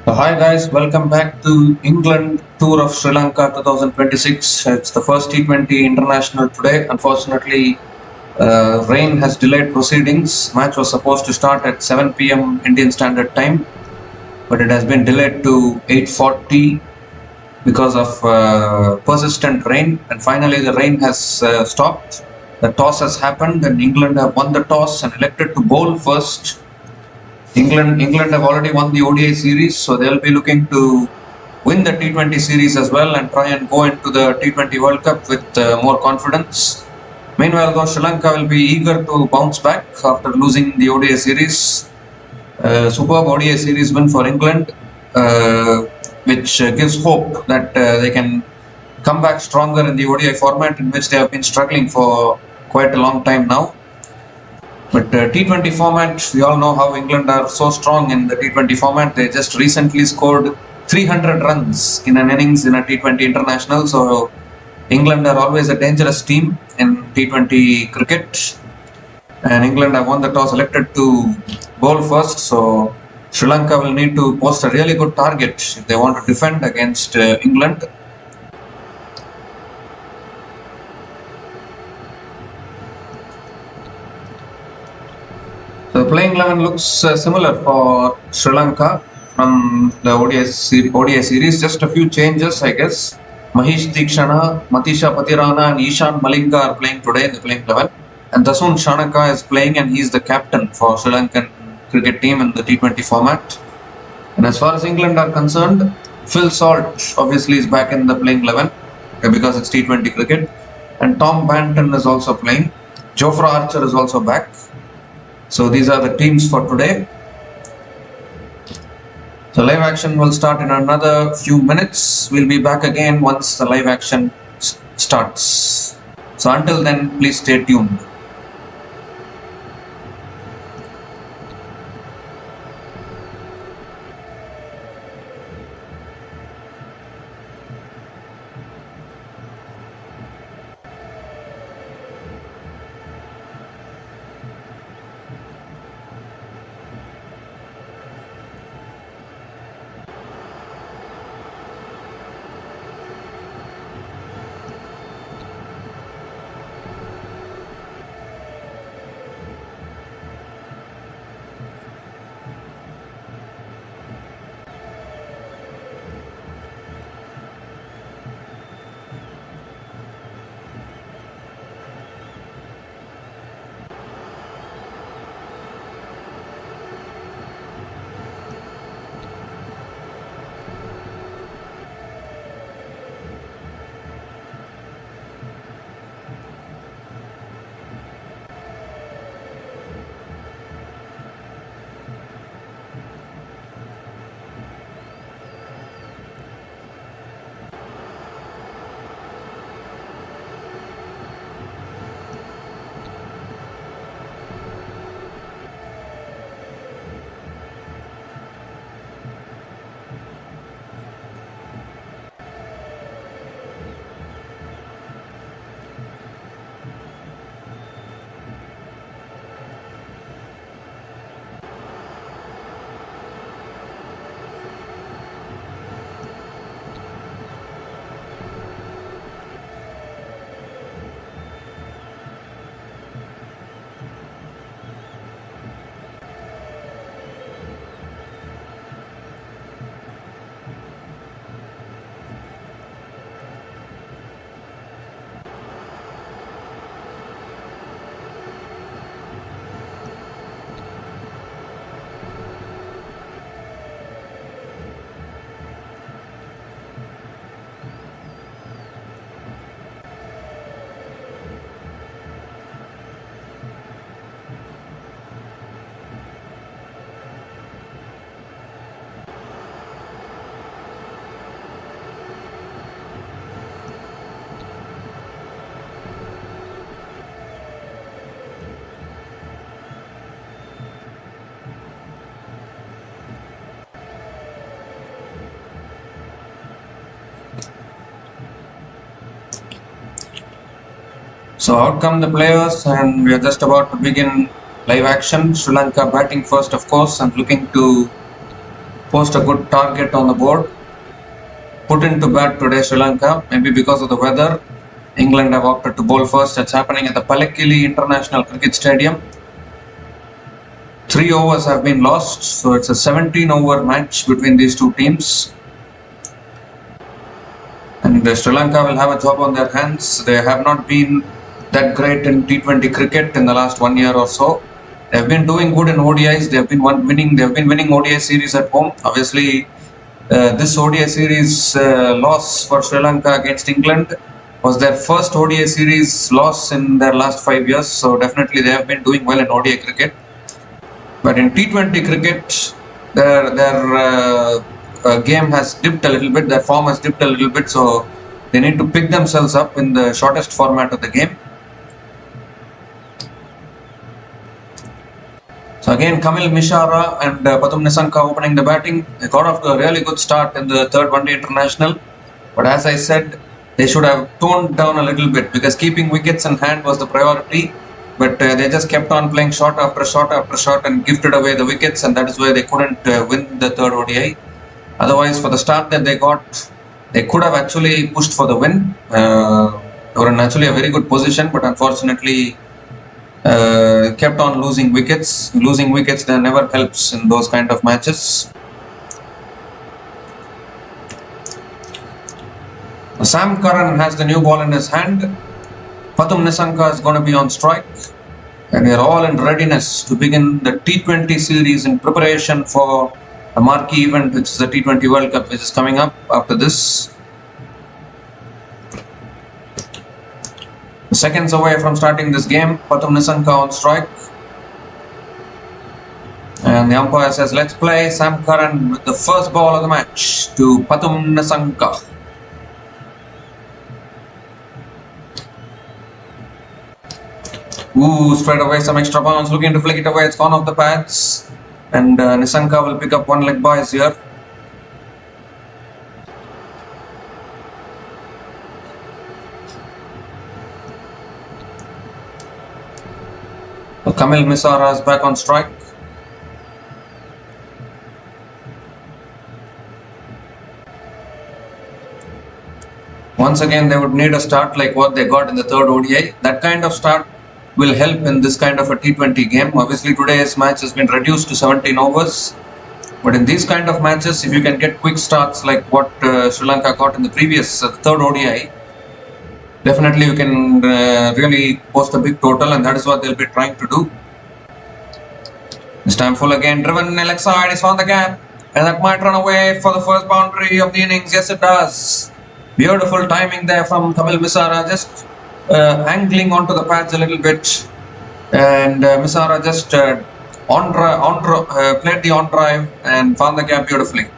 Hi guys, welcome back to England tour of Sri Lanka 2026. It's the first T20 international today. Unfortunately, rain has delayed proceedings. Match was supposed to start at 7 p.m. Indian Standard Time, but it has been delayed to 8:40 because of persistent rain. And finally, the rain has stopped. The toss has happened, and England have won the toss and elected to bowl first. England have already won the ODI series, so they'll be looking to win the T20 series as well and try and go into the T20 World Cup with more confidence. Meanwhile, though, Sri Lanka will be eager to bounce back after losing the ODI series. Superb ODI series win for England, which gives hope that they can come back stronger in the ODI format, in which they have been struggling for quite a long time now. But T20 format, we all know how England are so strong in the T20 format. They just recently scored 300 runs in an innings in a T20 international. So England are always a dangerous team in T20 cricket. And England have won the toss, elected to bowl first. So Sri Lanka will need to post a really good target if they want to defend against England. The playing 11 looks similar for Sri Lanka from the ODI series. Just a few changes, I guess. Mahesh Deekshana, Matisha Patirana and Ishan Malinga are playing today in the playing 11. And Dasun Shanaka is playing, and he's the captain for Sri Lankan cricket team in the T20 format. And as far as England are concerned, Phil Salt obviously is back in the playing 11 because it's T20 cricket. And Tom Banton is also playing. Jofra Archer is also back. So these are the teams for today. So live action will start in another few minutes. We'll be back again once the live action starts. So until then, please stay tuned. So out come the players, and we are just about to begin live action. Sri Lanka batting first, of course, and looking to post a good target on the board. Put into bat today Sri Lanka, maybe because of the weather. England have opted to bowl first. It's happening at the Palekili International Cricket Stadium. 3 overs have been lost, so it's a 17-over match between these two teams. And Sri Lanka will have a job on their hands. They have not been that great in T20 cricket in the last 1 year or so. They have been doing good in ODIs. They have been winning ODI series at home. Obviously, this ODI series loss for Sri Lanka against England was their first ODI series loss in their last 5 years. So definitely they have been doing well in ODI cricket. But in T20 cricket, their game has dipped a little bit. Their form has dipped a little bit. So they need to pick themselves up in the shortest format of the game. So again, Kamil Mishara and Pathum Nissanka opening the batting. They got off to a really good start in the third one-day international. But as I said, they should have toned down a little bit because keeping wickets in hand was the priority. But they just kept on playing shot after shot after shot and gifted away the wickets, and that is why they couldn't win the third ODI. Otherwise, for the start that they got, they could have actually pushed for the win. They were in actually a very good position, but unfortunately kept on losing wickets. Losing wickets that never helps in those kind of matches. Sam Curran has the new ball in his hand. Pathum Nissanka is going to be on strike, and we are all in readiness to begin the T20 series in preparation for a marquee event, which is the T20 World Cup, which is coming up after this. Seconds away from starting this game, Pathum Nissanka on strike, and the umpire says, "Let's play." Sam Curran with the first ball of the match to Pathum Nissanka. Straight away some extra bounce, looking to flick it away. It's gone off the pads, and Nissanka will pick up one leg boys here. So Kamil Mishara is back on strike. Once again, they would need a start like what they got in the third ODI. That kind of start will help in this kind of a T20 game. Obviously, today's match has been reduced to 17 overs. But in these kind of matches, if you can get quick starts like what Sri Lanka got in the previous third ODI, definitely you can really post a big total, and that is what they'll be trying to do. This time full again, driven leg side, is on the gap, and that might run away for the first boundary of the innings. Yes, it does. Beautiful timing there from Kamil Mishara, just angling onto the pads a little bit, and Mishara just played the on drive and found the gap beautifully.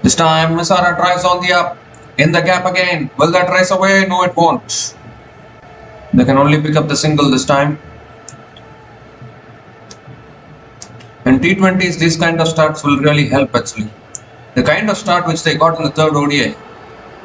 This time Mishara drives on the up, in the gap again. Will that race away? No, it won't. They can only pick up the single this time. In T20s, these kind of starts will really help actually. The kind of start which they got in the third ODI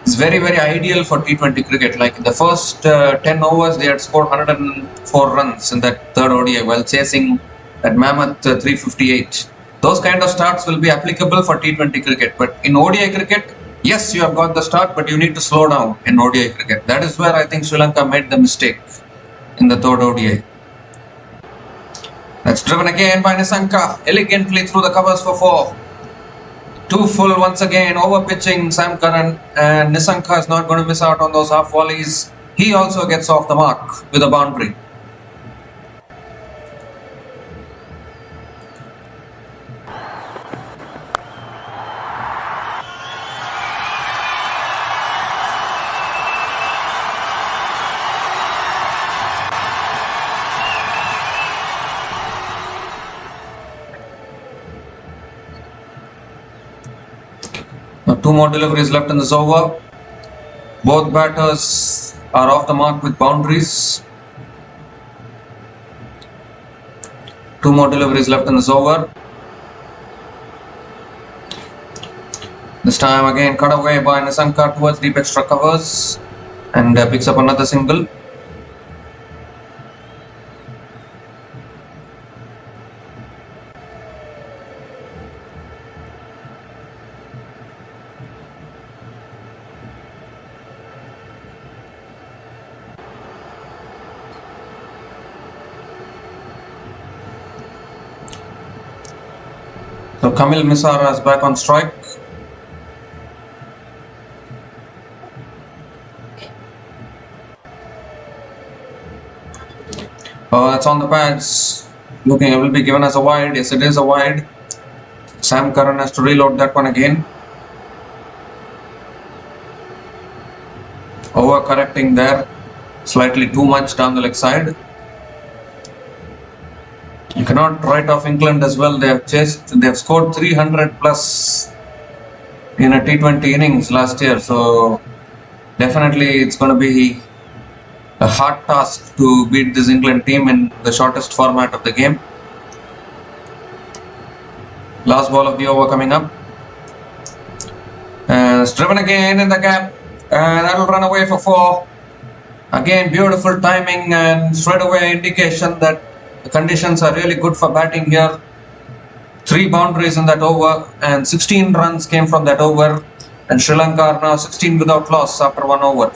is very, very ideal for T20 cricket. Like in the first 10 overs, they had scored 104 runs in that third ODI while chasing that mammoth 358. Those kind of starts will be applicable for T20 cricket. But in ODI cricket, yes, you have got the start, but you need to slow down in ODI cricket. That is where I think Sri Lanka made the mistake in the third ODI. That's driven again by Nissanka, elegantly through the covers for 4. Too full once again, over pitching Sam Curran, and Nissanka is not going to miss out on those half volleys. He also gets off the mark with a boundary. Now 2 more deliveries left in this over. Both batters are off the mark with boundaries. 2 more deliveries left in this over. This time again cut away by Nisanka towards deep extra covers and picks up another single. So Kamil Misara is back on strike. It's on the pads. Looking, it will be given as a wide. Yes, it is a wide. Sam Curran has to reload that one again. Over correcting there. Slightly too much down the leg side. You cannot write off England as well. They have scored 300 plus in a T20 innings last year. So definitely it's going to be a hard task to beat this England team in the shortest format of the game. Last ball of the over coming up. It's driven again in the gap. And that will run away for 4. Again, beautiful timing and straight away indication that the conditions are really good for batting here. 3 boundaries in that over and 16 runs came from that over, and Sri Lanka are now 16 without loss after 1 over.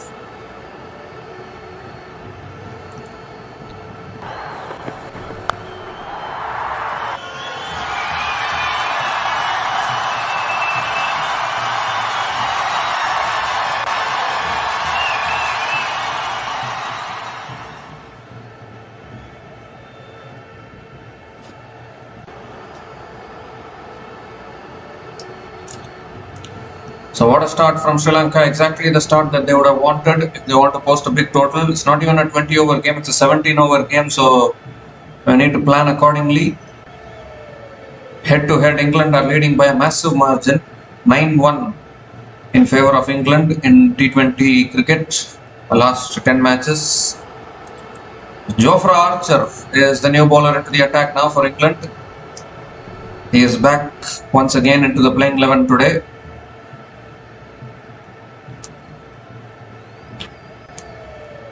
So what a start from Sri Lanka, exactly the start that they would have wanted if they want to post a big total. It's not even a 20 over game, it's a 17 over game, so we need to plan accordingly. Head to head, England are leading by a massive margin, 9-1 in favour of England in T20 cricket, the last 10 matches. Jofra Archer is the new bowler into the attack now for England. He is back once again into the playing 11 today.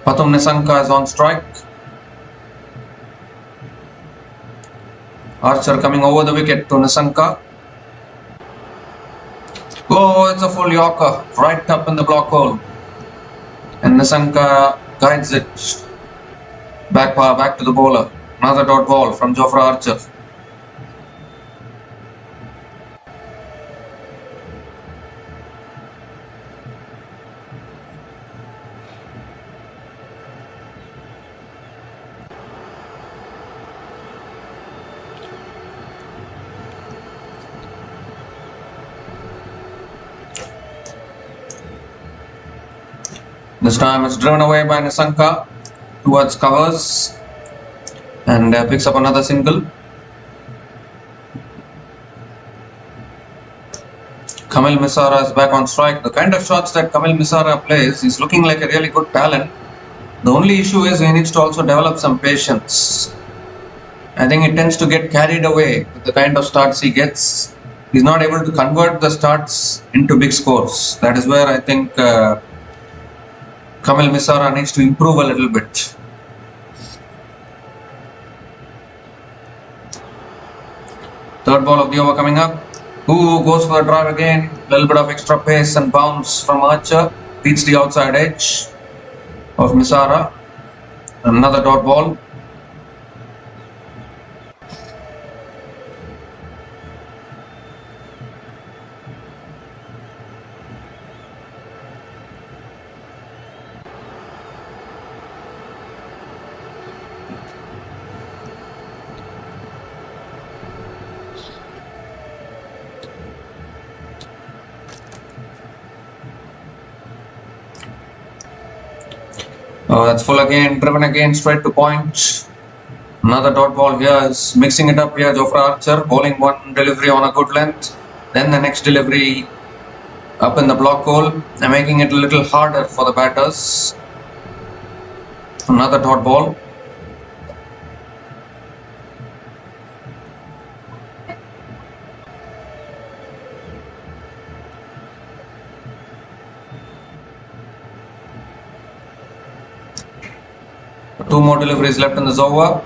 Pathum Nisanka is on strike. Archer coming over the wicket to Nisanka. Oh, it's a full Yorker right up in the block hole. And Nisanka guides it back to the bowler. Another dot ball from Jofra Archer. This time it's driven away by Nisanka towards covers and picks up another single. Kamil Misara is back on strike. The kind of shots that Kamil Misara plays, he's looking like a really good talent. The only issue is he needs to also develop some patience. I think he tends to get carried away with the kind of starts he gets. He's not able to convert the starts into big scores. That is where I think Kamil Misara needs to improve a little bit. Third ball of the over coming up. Who goes for a drive again? A little bit of extra pace and bounce from Archer. Beats the outside edge of Misara. Another dot ball. That's full again, driven again, straight to point. Another dot ball here is mixing it up here. Jofra Archer bowling one delivery on a good length, then the next delivery up in the block hole and making it a little harder for the batters. Another dot ball. Two more deliveries left in this over.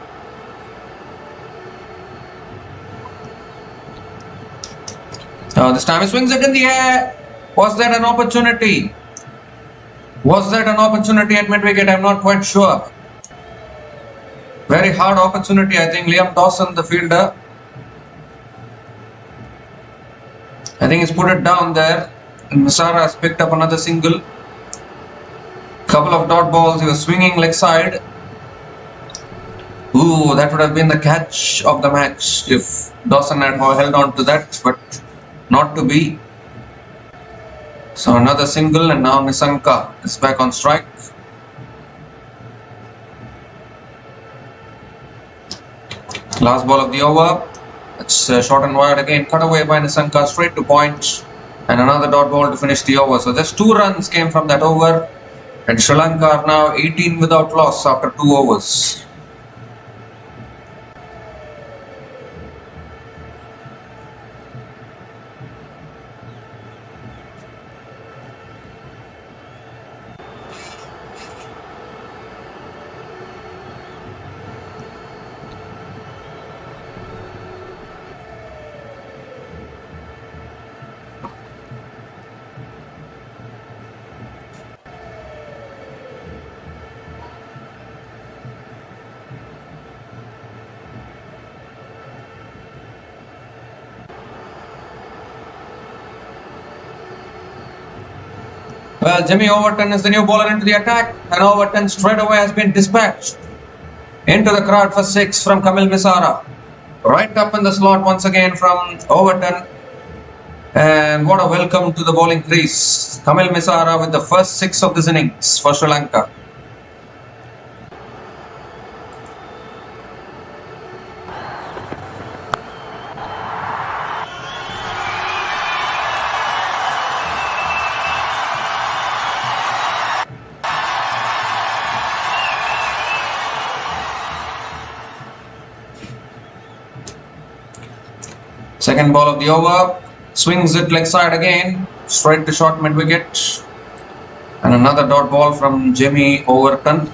This time he swings it in the air. Was that an opportunity? Was that an opportunity at mid-wicket? I'm not quite sure. Very hard opportunity, I think. Liam Dawson, the fielder, I think he's put it down there. And Misara has picked up another single. Couple of dot balls. He was swinging leg side. Ooh, that would have been the catch of the match if Dawson had held on to that, but not to be. So another single, and now Nisanka is back on strike. Last ball of the over. It's short and wide again, cut away by Nisanka, straight to point, and another dot ball to finish the over. So just 2 runs came from that over, and Sri Lanka are now 18 without loss after 2 overs. Well, Jimmy Overton is the new bowler into the attack, and Overton straight away has been dispatched into the crowd for 6 from Kamil Misara. Right up in the slot once again from Overton, and what a welcome to the bowling crease. Kamil Misara with the first 6 of this innings for Sri Lanka. Second ball of the over, swings it leg side again, straight to short mid wicket, and another dot ball from Jimmy Overton.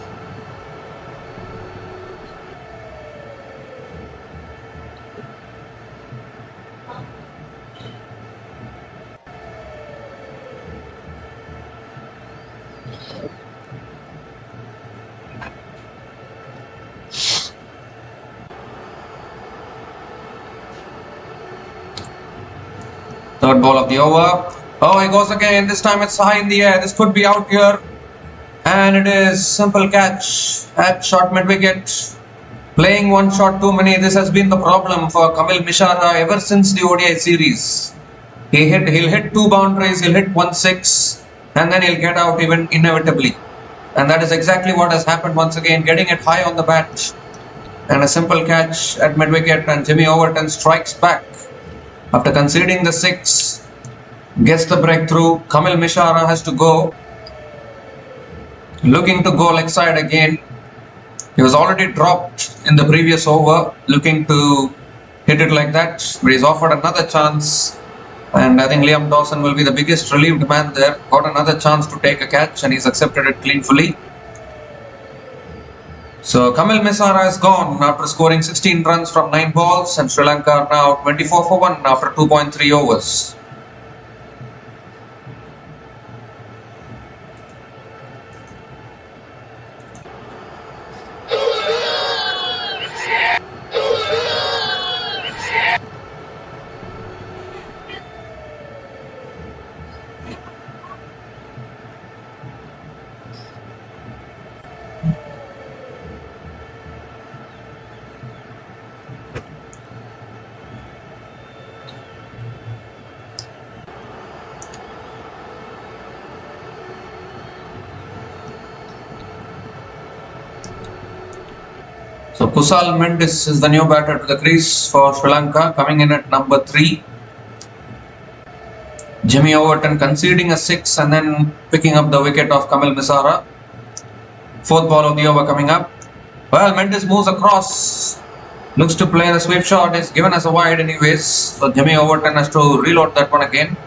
Third ball of the over. Oh, he goes again. This time it's high in the air. This could be out here. And it is simple catch at short mid wicket. Playing one shot too many. This has been the problem for Kamil Misara ever since the ODI series. He'll hit 2 boundaries, he'll hit 1 6, and then he'll get out even inevitably. And that is exactly what has happened once again. Getting it high on the bat. And a simple catch at mid wicket, and Jimmy Overton strikes back. After conceding the 6, gets the breakthrough. Kamil Misara has to go. Looking to go leg side again. He was already dropped in the previous over, looking to hit it like that, but he's offered another chance. And I think Liam Dawson will be the biggest relieved man there. Got another chance to take a catch, and he's accepted it cleanfully. So Kamil Misara is gone after scoring 16 runs from 9 balls, and Sri Lanka are now 24 for 1 after 2.3 overs. So Kusal Mendis is the new batter to the crease for Sri Lanka, coming in at number 3. Jimmy Overton conceding a 6 and then picking up the wicket of Kamil Misara. Fourth ball of the over coming up. Well, Mendis moves across. Looks to play the sweep shot. Is given as a wide anyways. So Jimmy Overton has to reload that one again.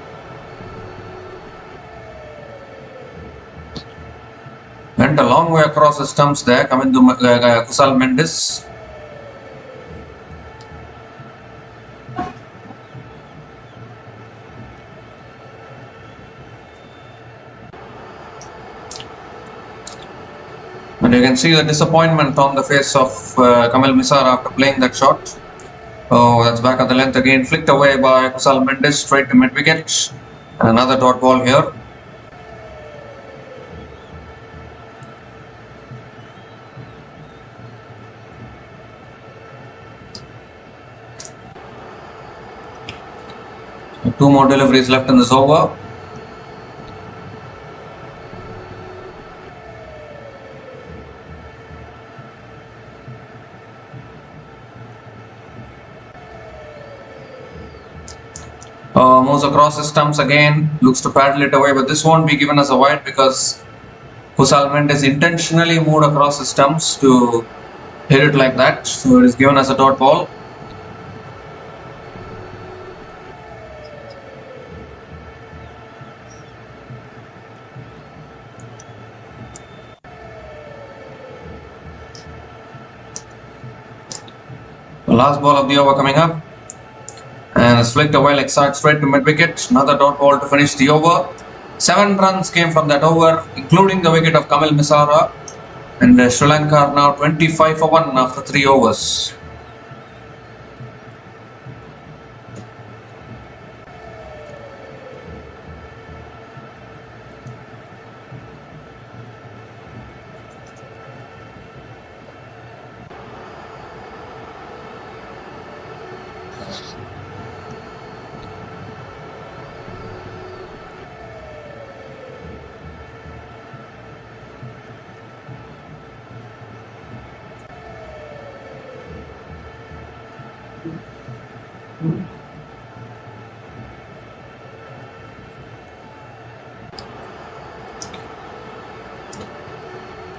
Went a long way across the stumps there, coming to Kusal Mendes. And you can see the disappointment on the face of Kamil Misara after playing that shot. Oh, that's back at the length again, flicked away by Kusal Mendes, straight to mid-wicket. And another dot ball here. Two more deliveries left in this over. Moves across the stumps again, looks to paddle it away, but this won't be given as a wide because Kusal Mendes intentionally moved across the stumps to hit it like that, so it is given as a dot ball. The last ball of the over coming up. And it's flicked away like side straight to mid-wicket. Another dot ball to finish the over. 7 runs came from that over, including the wicket of Kamil Misara. And Sri Lanka are now 25 for 1 after 3 overs.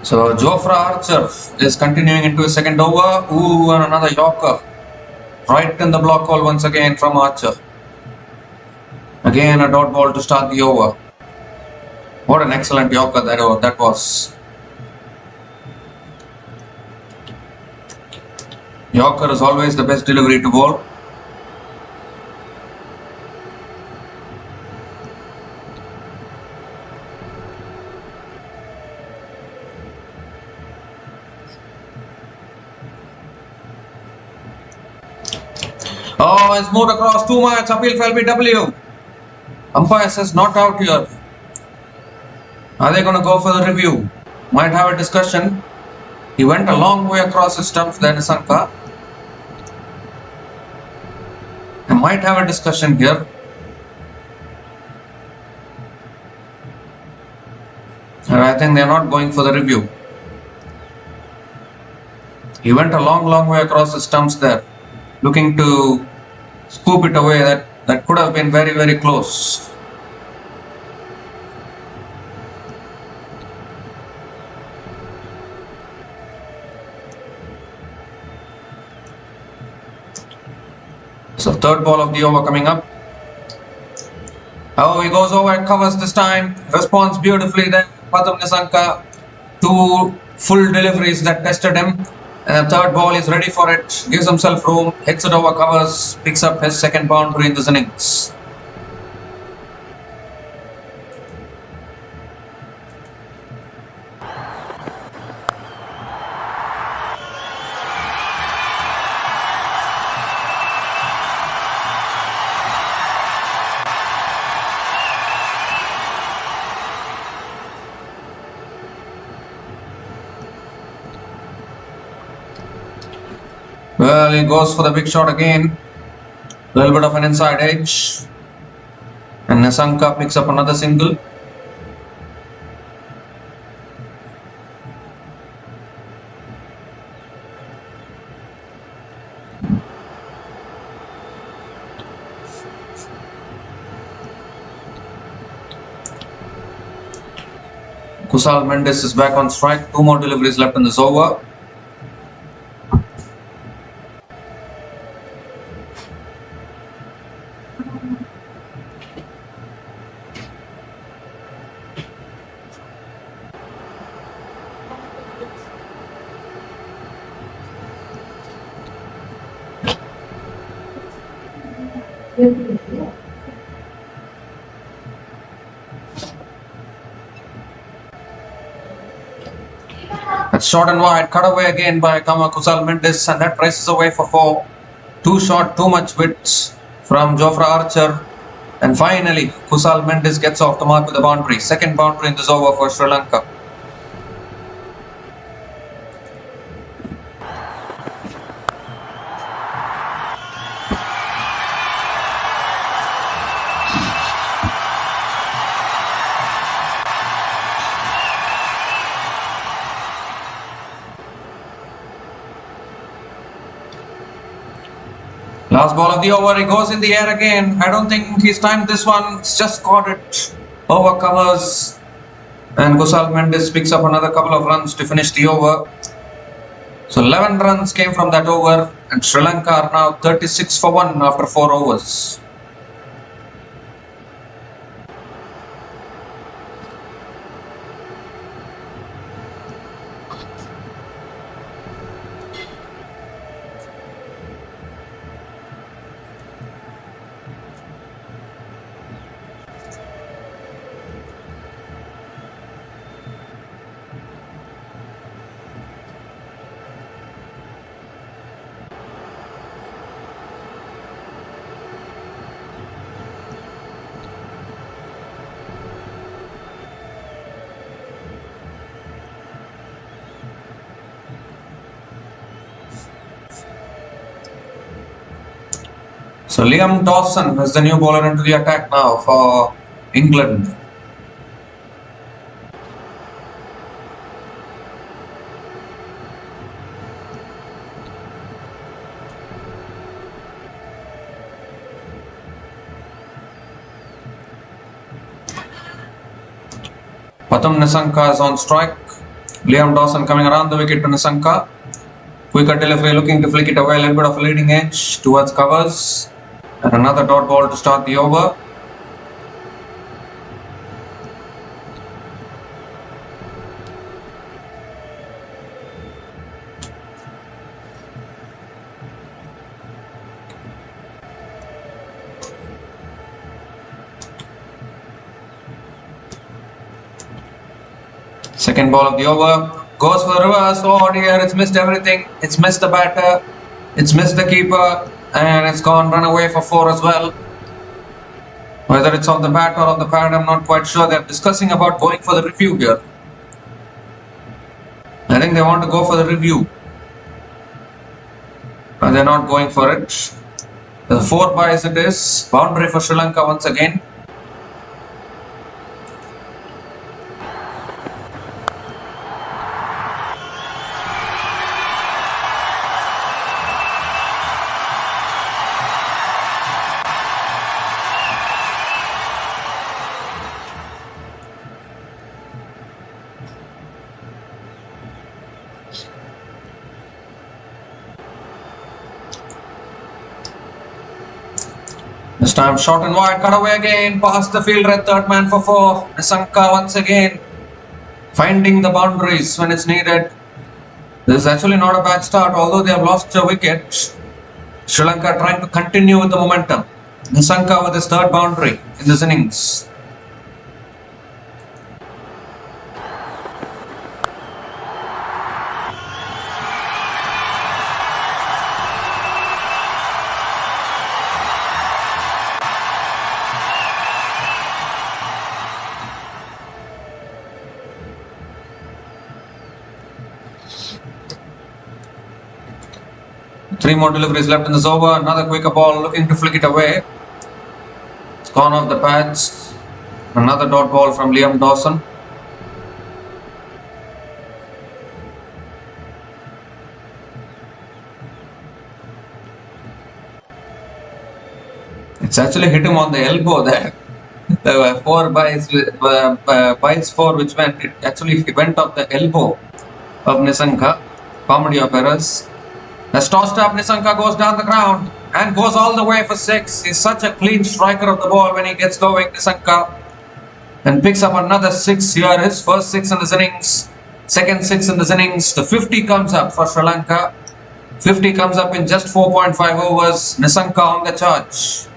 So Jofra Archer is continuing into his second over. Ooh, and another Yorker. Right in the block hole once again from Archer. Again a dot ball to start the over. What an excellent Yorker that was. Yorker is always the best delivery to bowl. Oh, it's moved across too much. Appeal for LBW. Umpire says not out here. Are they going to go for the review? Might have a discussion. He went a long way across the stumps there, Nisanka. They might have a discussion here. And I think they are not going for the review. He went a long way across the stumps there, looking to scoop it away. That could have been very close. So third ball of the over coming up. Oh, he goes over and covers this time. Responds beautifully there. Pathum Nisanka. 2 full deliveries that tested him. And the third ball is ready for it. Gives himself room. Hits it over, covers. Picks up his second boundary in this innings. Well, he goes for the big shot again. A little bit of an inside edge. And Nisanka picks up another single. Kusal Mendes is back on strike. 2 more deliveries left in this over. That's short and wide, cut away again by Kusal Mendes, and that races away for 4. Too short, too much width from Jofra Archer. And finally, Kusal Mendes gets off the mark with a boundary. Second boundary in this over for Sri Lanka. Last ball of the over, he goes in the air again. I don't think he's timed this one. He's just caught it over covers. And Kusal Mendes picks up another couple of runs to finish the over. So 11 runs came from that over, and Sri Lanka are now 36 for 1 after 4 overs. So Liam Dawson is the new bowler into the attack now for England. Pathum Nissanka is on strike. Liam Dawson coming around the wicket to Nissanka. Quicker delivery, looking to flick it away, a little bit of a leading edge towards covers. And another dot ball to start the over. Second ball of the over. Goes for the reverse. Oh dear, it's missed everything. It's missed the batter. It's missed the keeper. And it's gone run away for 4 as well. Whether it's on the bat or on the pad, I'm not quite sure. They're discussing about going for the review here. I think they want to go for the review. But they're not going for it. The 4 byes it is. Boundary for Sri Lanka once again. This time short and wide, cut away again, past the fielder at third man for 4. Nissanka once again finding the boundaries when it's needed. This is actually not a bad start, although they have lost a wicket. Sri Lanka trying to continue with the momentum. Nissanka with his third boundary in this innings. Three more deliveries left in this over. Another quicker ball looking to flick it away. It's gone off the pads. Another dot ball from Liam Dawson. It's actually hit him on the elbow there. There were 4 byes 4 which went. It actually went off the elbow of Nissanka. Comedy of errors. That's tossed up. Nissanka goes down the ground and goes all the way for 6. He's such a clean striker of the ball when he gets going, Nissanka. And picks up another 6 here. His first 6 in this innings. Second 6 in this innings. The 50 comes up for Sri Lanka. 50 comes up in just 4.5 overs. Nissanka on the charge.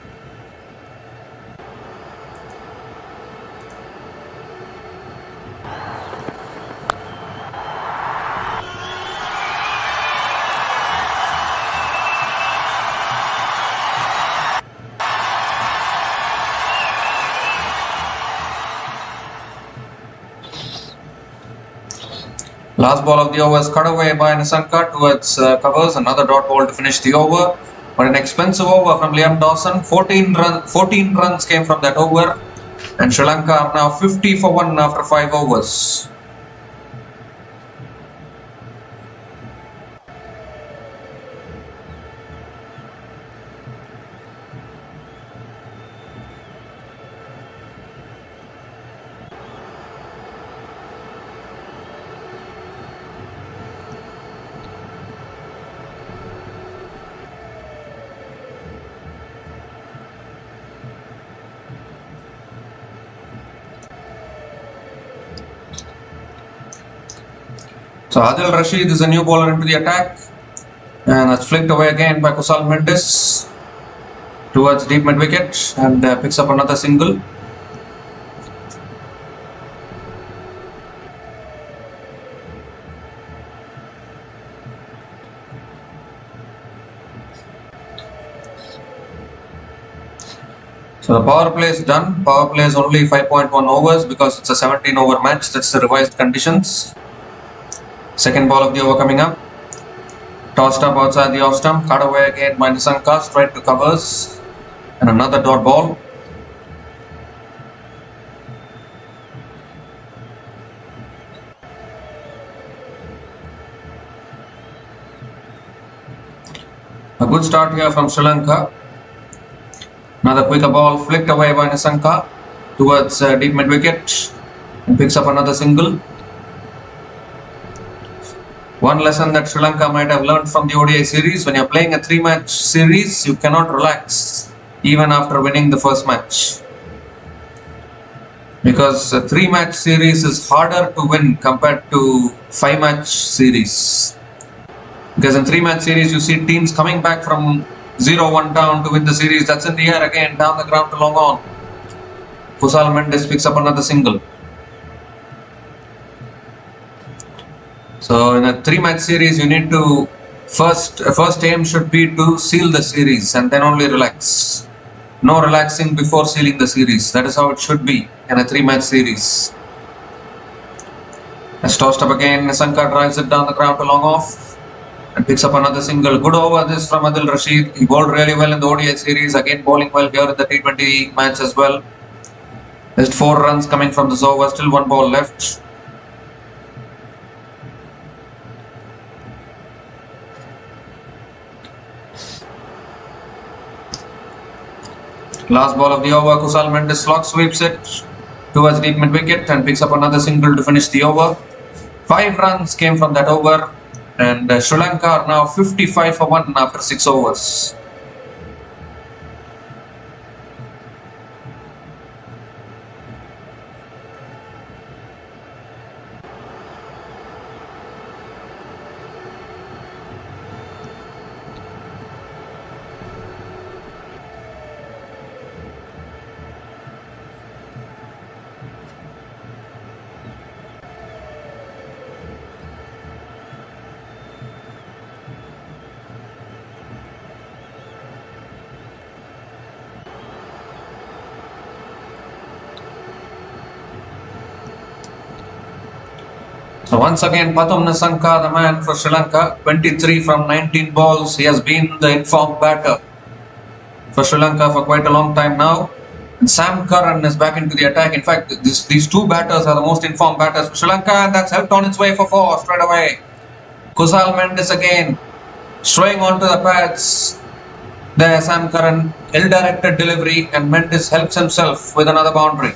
Last ball of the over is cut away by Nisanka towards covers. Another dot ball to finish the over. But an expensive over from Liam Dawson. 14 runs came from that over. And Sri Lanka are now 50 for 1 after 5 overs. So Adil Rashid is a new bowler into the attack, and that's flicked away again by Kusal Mendes towards deep mid wicket, and picks up another single. So the power play is done. Power play is only 5.1 overs because it's a 17 over match. That's the revised conditions. Second ball of the over coming up. Tossed up outside the off stump. Cut away again by Nisanka. Straight to covers. And another dot ball. A good start here from Sri Lanka. Another quicker ball flicked away by Nisanka towards deep mid wicket. And picks up another single. One lesson that Sri Lanka might have learned from the ODI series: when you're playing a 3-match series, you cannot relax even after winning the first match. Because a 3-match series is harder to win compared to 5-match series. Because in 3-match series, you see teams coming back from 0-1 down to win the series. That's in the air again, down the ground to long on. Kusal Mendes picks up another single. So in a 3-match series, you need to first aim should be to seal the series and then only relax. No relaxing before sealing the series. That is how it should be in a 3-match series. As tossed up again, Nisanka drives it down the ground to long off and picks up another single. Good over this from Adil Rashid. He bowled really well in the ODI series. Again bowling well here in the T20 match as well. Just 4 runs coming from this over. Still 1 ball left. Last ball of the over, Kusal Mendes slog sweeps it towards deep mid wicket and picks up another single to finish the over. 5 runs came from that over, and Sri Lanka are now 55 for 1 after 6 overs. So once again, Pathum Nisanka, the man for Sri Lanka, 23 from 19 balls. He has been the informed batter for Sri Lanka for quite a long time now. And Sam Curran is back into the attack. In fact, these 2 batters are the most informed batters for Sri Lanka, and that's helped on its way for 4 straight away. Kusal Mendes again, swaying onto the pads. There, Sam Curran, ill-directed delivery, and Mendes helps himself with another boundary.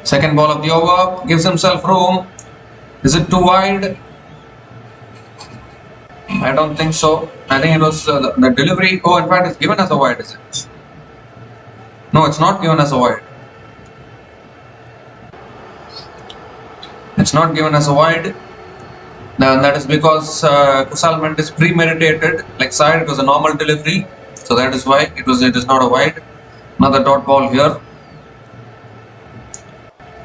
Second ball of the over, gives himself room. Is it too wide? I don't think so. I think it was the delivery. Oh, in fact, it's given as a wide, is it? No, it's not given as a wide. It's not given as a wide. Now, that is because Kusal Mendes premeditated. Like side, it was a normal delivery. So that is why it is not a wide. Another dot ball here.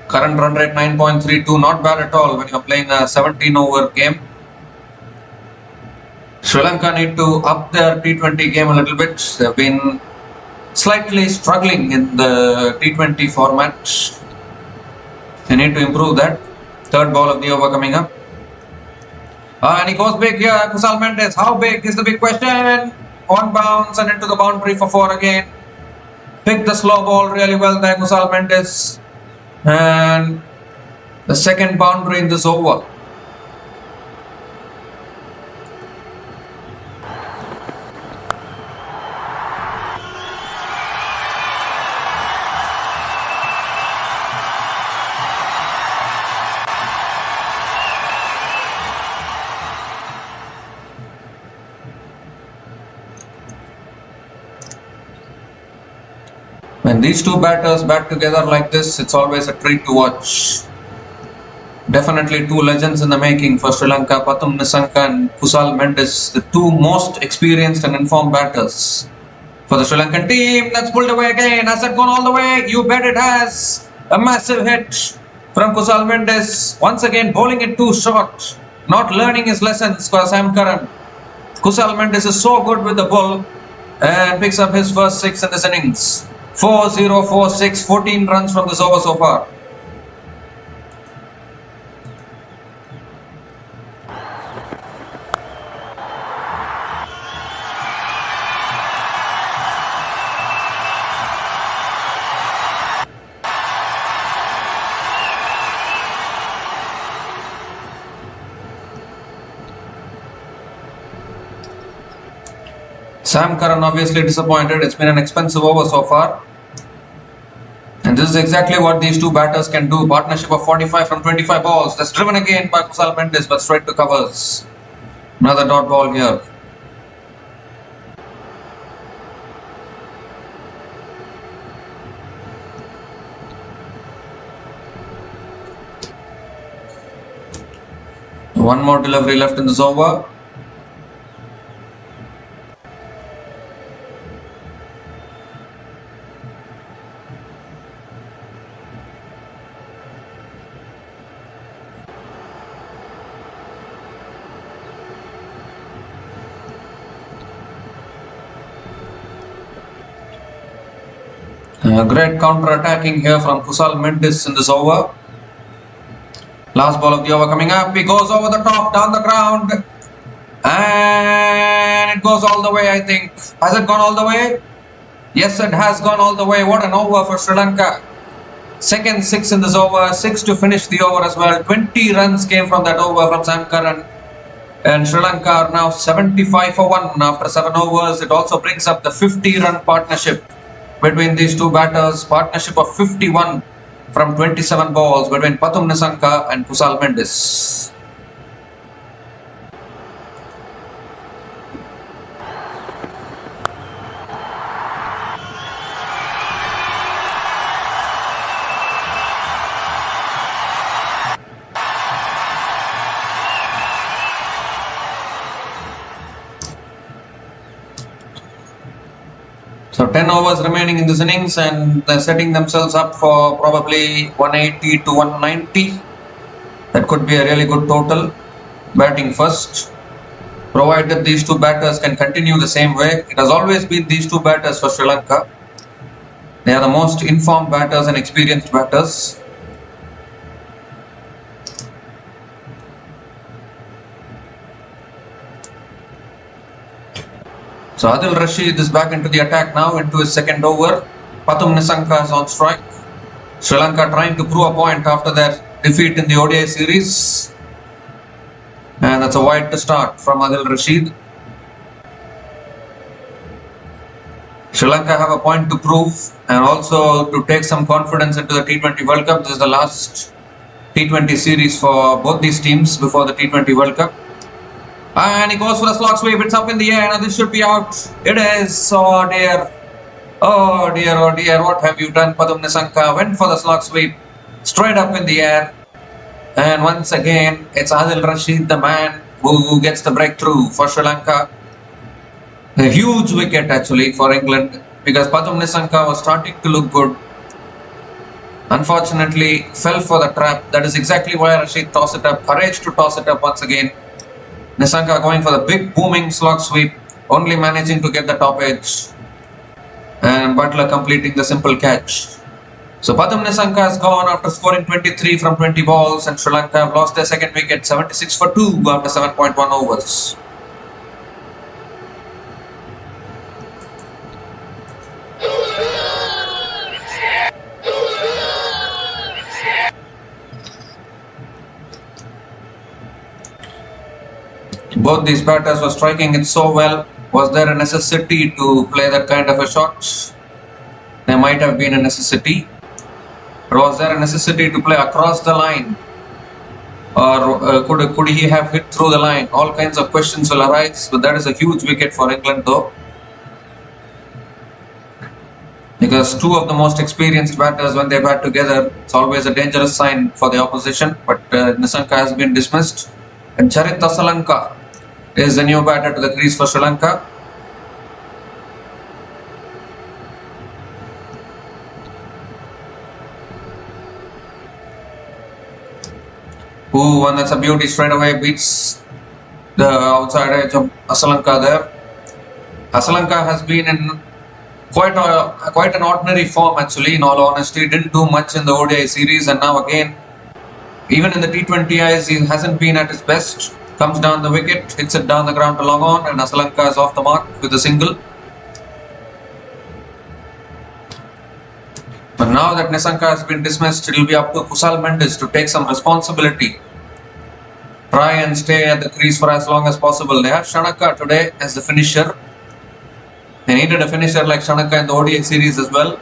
Current run rate 9.32, not bad at all when you're playing a 17 over game. Sri Lanka need to up their T20 game a little bit. They've been slightly struggling in the T20 format. They need to improve that. Third ball of the over coming up. And he goes big here, Kusal Mendes. How big is the big question? On bounce and into the boundary for 4 again. Picked the slow ball really well there, Kusal Mendes. And the second boundary in this over. When these two batters bat together like this, it's always a treat to watch. Definitely two legends in the making for Sri Lanka, Pathum Nissanka and Kusal Mendes, the two most experienced and informed batters for the Sri Lankan team. That's pulled away again. Has that gone all the way? You bet it has. A massive hit from Kusal Mendes. Once again bowling it too short. Not learning his lessons for Sam Curran. Kusal Mendes is so good with the ball and picks up his first 6 in this innings. 4-0, 4-6, 14 runs from this over so far. Sam Curran obviously disappointed. It's been an expensive over so far. And this is exactly what these two batters can do. Partnership of 45 from 25 balls. That's driven again by Kusal Mendes, but straight to covers. Another dot ball here. One more delivery left in this over. Great counter-attacking here from Kusal Mendes in this over. Last ball of the over coming up. He goes over the top, down the ground. And it goes all the way, I think. Has it gone all the way? Yes, it has gone all the way. What an over for Sri Lanka. Second 6 in this over. 6 to finish the over as well. 20 runs came from that over from Sam Curran. And Sri Lanka are now 75 for 1 after 7 overs. It also brings up the 50-run partnership between these two batters. Partnership of 51 from 27 balls between Pathum Nissanka and Kusal Mendes. So 10 overs remaining in this innings, and they're setting themselves up for probably 180 to 190. That could be a really good total. Batting first, provided these two batters can continue the same way. It has always been these two batters for Sri Lanka. They are the most informed batters and experienced batters. So Adil Rashid is back into the attack now, into his second over. Pathum Nissanka is on strike. Sri Lanka trying to prove a point after their defeat in the ODI series. And that's a wide to start from Adil Rashid. Sri Lanka have a point to prove and also to take some confidence into the T20 World Cup. This is the last T20 series for both these teams before the T20 World Cup. And he goes for the slog sweep. It's up in the air. Now this should be out. It is. Oh dear. Oh dear, oh dear. What have you done? Pathum Nissanka went for the slog sweep. Straight up in the air. And once again, it's Adil Rashid, the man who gets the breakthrough for Sri Lanka. A huge wicket actually for England. because Pathum Nissanka was starting to look good. Unfortunately, fell for the trap. That is exactly why Rashid tossed it up. Courage to toss it up once again. Nissanka going for the big booming slog sweep, only managing to get the top edge. And Butler completing the simple catch. So Pathum Nissanka has gone after scoring 23 from 20 balls, and Sri Lanka have lost their second wicket 76 for 2 after 7.1 overs. Both these batters were striking it so well. Was there a necessity to play that kind of a shot? There might have been a necessity. But was there a necessity to play across the line? Or could he have hit through the line? All kinds of questions will arise. But that is a huge wicket for England though. Because two of the most experienced batters, when they bat together, it's always a dangerous sign for the opposition. But Nissanka has been dismissed. And Charit Asalanka is the new batter to the crease for Sri Lanka. And that's a beauty, straight away beats the outside edge of Asalanka there. Asalanka has been in quite an ordinary form actually, in all honesty. Didn't do much in the ODI series, and now again, even in the T20Is, he hasn't been at his best. Comes down the wicket, hits it down the ground to long on, and Asalanka is off the mark with a single. But now that Nissanka has been dismissed, it will be up to Kusal Mendis to take some responsibility. Try and stay at the crease for as long as possible. They have Shanaka today as the finisher. They needed a finisher like Shanaka in the ODI series as well.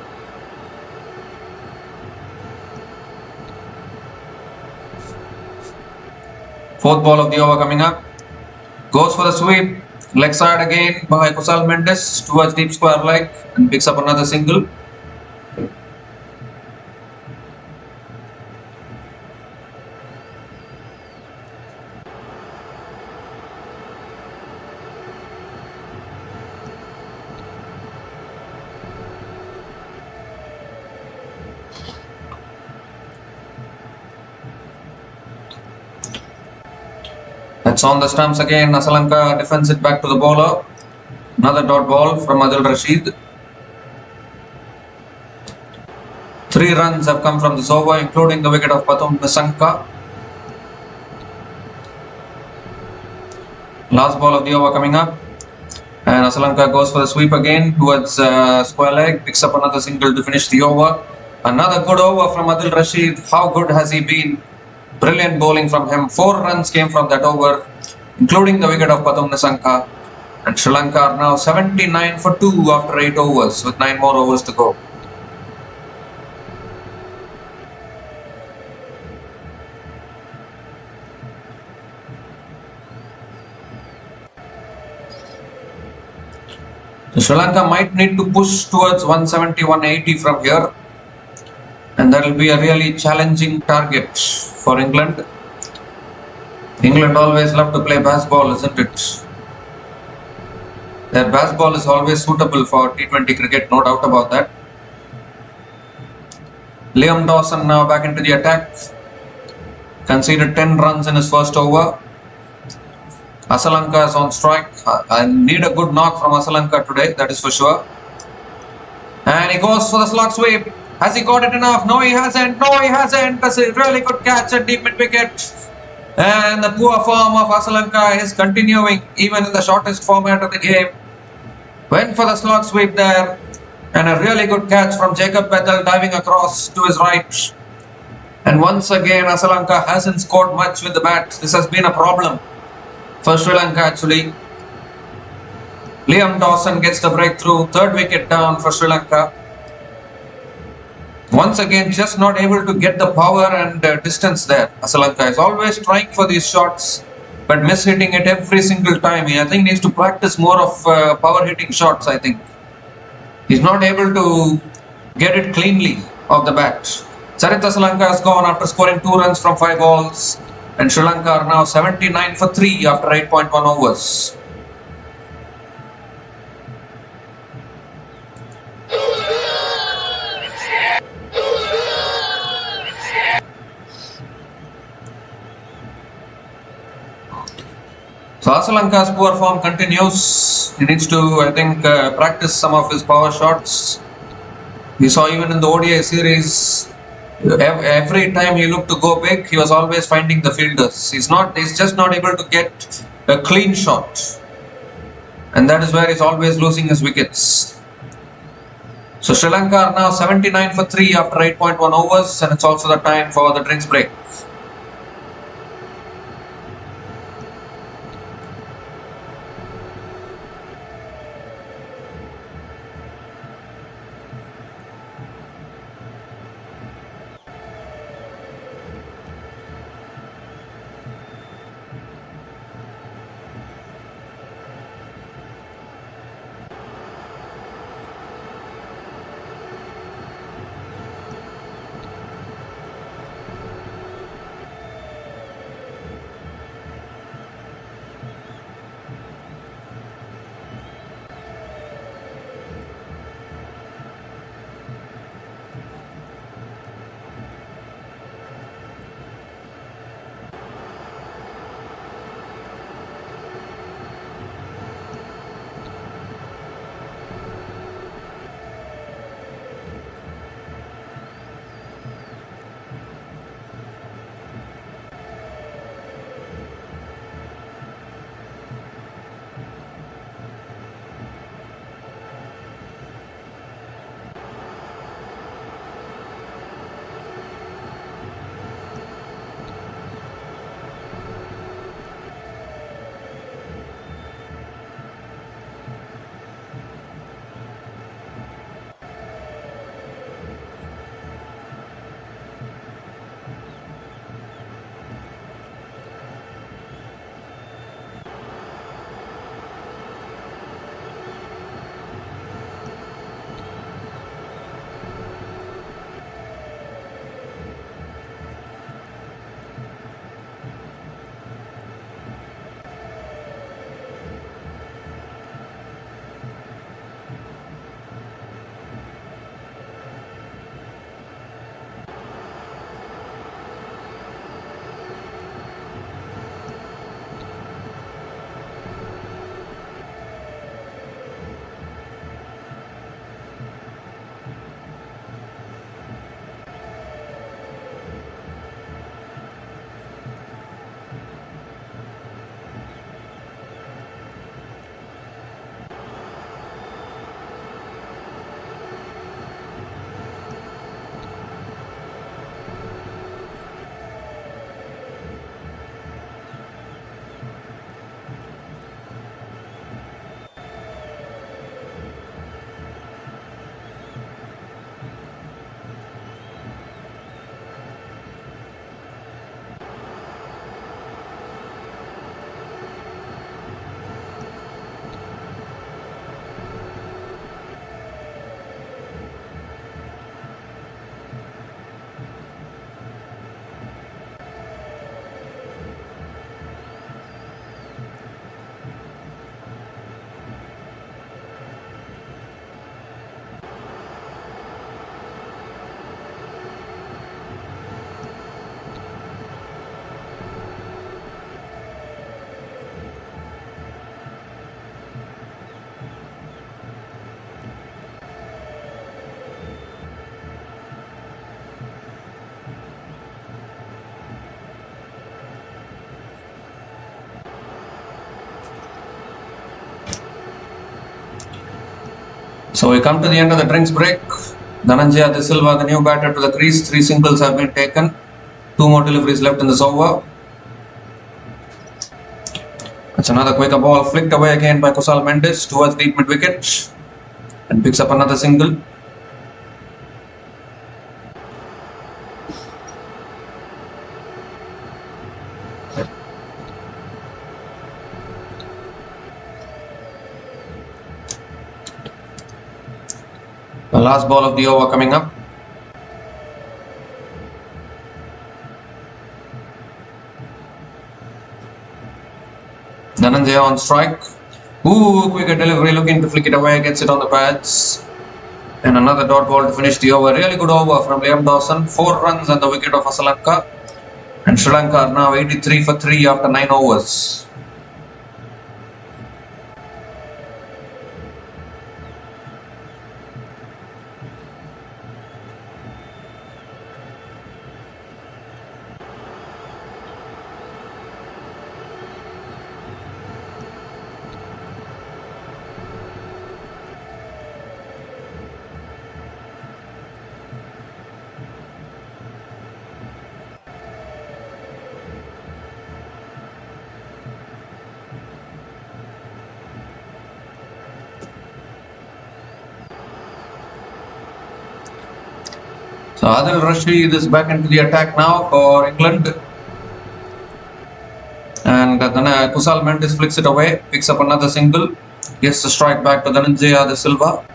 Fourth ball of the over coming up. Goes for the sweep. Leg side again by Kusal Mendis towards deep square leg and picks up another single. It's on the stumps again. Asalanka defends it back to the bowler. Another dot ball from Adil Rashid. 3 runs have come from this over, including the wicket of Pathum Nissanka. Last ball of the over coming up. And Asalanka goes for the sweep again towards square leg. Picks up another single to finish the over. Another good over from Adil Rashid. How good has he been? Brilliant bowling from him. 4 runs came from that over, including the wicket of Pathum Nissanka. And Sri Lanka are now 79 for 2 after 8 overs with 9 more overs to go. So Sri Lanka might need to push towards 170, 180 from here. And that will be a really challenging target for England. England always love to play baseball, isn't it? Their baseball is always suitable for T20 cricket, no doubt about that. Liam Dawson now back into the attack. Conceded 10 runs in his first over. Asalanka is on strike. I need a good knock from Asalanka today, that is for sure. And he goes for the slog sweep. Has he got it enough? No, he hasn't. No, he hasn't. That's a really good catch at deep mid wicket. And the poor form of Asalanka is continuing even in the shortest format of the game. Went for the slog sweep there. And a really good catch from Jacob Bethel diving across to his right. And once again, Asalanka hasn't scored much with the bat. This has been a problem for Sri Lanka actually. Liam Dawson gets the breakthrough. 3rd wicket down for Sri Lanka. Once again, just not able to get the power and distance there. Asalanka is always trying for these shots, but mishitting it every single time. I think he needs to practice more of power hitting shots, I think. He's not able to get it cleanly off the bat. Charit Asalanka has gone after scoring 2 runs from 5 balls. And Sri Lanka are now 79 for 3 after 8.1 overs. So Sri Lanka's poor form continues. He needs to, I think, practice some of his power shots. We saw even in the ODI series, every time he looked to go big, he was always finding the fielders. He's just not able to get a clean shot, and that is where he's always losing his wickets. So Sri Lanka are now 79 for 3 after 8.1 overs, and it's also the time for the drinks break. So we come to the end of the drinks break. Dhananjaya De Silva, the new batter, to the crease. 3 singles have been taken. 2 more deliveries left in this over. That's another quicker ball flicked away again by Kusal Mendes towards deep mid wicket, and picks up another single. The last ball of the over coming up. Dhananjaya on strike. Ooh, quicker delivery, looking to flick it away, gets it on the pads. And another dot ball to finish the over. Really good over from Liam Dawson. 4 runs on the wicket of Sri Lanka. And Sri Lanka are now 83 for 3 after 9 overs. Adil Rashid is back into the attack now for England. And then Kusal Mendes flicks it away, picks up another single, gets the strike back to Dhananjaya De Silva.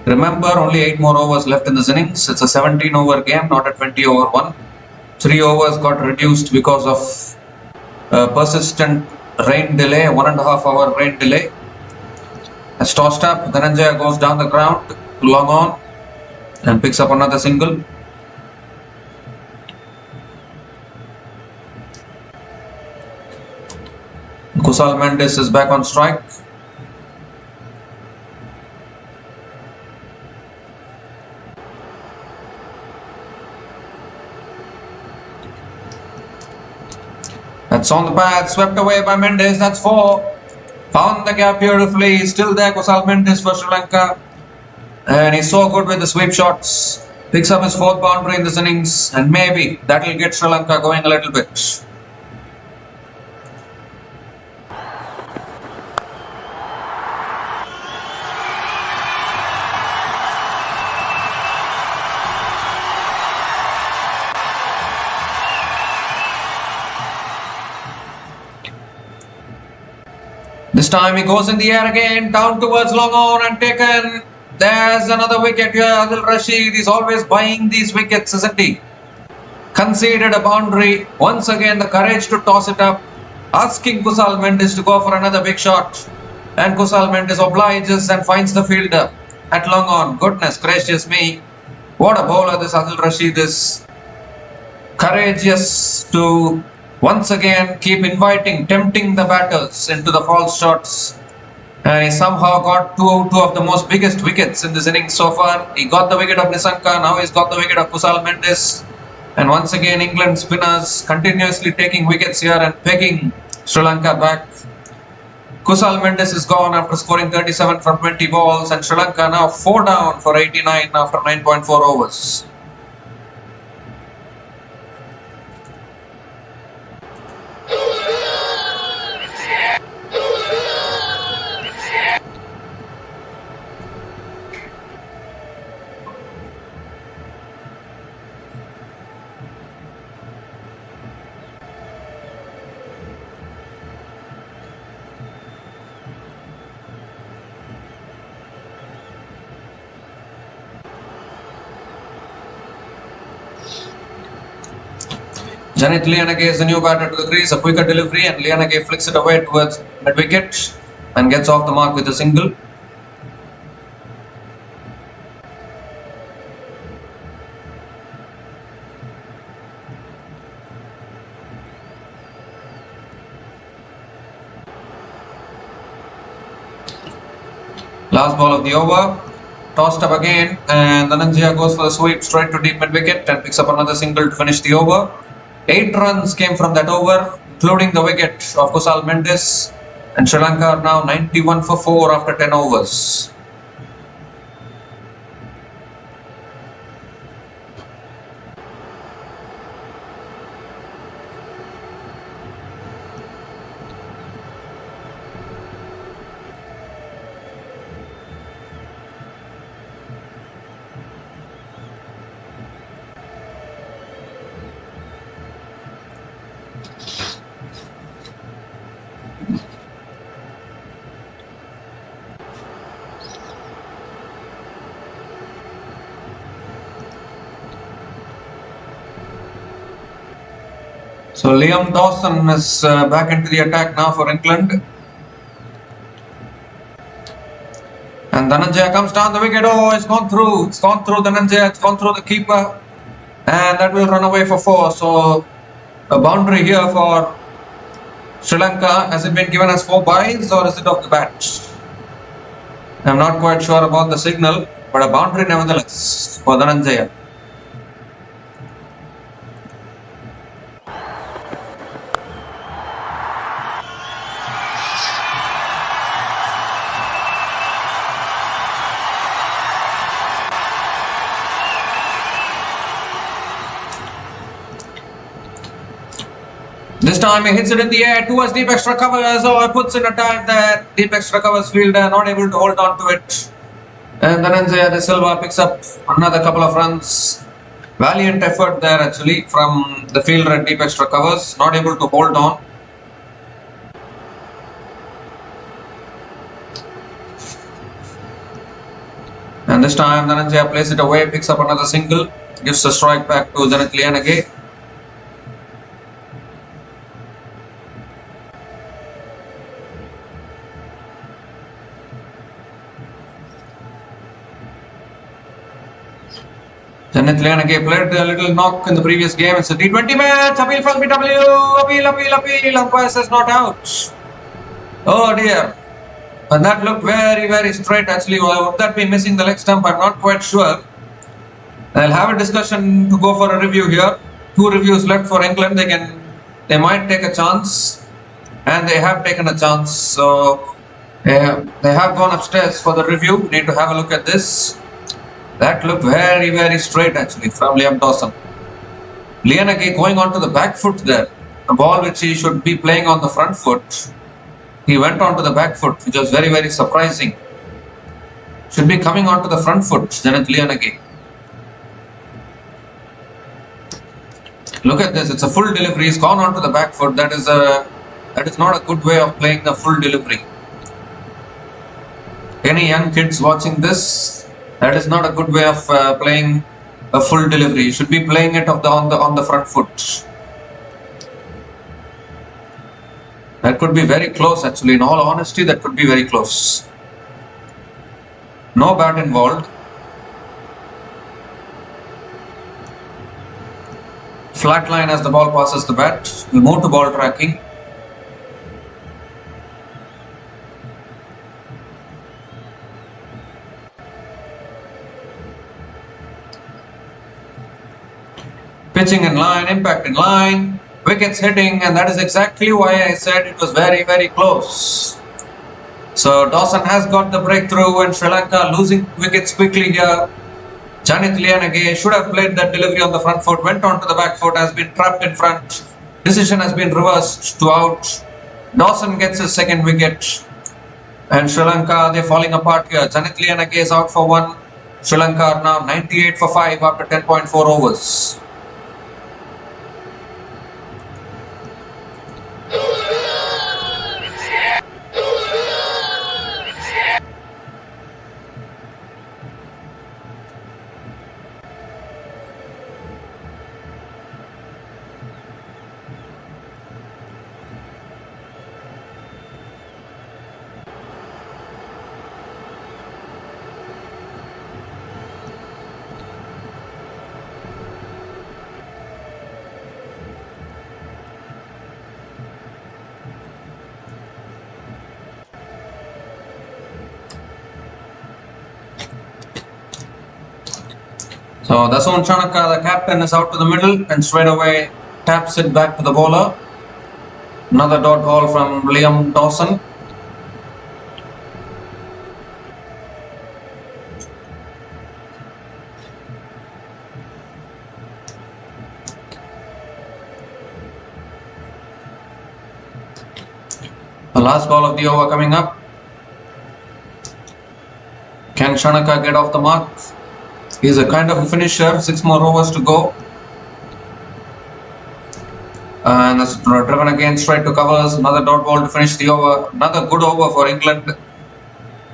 Remember, only 8 more overs left in this innings. It's a 17 over game, not a 20 over one. 3 overs got reduced because of persistent rain delay, 1.5 hour rain delay. As tossed up, Dhananjaya goes down the ground, long on, and picks up another single. Kusal Mendes is back on strike. That's on the pad, swept away by Mendes, that's 4. Found the gap beautifully, still there Kusal Mendes for Sri Lanka. And he's so good with the sweep shots. Picks up his 4th boundary in this innings, and maybe that will get Sri Lanka going a little bit. This time he goes in the air again, down towards long on and taken. There's another wicket here. Adil Rashid is always buying these wickets, isn't he? Conceded a boundary. Once again the courage to toss it up, asking Kusal Mendes to go for another big shot. And Kusal Mendes obliges and finds the fielder at long on. Goodness gracious me. What a bowler this Adil Rashid is. Courageous to once again keep inviting, tempting the batters into the false shots. And he somehow got two of the most biggest wickets in this innings so far. He got the wicket of Nissanka, now he's got the wicket of Kusal Mendes. And once again England spinners continuously taking wickets here and pegging Sri Lanka back. Kusal Mendes is gone after scoring 37 from 20 balls, and Sri Lanka now 4 down for 89 after 9.4 overs. Janit Lianage is the new batter to the crease, a quicker delivery, and Lianage flicks it away towards mid-wicket and gets off the mark with a single. Last ball of the over, tossed up again, and Dhananjaya goes for the sweep straight to deep mid-wicket and picks up another single to finish the over. 8 runs came from that over, including the wicket of Kusal Mendes, and Sri Lanka are now 91 for 4 after 10 overs. So Liam Dawson is back into the attack now for England. And Dhananjaya comes down the wicket. Oh, it's gone through. It's gone through Dhananjaya. It's gone through the keeper. And that will run away for 4. So a boundary here for Sri Lanka. Has it been given as 4 byes or is it off the bat? I'm not quite sure about the signal, but a boundary nevertheless for Dhananjaya. This time he hits it in the air towards deep extra covers. Oh, it puts in a dive there. Deep extra covers fielder not able to hold on to it. And Dhananjaya De Silva picks up another couple of runs. Valiant effort there actually from the fielder at deep extra covers, not able to hold on. And this time Dhananjaya plays it away, picks up another single, gives a strike back to Janit Lianage. Janit Lianage played a little knock in the previous game. It's a T20 match. Appeal from BW. Appeal. Umpire says not out. Oh dear. And that looked very straight actually. Would that be missing the leg stump? I'm not quite sure. I'll have a discussion to go for a review here. 2 reviews left for England. They might take a chance. And they have taken a chance. So they have gone upstairs for the review. We need to have a look at this. That looked very straight actually from Liam Dawson. Lianage going on to the back foot there. A ball which he should be playing on the front foot. He went on to the back foot, which was very surprising. Should be coming on to the front foot, Janit Lianage. Look at this, it's a full delivery. He's gone on to the back foot. That is not a good way of playing the full delivery. Any young kids watching this, that is not a good way of playing a full delivery. You should be playing it on the front foot. That could be very close actually. In all honesty, that could be very close. No bat involved. Flat line as the ball passes the bat. We move to ball tracking. Pitching in line, impact in line, wickets hitting, and that is exactly why I said it was very close. So Dawson has got the breakthrough and Sri Lanka losing wickets quickly here. Janit Lianage should have played that delivery on the front foot, went on to the back foot, has been trapped in front. Decision has been reversed to out. Dawson gets his second wicket. And Sri Lanka, they're falling apart here. Janit Lianage is out for 1. Sri Lanka are now 98 for 5 after 10.4 overs. So Dasun Chanaka, the captain, is out to the middle and straight away taps it back to the bowler. Another dot ball from Liam Dawson. The last ball of the over coming up. Can Chanaka get off the mark? He's a kind of a finisher. 6 more overs to go. And that's driven again straight to covers. Another dot ball to finish the over. Another good over for England.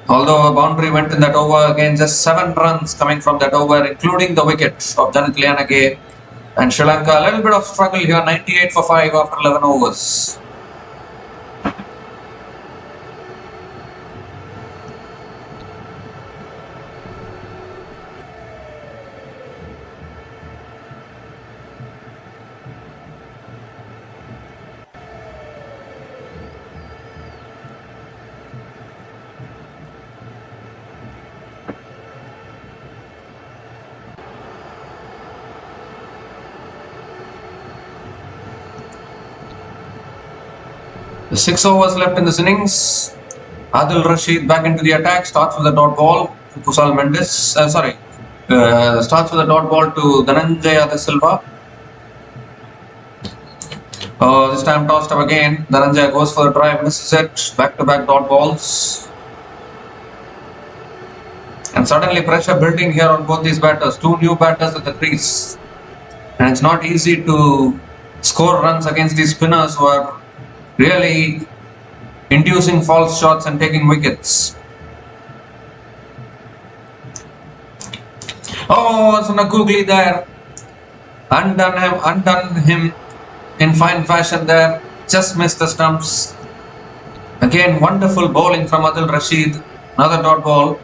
Although a boundary went in that over, again just 7 runs coming from that over, including the wicket of Janit Lianage. And Sri Lanka, a little bit of struggle here. 98 for 5 after 11 overs. The 6 overs left in this innings. Adil Rashid back into the attack, starts with a dot ball to Kusal Mendes. Starts with a dot ball to Dhananjaya De Silva. This time tossed up again. Dhananjaya goes for the drive, misses it. Back to back dot balls. And suddenly pressure building here on both these batters. Two new batters at the crease. And it's not easy to score runs against these spinners who are really inducing false shots and taking wickets. Oh, Sunakugli there. Undone him in fine fashion there. Just missed the stumps. Again, wonderful bowling from Adil Rashid. Another dot ball.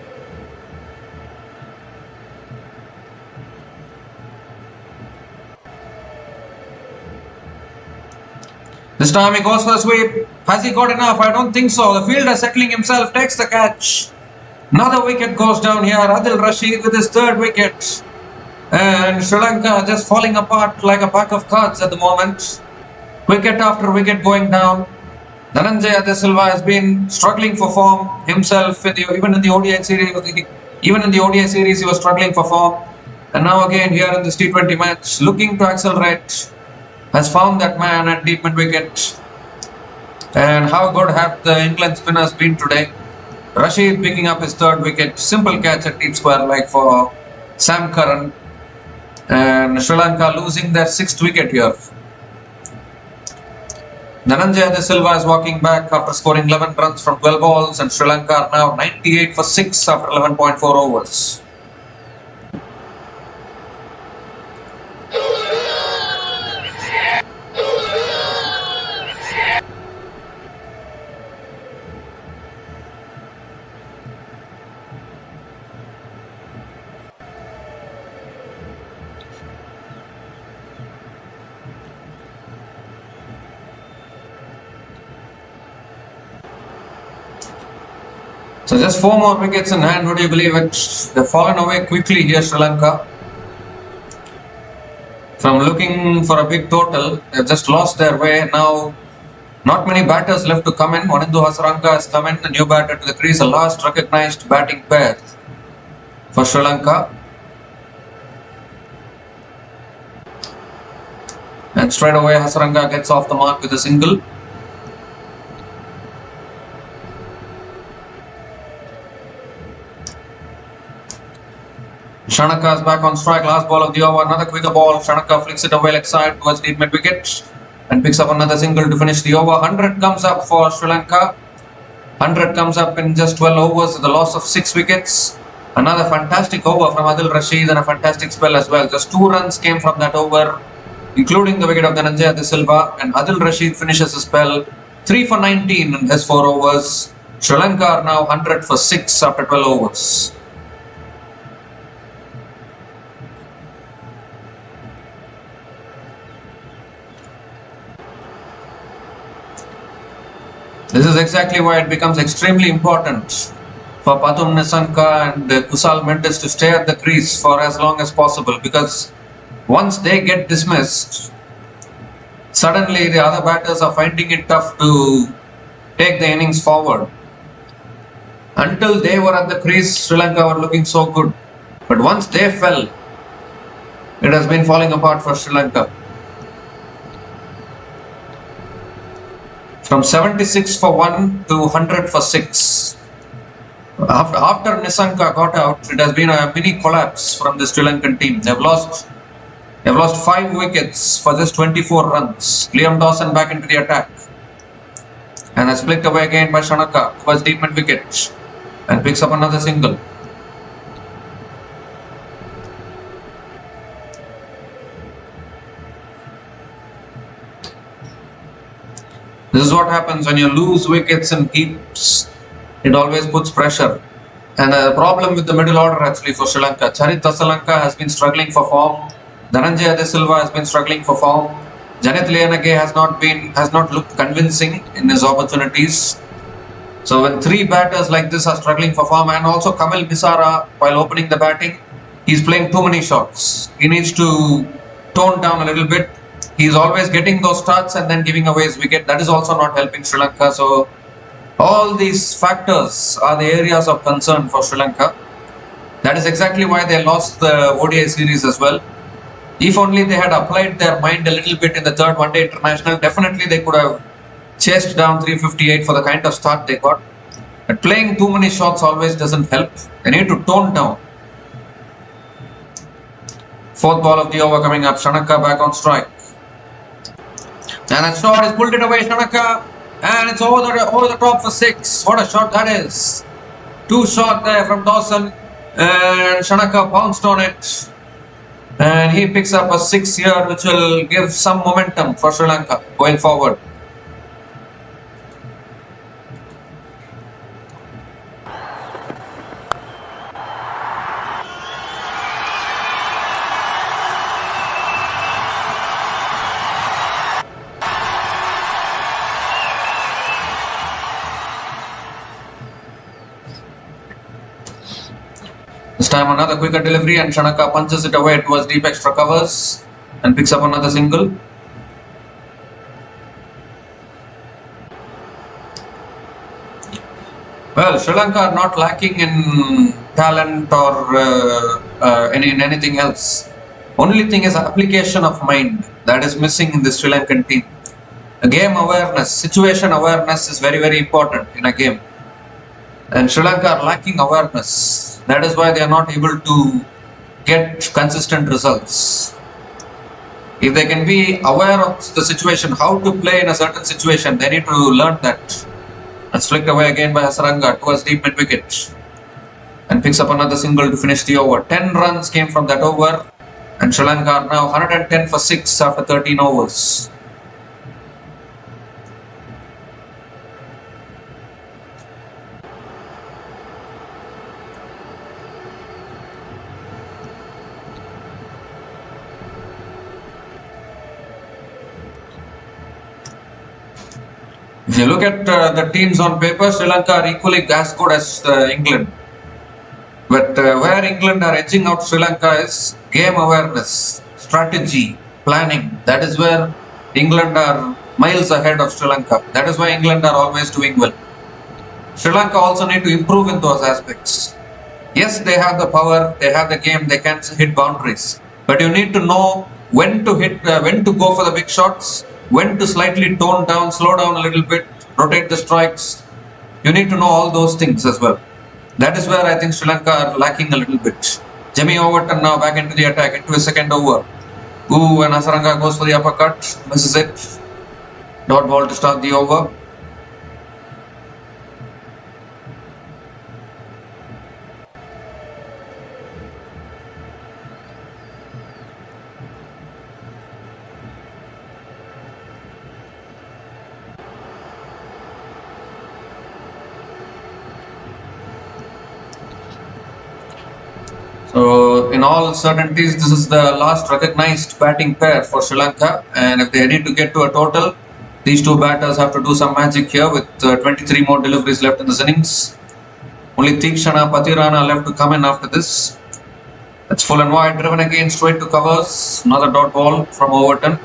This time he goes for a sweep. Has he got enough? I don't think so. The fielder settling himself, takes the catch. Another wicket goes down here. Adil Rashid with his third wicket. And Sri Lanka just falling apart like a pack of cards at the moment. Wicket after wicket going down. Dhananjaya De Silva has been struggling for form himself. Even in the ODI series, he was struggling for form. And now again here in this T20 match, looking to accelerate. Has found that man at deep mid wicket. And how good have the England spinners been today? Rashid picking up his third wicket. Simple catch at deep square leg for Sam Curran. And Sri Lanka losing their sixth wicket here. Dhananjaya De Silva is walking back after scoring 11 runs from 12 balls, and Sri Lanka are now 98 for 6 after 11.4 overs. So just 4 more wickets in hand, would you believe it? They've fallen away quickly here, Sri Lanka. From looking for a big total, they've just lost their way. Now, not many batters left to come in. Wanindu Hasaranga has come in, the new batter to the crease, the last recognized batting pair for Sri Lanka. And straight away, Hasaranga gets off the mark with a single. Shanaka is back on strike, last ball of the over, another quicker ball. Shanaka flicks it away leg side towards deep mid wicket and picks up another single to finish the over. 100 comes up for Sri Lanka. 100 comes up in just 12 overs with the loss of 6 wickets. Another fantastic over from Adil Rashid and a fantastic spell as well. Just 2 runs came from that over, including the wicket of Dhananjaya De Silva, and Adil Rashid finishes the spell 3 for 19 in his 4 overs. Sri Lanka are now 100 for 6 after 12 overs. This is exactly why it becomes extremely important for Pathum Nissanka and Kusal Mendes to stay at the crease for as long as possible, because once they get dismissed, suddenly the other batters are finding it tough to take the innings forward. Until they were at the crease, Sri Lanka were looking so good. But once they fell, it has been falling apart for Sri Lanka. From 76 for 1 to 100 for 6. After Nissanka got out, it has been a mini collapse from the Sri Lankan team. They've lost 5 wickets for just 24 runs. Liam Dawson back into the attack. And that's flicked away again by Shanaka towards deep mid wicket and picks up another single. This is what happens when you lose wickets and keeps. It always puts pressure. And a problem with the middle order actually for Sri Lanka. Charit Tasalanka has been struggling for form. Dhananjaya De Silva has been struggling for form. Janith Liyanage has not looked convincing in his opportunities. So when 3 batters like this are struggling for form, and also Kamil Misara while opening the batting, he's playing too many shots. He needs to tone down a little bit. He's always getting those starts and then giving away his wicket. That is also not helping Sri Lanka. So all these factors are the areas of concern for Sri Lanka. That is exactly why they lost the ODI series as well. If only they had applied their mind a little bit in the third one-day international, definitely they could have chased down 358 for the kind of start they got. But playing too many shots always doesn't help. They need to tone down. Fourth ball of the over coming up. Shanaka back on strike. And that shot is pulled it away, Shanaka. And it's over the top for 6. What a shot that is. 2 shot there from Dawson. And Shanaka bounced on it. And he picks up a 6 here, which will give some momentum for Sri Lanka going forward. This time another quicker delivery and Shanaka punches it away towards deep extra covers and picks up another single. Well, Sri Lanka are not lacking in talent or in anything else. Only thing is application of mind that is missing in the Sri Lankan team. Game awareness, situation awareness is very, very important in a game. And Sri Lanka are lacking awareness. That is why they are not able to get consistent results. If they can be aware of the situation, how to play in a certain situation, they need to learn that. That's flicked away again by Hasaranga towards deep mid wicket. And picks up another single to finish the over. 10 runs came from that over. And Sri Lanka are now 110 for 6 after 13 overs. If you look at the teams on paper, Sri Lanka are equally as good as England. But where England are edging out Sri Lanka is game awareness, strategy, planning. That is where England are miles ahead of Sri Lanka. That is why England are always doing well. Sri Lanka also need to improve in those aspects. Yes, they have the power, they have the game, they can hit boundaries. But you need to know when to hit, when to go for the big shots, when to slightly tone down, slow down a little bit, rotate the strikes. You need to know all those things as well. That is where I think Sri Lanka are lacking a little bit. Jimmy Overton now back into the attack, into his second over. Ooh, and Hasaranga goes for the uppercut, misses it. Dot ball to start the over. So, in all certainties, this is the last recognized batting pair for Sri Lanka. And if they need to get to a total, these two batters have to do some magic here with 23 more deliveries left in this innings. Only Tikshana Patirana left to come in after this. It's full and wide, driven again straight to covers. Another dot ball from Overton.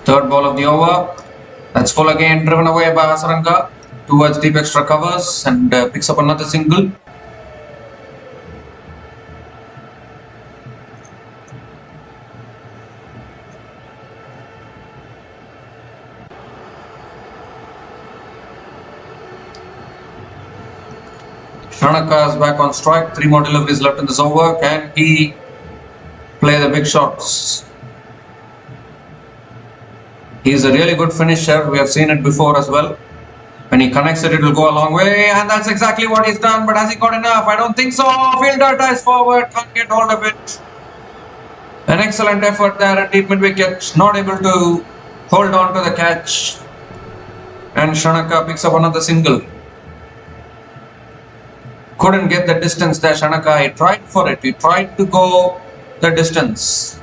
Third ball of the over. That's full again, driven away by Hasaranga towards deep extra covers and picks up another single. Shanaka is back on strike. 3 more deliveries left in this over. Can he play the big shots? He is a really good finisher. We have seen it before as well. When he connects it, it will go a long way. And that's exactly what he's done. But has he got enough? I don't think so. Fielder dives forward. Can't get hold of it. An excellent effort there at deep mid wicket. Not able to hold on to the catch. And Shanaka picks up another single. Couldn't get the distance there, Shanaka. He tried for it. He tried to go the distance.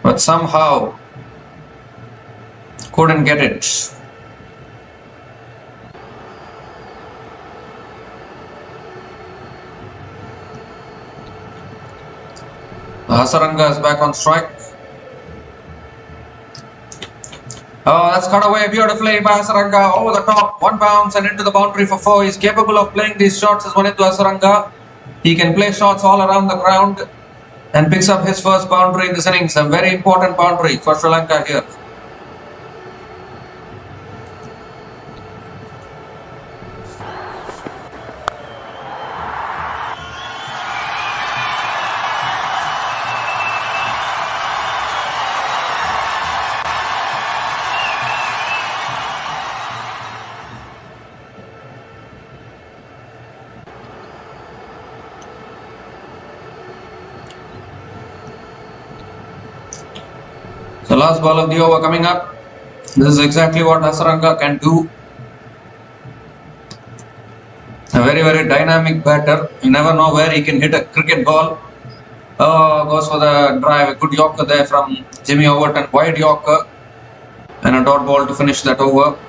But somehow couldn't get it. Hasaranga is back on strike. Oh, that's cut away beautifully by Hasaranga. Over the top, one bounce and into the boundary for 4. He's capable of playing these shots as Wanithu Hasaranga. He can play shots all around the ground and picks up his first boundary in this innings. A very important boundary for Sri Lanka here. The last ball of the over coming up. This is exactly what Hasaranga can do. A very, very dynamic batter. You never know where he can hit a cricket ball. Oh, goes for the drive. A good Yorker there from Jimmy Overton. Wide Yorker. And a dot ball to finish that over.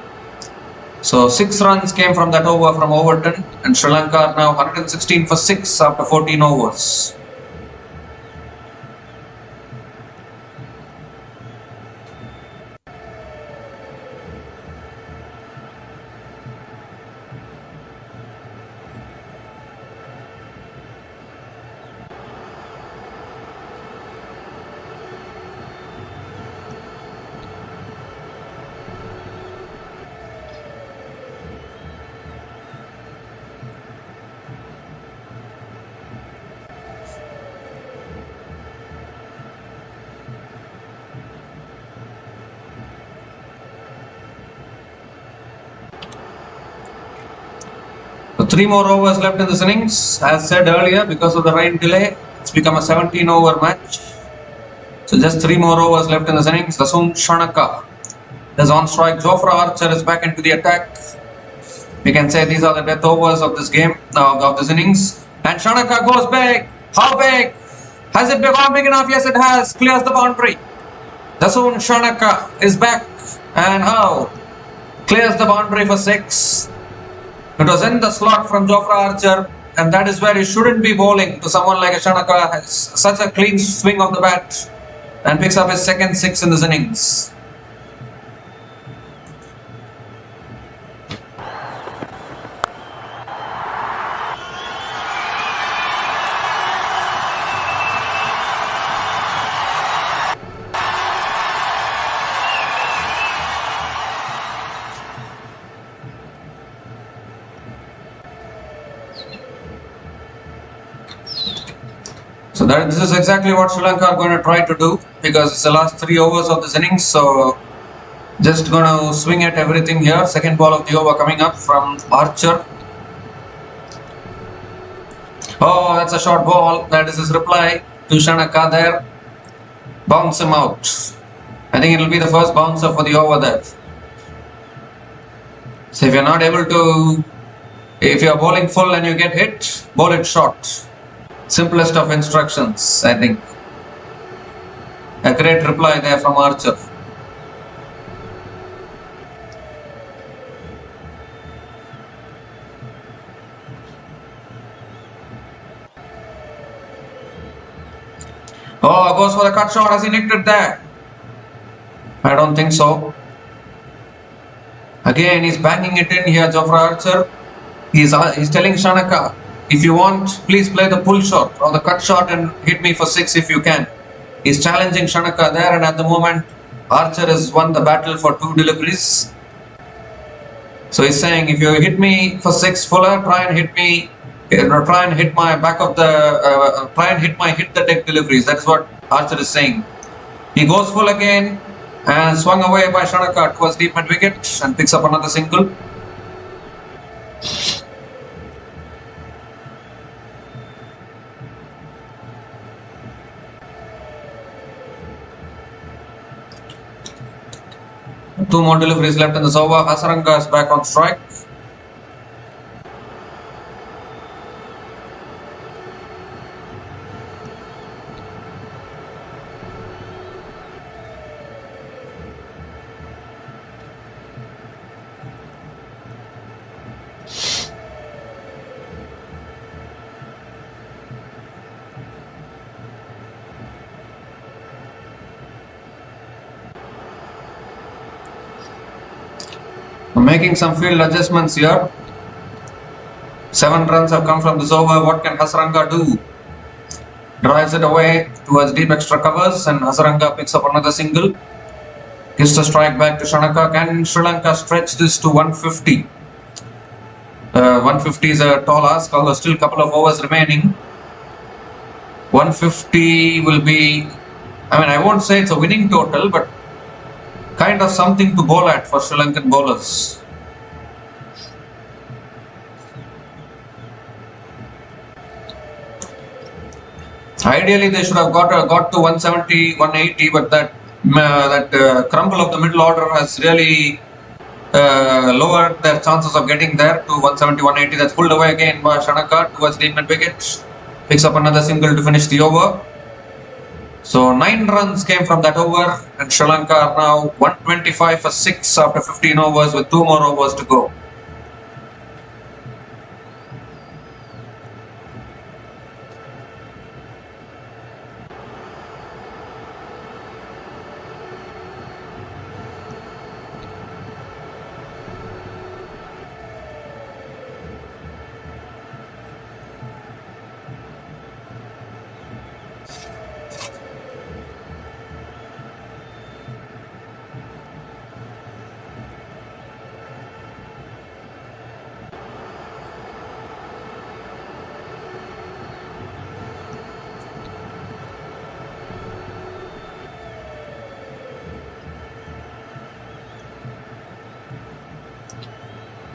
So 6 runs came from that over from Overton. And Sri Lanka are now 116 for 6 after 14 overs. So 3 more overs left in this innings. As said earlier, because of the rain delay, it's become a 17-over match. So just 3 more overs left in this innings. Rasoon Shanaka is on strike. Jofra Archer is back into the attack. We can say these are the death overs of this game, of this innings. And Shanaka goes big. How big? Has it gone big enough? Yes, it has. Clears the boundary. Rasoon Shanaka is back. And how? Clears the boundary for 6. It was in the slot from Jofra Archer, and that is where you shouldn't be bowling to someone like a Shanaka. Has such a clean swing of the bat and picks up his second 6 in this innings. So this is exactly what Sri Lanka are going to try to do, because it's the last 3 overs of this innings. So just going to swing at everything here. Second ball of the over coming up from Archer. Oh, that's a short ball. That is his reply to Shanaka there. Bounce him out. I think it will be the first bouncer for the over there. So if you're not able to, if you're bowling full and you get hit, bowl it short. Simplest of instructions, I think. A great reply there from Archer. Oh, goes for the cut shot. Has he nicked it there? I don't think so. Again, he's banging it in here, Jofra Archer. He's telling Shanaka, if you want, please play the pull shot or the cut shot and hit me for 6 if you can. He's challenging Shanaka there, and at the moment, Archer has won the battle for 2 deliveries. So he's saying, if you hit me for 6 fuller, try and hit me, try and hit my back of the, try and hit my hit the deck deliveries. That's what Archer is saying. He goes full again and swung away by Shanaka towards deep mid wicket and picks up another single. Two more deliveries left in this over. Hasaranga is back on strike. Making some field adjustments here. 7 runs have come from this over. What can Hasaranga do? Drives it away towards deep extra covers, and Hasaranga picks up another single. Gives the strike back to Shanaka. Can Sri Lanka stretch this to 150? 150 is a tall ask, although still a couple of overs remaining. 150 will be, I won't say it's a winning total, but kind of something to bowl at for Sri Lankan bowlers. Ideally, they should have got to 170, 180, but that crumble of the middle order has really lowered their chances of getting there to 170, 180. That's pulled away again by Shanaka towards the England wicket. Picks up another single to finish the over. So 9 runs came from that over, and Sri Lanka are now 125 for 6 after 15 overs with 2 more overs to go.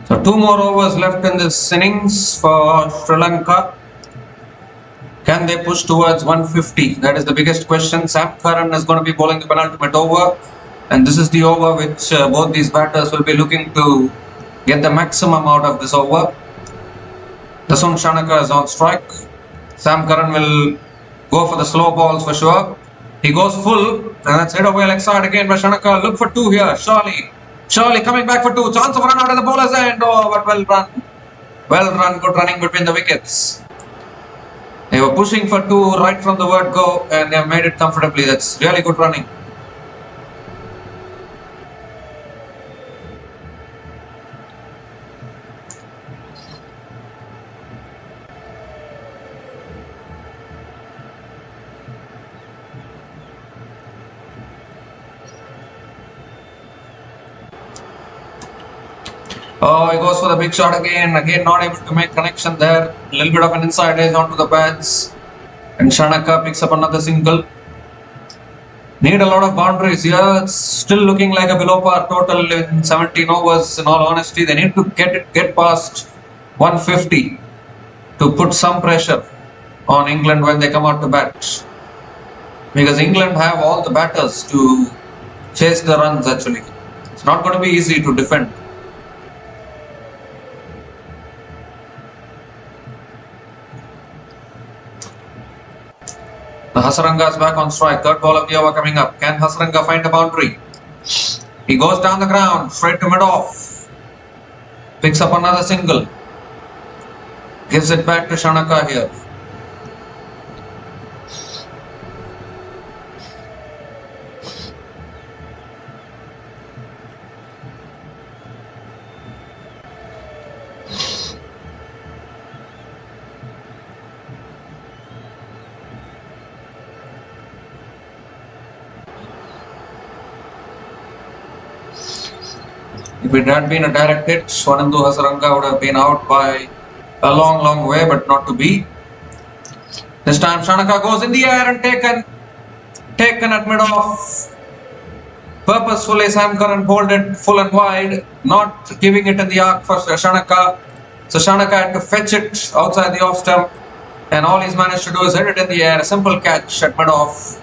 So 2 more overs left in this innings for Sri Lanka. Can they push towards 150? That is the biggest question. Sam Curran is going to be bowling the penultimate over, and this is the over which both these batters will be looking to get the maximum out of this over. Dasun Shanaka is on strike. Sam Curran will go for the slow balls for sure. He goes full, and that's hit away leg side again by Shanaka. Look for 2 here, Surely coming back for 2. Chance of run out of the bowler's end. Oh, but well run. Well run, good running between the wickets. They were pushing for 2 right from the word go, and they have made it comfortably. That's really good running. Oh, he goes for the big shot again. Again, not able to make connection there. A little bit of an inside edge onto the pads. And Shanaka picks up another single. Need a lot of boundaries here. It's still looking like a below par total in 17 overs. In all honesty, they need to get past 150 to put some pressure on England when they come out to bat. Because England have all the batters to chase the runs actually. It's not going to be easy to defend. Hasaranga is back on strike. 3rd ball of the over coming up. Can Hasaranga find a boundary? He goes down the ground, straight to mid-off. Picks up another single. Gives it back to Shanaka here. If it had been a direct hit, Swanendu Hasaranga would have been out by a long way, but not to be. This time Shanaka goes in the air and taken at mid-off. Purposefully Sam Curran bowled it full and wide, not giving it in the arc for Shanaka. So Shanaka had to fetch it outside the off stump, and all he's managed to do is hit it in the air. A simple catch at mid-off.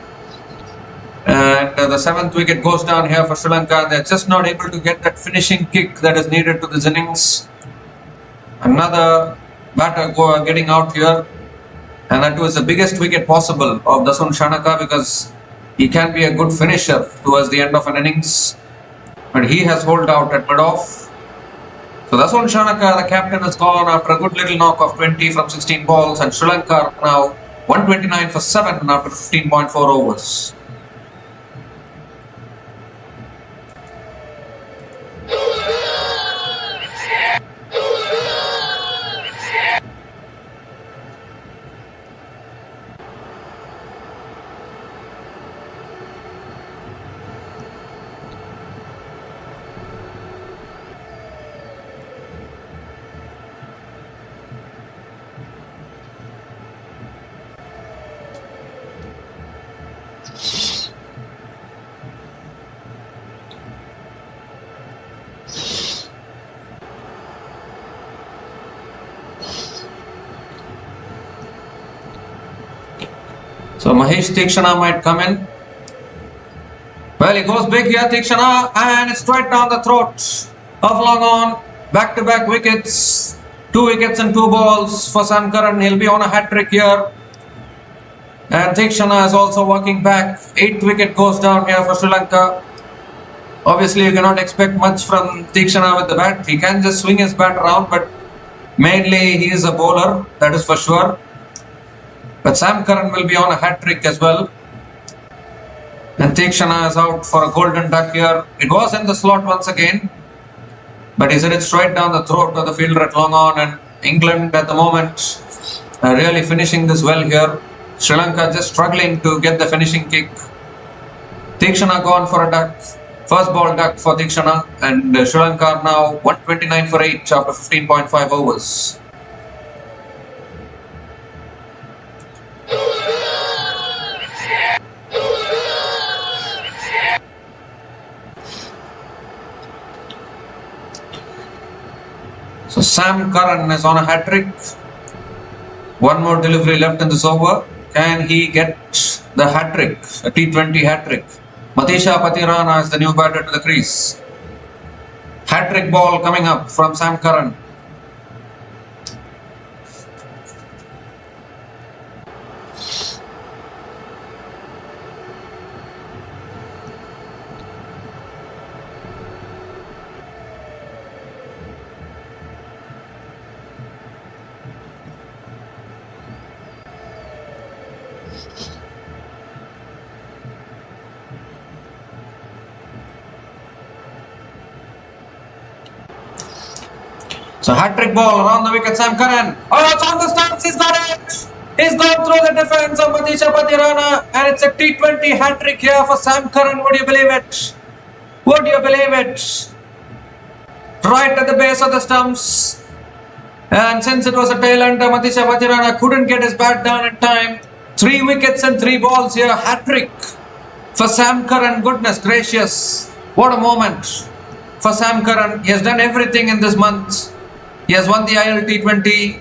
And the 7th wicket goes down here for Sri Lanka. They're just not able to get that finishing kick that is needed to this innings. Another batter getting out here, and that was the biggest wicket possible of Dasun Shanaka, because he can be a good finisher towards the end of an innings, but he has holed out at mid-off. So Dasun Shanaka, the captain, has gone after a good little knock of 20 from 16 balls, and Sri Lanka now 129 for 7 after 15.4 overs. So Mahesh Tikshana might come in. Well, he goes big here, Tikshana, and it's straight down the throat of long on. Back-to-back wickets. 2 wickets and 2 balls for Sam Curran. He'll be on a hat-trick here. And Tikshana is also working back. 8th wicket goes down here for Sri Lanka. Obviously, you cannot expect much from Tikshana with the bat. He can just swing his bat around, but mainly he is a bowler, that is for sure. But Sam Curran will be on a hat-trick as well. And Tikshana is out for a golden duck here. It was in the slot once again, but he hit it straight down the throat of the fielder at long on. And England at the moment are really finishing this well here. Sri Lanka just struggling to get the finishing kick. Tikshana gone for a duck. First ball duck for Tikshana, and Sri Lanka are now 129 for 8 after 15.5 overs. So Sam Curran is on a hat-trick. One more delivery left in this over. Can he get the hat-trick? A T20 hat-trick. Matisha Patirana is the new batter to the crease. Hat-trick ball coming up from Sam Curran. So hat-trick ball around the wicket, Sam Curran. Oh, it's on the stumps, he's got it! He's gone through the defence of Matisha Patirana, and it's a T20 hat-trick here for Sam Curran. Would you believe it? Would you believe it? Right at the base of the stumps. And since it was a tail-ender, Matisha Patirana couldn't get his bat down in time. 3 wickets and 3 balls here, hat-trick for Sam Curran. Goodness gracious, what a moment for Sam Curran. He has done everything in this month. He has won the IL T20.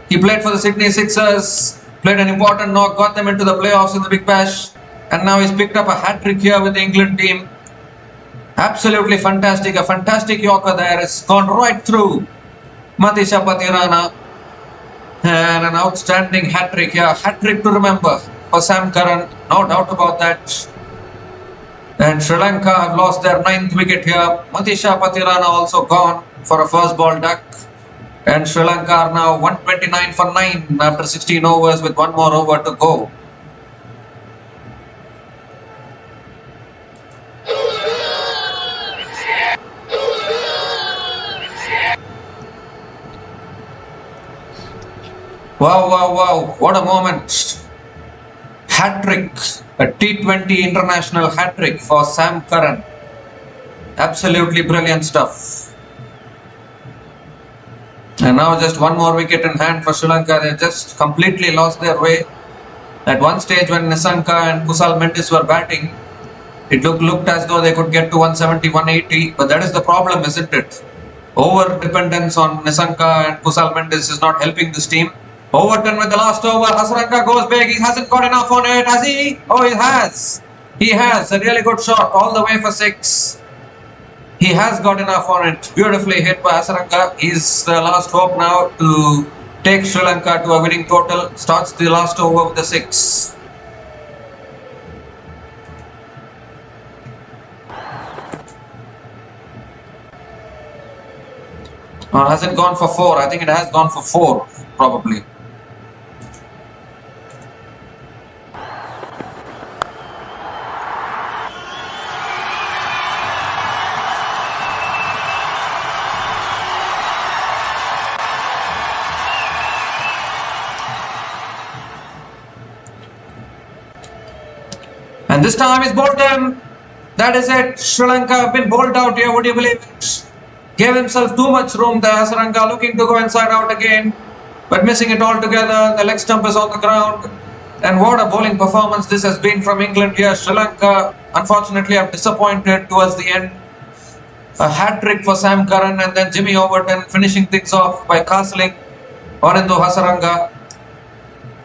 He played for the Sydney Sixers, played an important knock, got them into the playoffs in the Big Bash, and now he's picked up a hat-trick here with the England team. Absolutely fantastic. A fantastic Yorker there. It's gone right through Matisha Patirana. And an outstanding hat-trick here. Hat-trick to remember for Sam Curran. No doubt about that. And Sri Lanka have lost their 9th wicket here. Matisha Patirana also gone for a first ball duck. And Sri Lanka are now 129 for 9 after 16 overs with 1 more over to go. Wow, wow, wow. What a moment. Hat-trick. A T20 international hat-trick for Sam Curran. Absolutely brilliant stuff. And now just 1 more wicket in hand for Sri Lanka. They just completely lost their way. At one stage when Nissanka and Kusal Mendis were batting, it looked as though they could get to 170, 180. But that is the problem, isn't it? Over dependence on Nissanka and Kusal Mendis is not helping this team. Overton with the last over. Hasaranga goes big. He hasn't got enough on it, has he? Oh, he has. He has. A really good shot all the way for 6. He has got enough on it. Beautifully hit by Hasaranga. He's the last hope now to take Sri Lanka to a winning total. Starts the last over with the 6. Or has it gone for 4? I think it has gone for 4, probably. And this time is bowled him. That is it. Sri Lanka have been bowled out here. Would you believe it? Gave himself too much room there. Hasaranga looking to go inside out again, but missing it altogether. The leg stump is on the ground. And what a bowling performance this has been from England here. Sri Lanka unfortunately have disappointed towards the end. A hat-trick for Sam Curran, and then Jimmy Overton finishing things off by castling Anindya Hasaranga.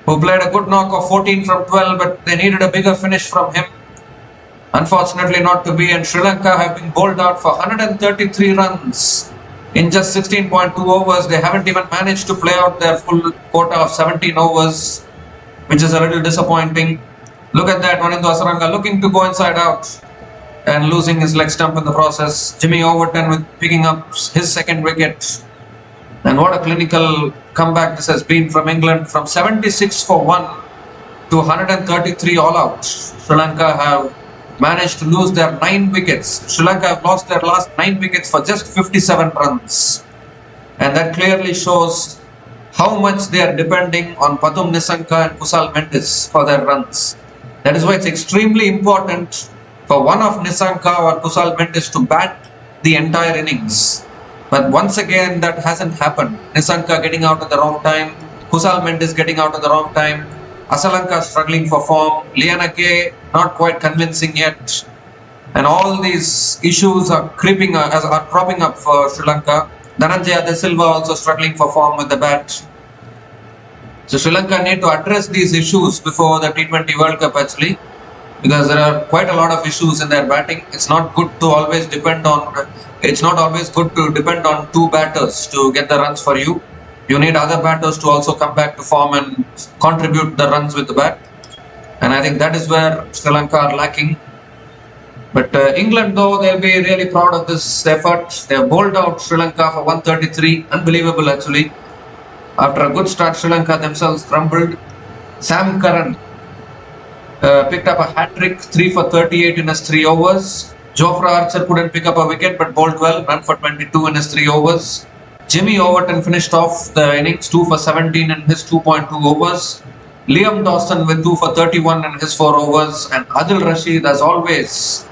who played a good knock of 14 from 12, but they needed a bigger finish from him. Unfortunately not to be, and Sri Lanka have been bowled out for 133 runs in just 16.2 overs. They haven't even managed to play out their full quota of 17 overs, which is a little disappointing. Look at that, Wanindu Hasaranga looking to go inside out and losing his leg stump in the process. Jimmy Overton with picking up his second wicket. And what a clinical comeback this has been from England, from 76 for 1 to 133 all out. Sri Lanka have managed to lose their 9 wickets. Sri Lanka have lost their last 9 wickets for just 57 runs. And that clearly shows how much they are depending on Pathum Nissanka and Kusal Mendis for their runs. That is why it's extremely important for one of Nissanka or Kusal Mendis to bat the entire innings. But once again, that hasn't happened. Nissanka getting out at the wrong time, Kusal Mendis getting out at the wrong time, Asalanka struggling for form, Lianake not quite convincing yet, and all these issues are cropping up for Sri Lanka. Dhananjaya De Silva also struggling for form with the bat. So Sri Lanka need to address these issues before the T20 World Cup actually, because there are quite a lot of issues in their batting. It's not good to always depend on two batters to get the runs for you. You need other batters to also come back to form and contribute the runs with the bat. And I think that is where Sri Lanka are lacking. But England, though, they'll be really proud of this effort. They have bowled out Sri Lanka for 133. Unbelievable, actually. After a good start, Sri Lanka themselves crumbled. Sam Curran picked up a hat-trick, 3 for 38 in his 3 overs. Jofra Archer couldn't pick up a wicket but bowled well, 1 for 22 in his 3 overs. Jimmy Overton finished off the innings, 2 for 17 in his 2.2 overs. Liam Dawson with 2 for 31 in his 4 overs. And Adil Rashid, as always,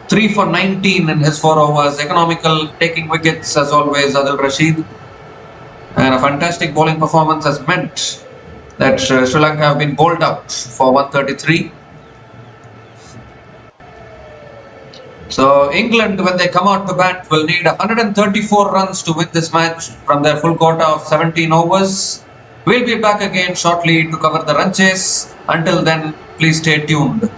3 for 19 in his 4 overs. Economical, taking wickets as always, Adil Rashid. And a fantastic bowling performance has meant that Sri Lanka have been bowled out for 133. So England, when they come out to bat, will need 134 runs to win this match from their full quota of 17 overs. We'll be back again shortly to cover the run chase. Until then, please stay tuned.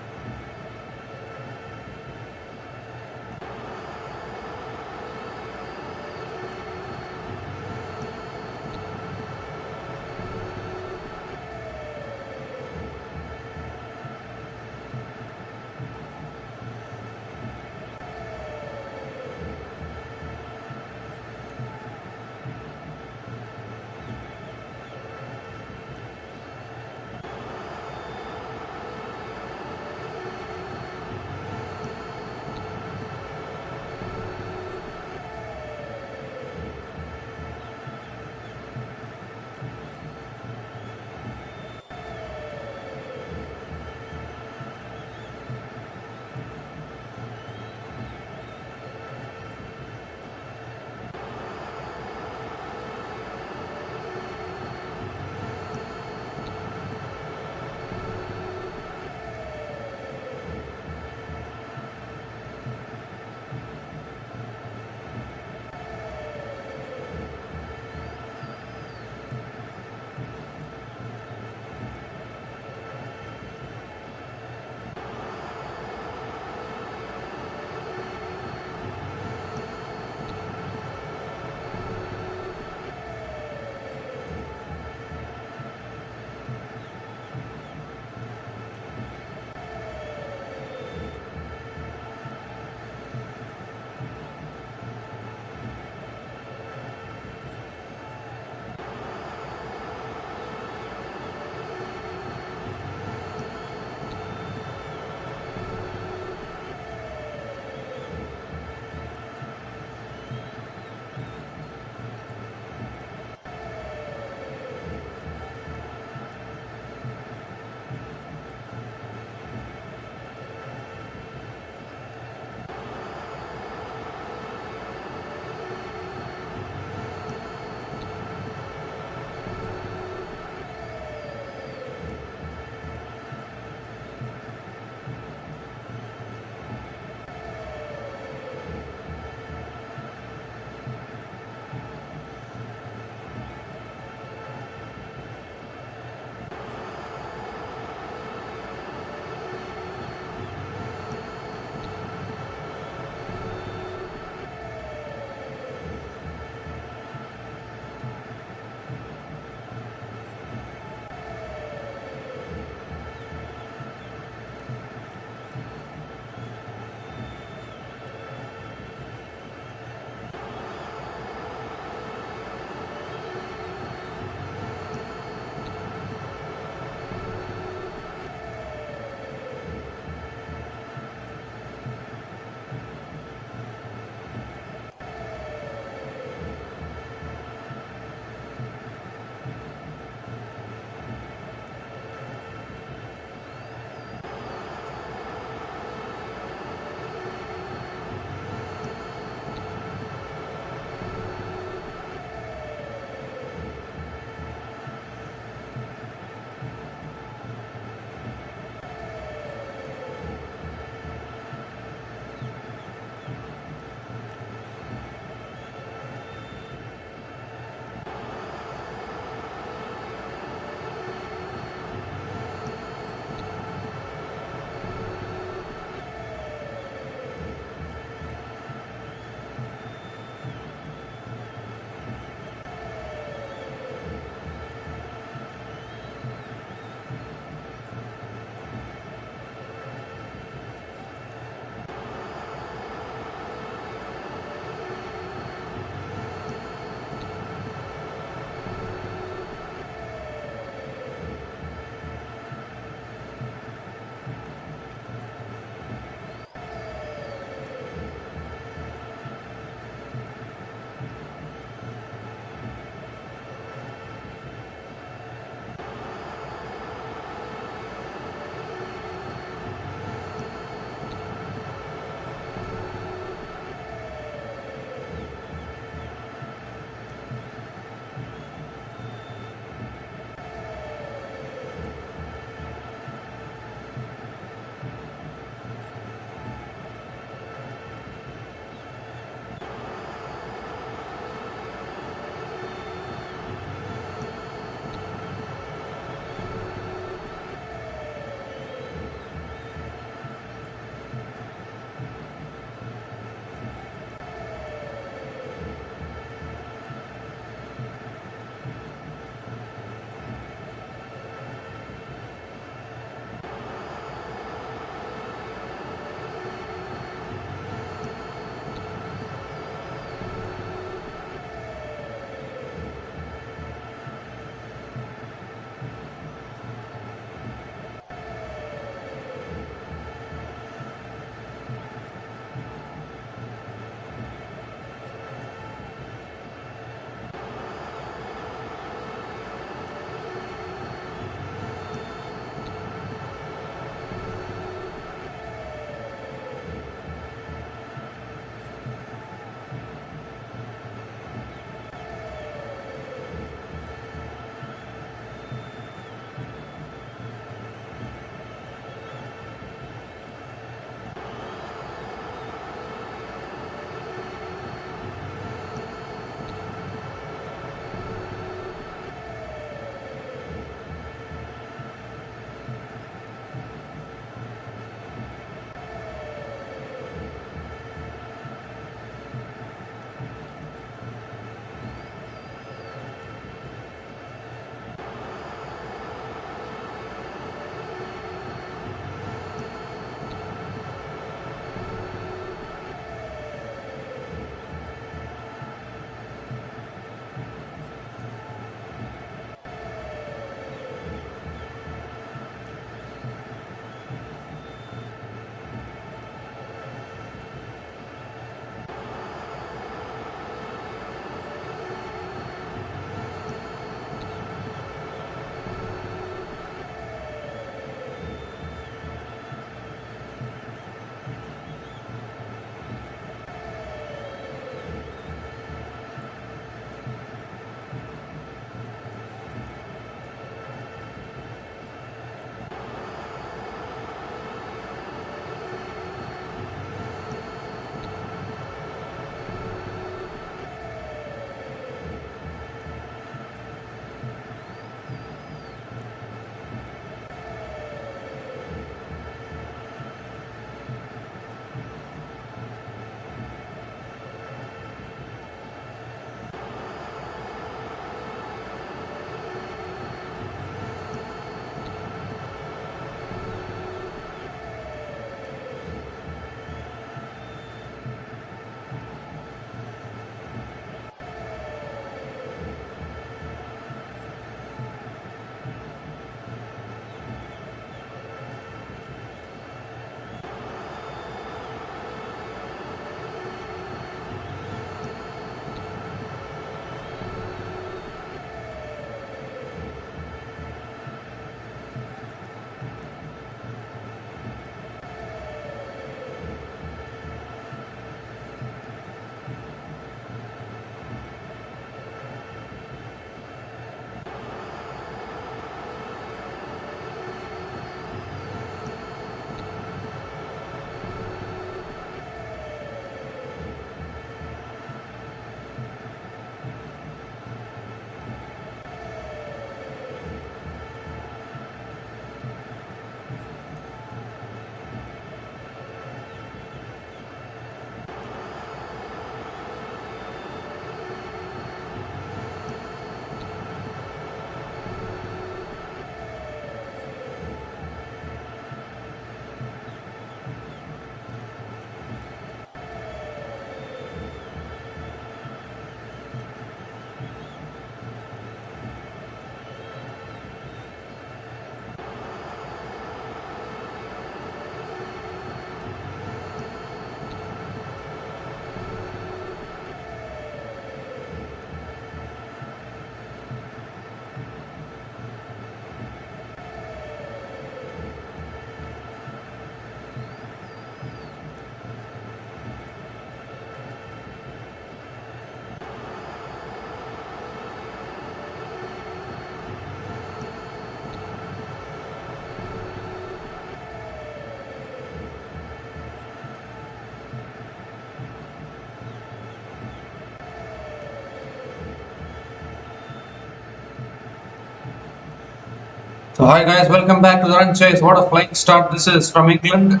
So hi guys, welcome back to the run chase. What a flying start this is from England.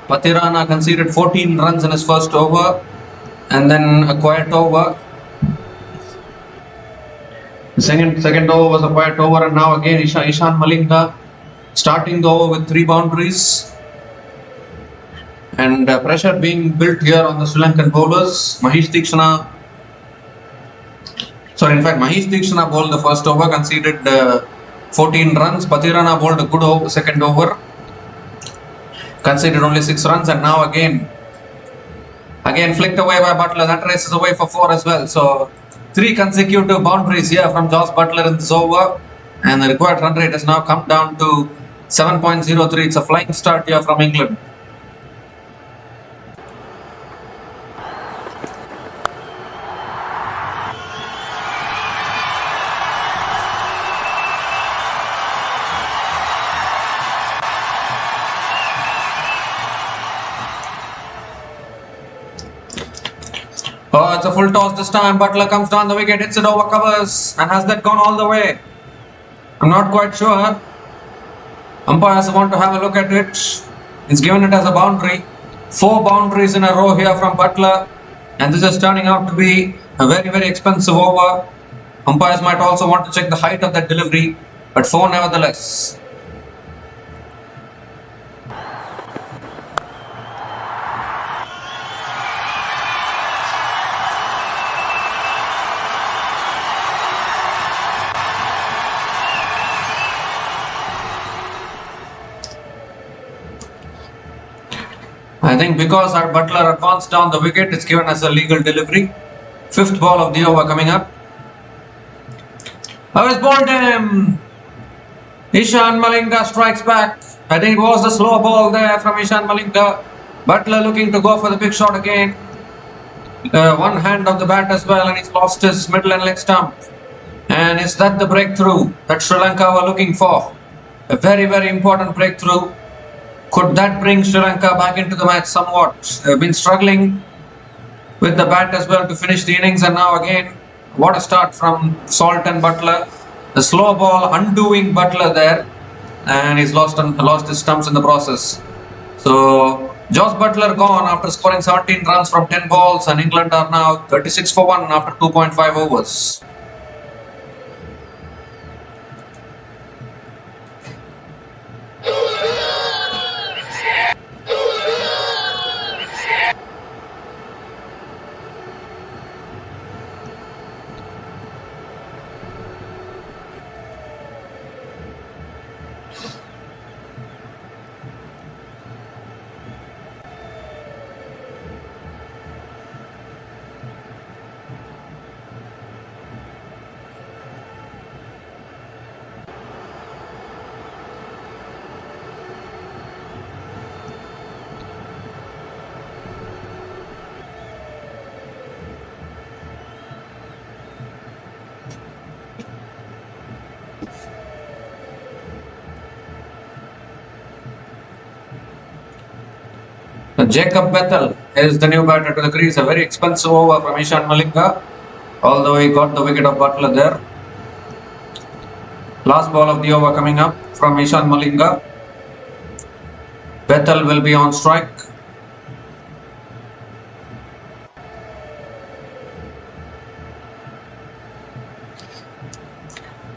Patirana conceded 14 runs in his first over and then a quiet over. The second over was a quiet over, and now again Ishan Malinga starting the over with 3 boundaries. And pressure being built here on the Sri Lankan bowlers. Mahesh Theekshana bowled the first over, conceded 14 runs. Patirana bowled a good second over, conceded only 6 runs, and now again flicked away by Buttler. That races away for 4 as well. So 3 consecutive boundaries here from Jos Buttler in this over, and the required run rate has now come down to 7.03. It's a flying start here from England. Oh, it's a full toss this time. Buttler comes down the wicket, hits it over covers, and has that gone all the way? I'm not quite sure. Umpires want to have a look at it. He's given it as a boundary. 4 boundaries in a row here from Buttler, and this is turning out to be a very, very expensive over. Umpires might also want to check the height of that delivery, but 4 nevertheless. I think because our Buttler advanced down the wicket, it's given as a legal delivery. 5th ball of the over coming up. Oh, he's bowled him! Ishan Malinga strikes back. I think it was the slow ball there from Ishan Malinga. Buttler looking to go for the big shot again. One hand of the bat as well, and he's lost his middle and leg stump. And is that the breakthrough that Sri Lanka were looking for? A very, very important breakthrough. Could that bring Sri Lanka back into the match somewhat? They've been struggling with the bat as well to finish the innings, and now again, what a start from Salt and Buttler. The slow ball undoing Buttler there, and he's lost his stumps in the process. So Jos Buttler gone after scoring 17 runs from 10 balls, and England are now 36 for 1 after 2.5 overs. Jacob Bethel is the new batter to the crease. A very expensive over from Ishan Malinga, although he got the wicket of Buttler there. Last ball of the over coming up from Ishan Malinga. Bethel will be on strike.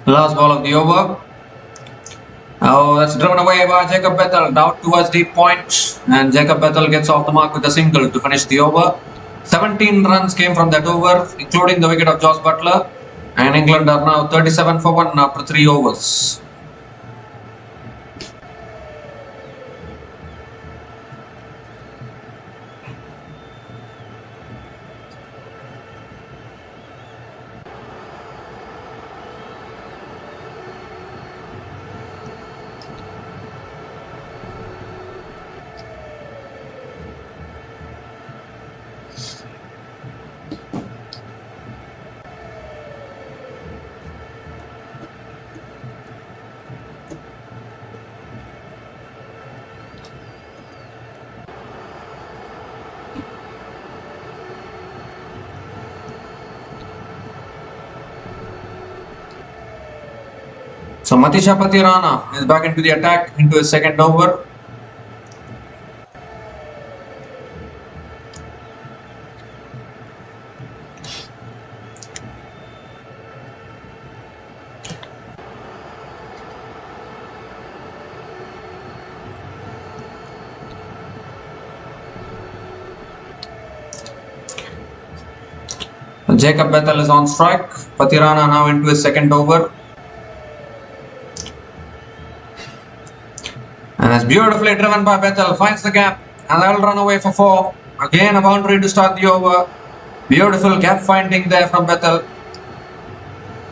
Last ball of the over. Oh, that's driven away by Jacob Bethel, down towards deep point, and Jacob Bethel gets off the mark with a single to finish the over. 17 runs came from that over, including the wicket of Jos Buttler, and England are now 37 for 1 after 3 overs. So Matisha Patirana is back into the attack into his second over. Jacob Bethel is on strike. Patirana now into his second over. And it's beautifully driven by Bethel. Finds the gap. And that'll run away for 4. Again a boundary to start the over. Beautiful gap finding there from Bethel.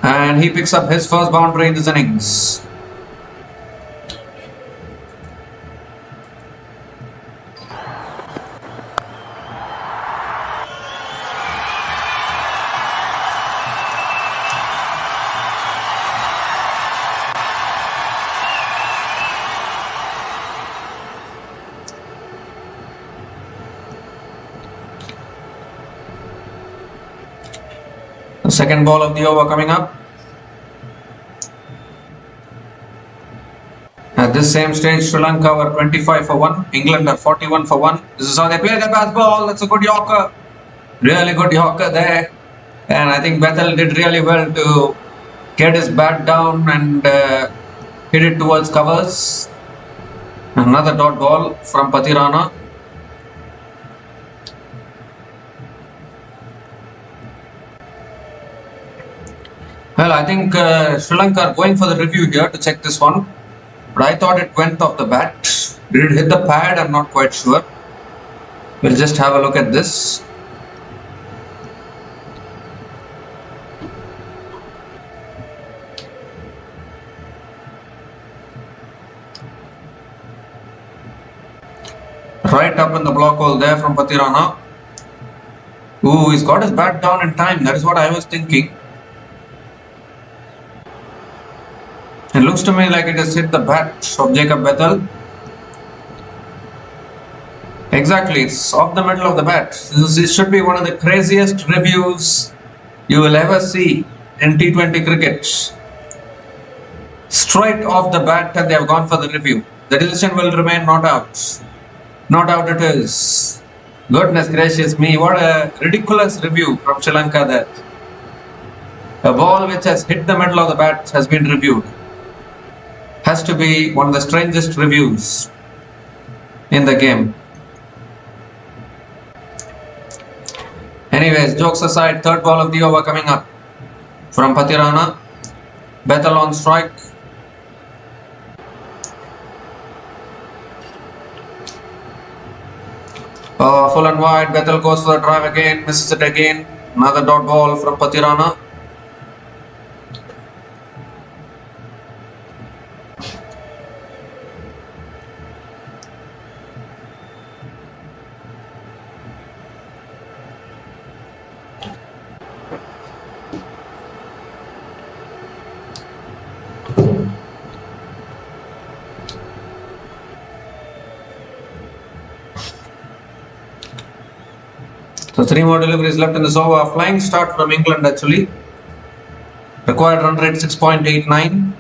And he picks up his first boundary in this innings. The second ball of the over coming up. At this same stage, Sri Lanka were 25 for 1. England are 41 for 1. This is how they play the pass ball. That's a good Yorker. Really good Yorker there. And I think Bethel did really well to get his bat down and hit it towards covers. Another dot ball from Patirana. Well, I think Sri Lanka are going for the review here to check this one. But I thought it went off the bat. Did it hit the pad? I'm not quite sure. We'll just have a look at this. Right up in the block hole there from Patirana. Ooh, he's got his bat down in time. That is what I was thinking. It looks to me like it has hit the bat of Jacob Bethel. Exactly, it's off the middle of the bat. This should be one of the craziest reviews you will ever see in T20 cricket. Straight off the bat and they have gone for the review. The decision will remain not out. Not out it is. Goodness gracious me, what a ridiculous review from Sri Lanka there. A ball which has hit the middle of the bat has been reviewed. Has to be one of the strangest reviews in the game. Anyways, jokes aside, third ball of the over coming up from Patirana. Bethel on strike. Full and wide. Bethel goes for the drive again, misses it again. Another dot ball from Patirana. So 3 more deliveries left in this over. A flying start from England actually. Required run rate 6.89.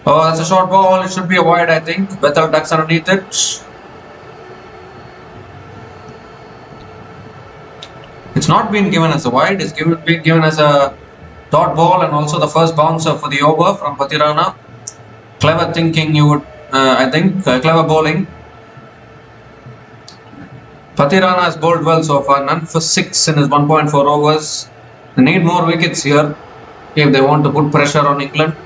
Oh, that's a short ball. It should be a wide, I think. Bethel ducks underneath it. It's not been given as a wide. It's been given as a dot ball and also the first bouncer for the over from Patirana. Clever thinking, you would, I think. Clever bowling. Patirana has bowled well so far, none for 6 in his 1.4 overs. They need more wickets here if they want to put pressure on England.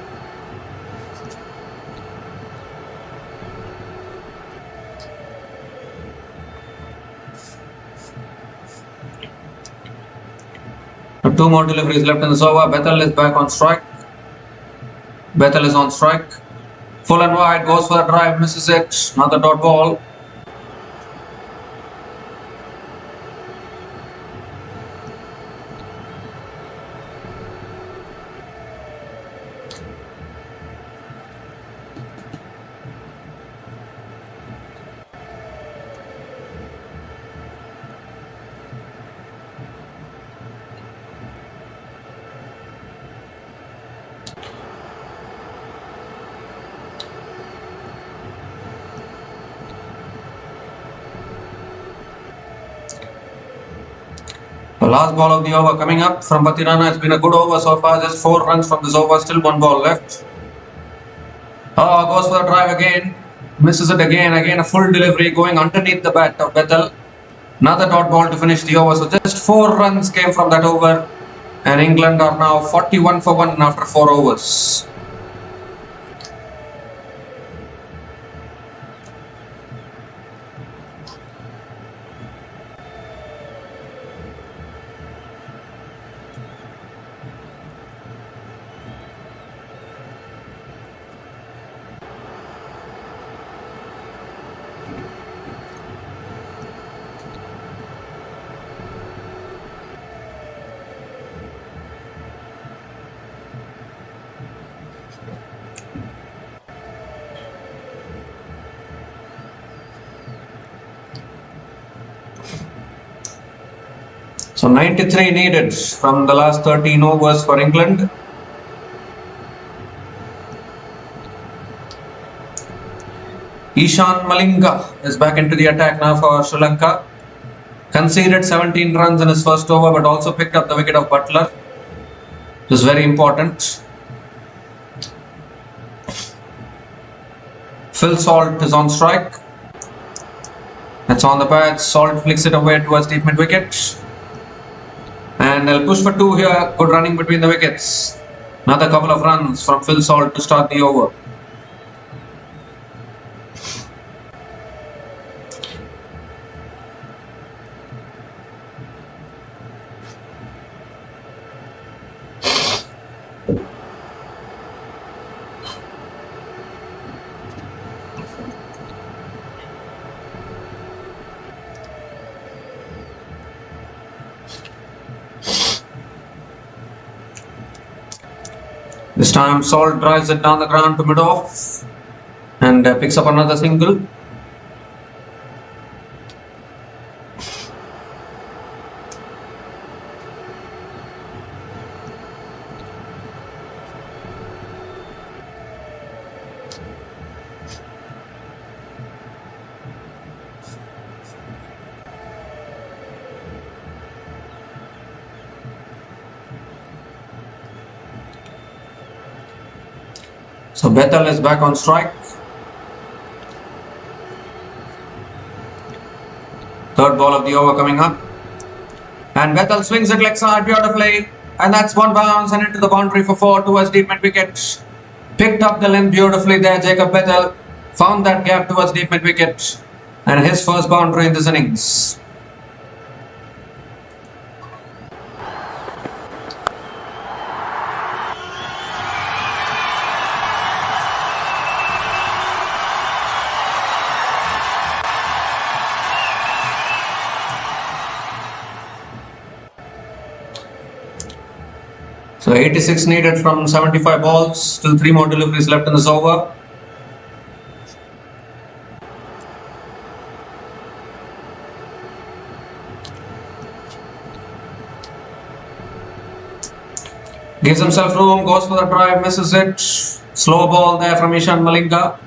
So 2 more deliveries left in this over. Bethel is back on strike. Bethel is on strike. Full and wide, goes for the drive, misses it. Another dot ball. last ball of the over coming up from Batirana. It's been a good over so far. Just 4 runs from this over. Still 1 ball left. Oh, goes for the drive again. Misses it again. Again a full delivery going underneath the bat of Bethel. Another dot ball to finish the over. So just 4 runs came from that over. And England are now 41 for 1 after 4 overs. So 93 needed from the last 13 overs for England. Ishan Malinga is back into the attack now for Sri Lanka. Conceded 17 runs in his first over, but also picked up the wicket of Butler. This is very important. Phil Salt is on strike. It's on the patch. Salt flicks it away towards deep mid wicket. And they'll push for 2 here. Good running between the wickets. Another couple of runs from Phil Salt to start the over. This time Salt drives it down the ground to mid-off and picks up another single. So Bethel is back on strike. Third ball of the over coming up. And Bethel swings it leg side beautifully. And that's 1 bounce and into the boundary for 4 towards deep mid wicket. Picked up the length beautifully there, Jacob Bethel. Found that gap towards deep mid wicket. And his first boundary in this innings. So 86 needed from 75 balls, still 3 more deliveries left in this over. Gives himself room, goes for the drive, misses it. Slow ball there from Ishan Malinga.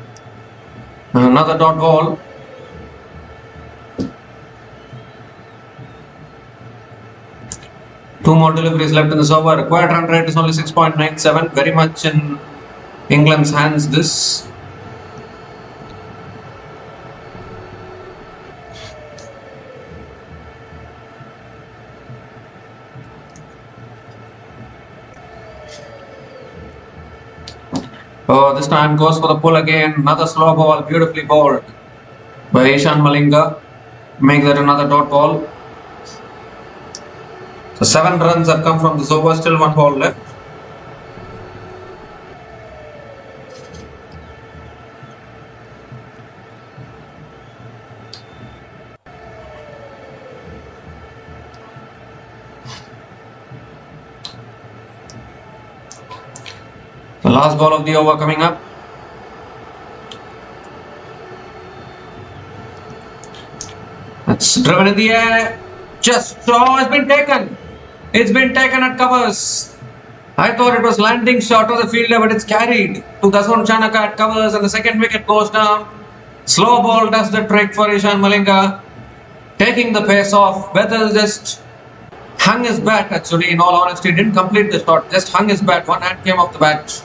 Another dot ball. Two more deliveries left in this over. Required run rate is only 6.97. Very much in England's hands this. Oh, this time goes for the pull again. Another slow ball, beautifully bowled by Ishan Malinga. Make that another dot ball. So 7 runs have come from this over, still 1 ball left. The last ball of the over coming up. That's driven in the air. Just so it's been taken. It's been taken at covers. I thought it was landing short of the fielder, but it's carried to Dasun Chanaka at covers, and the second wicket goes down. Slow ball does the trick for Ishan Malinga, taking the pace off. Bethel just hung his bat actually, in all honesty. Didn't complete the shot, just hung his bat. One hand came off the bat.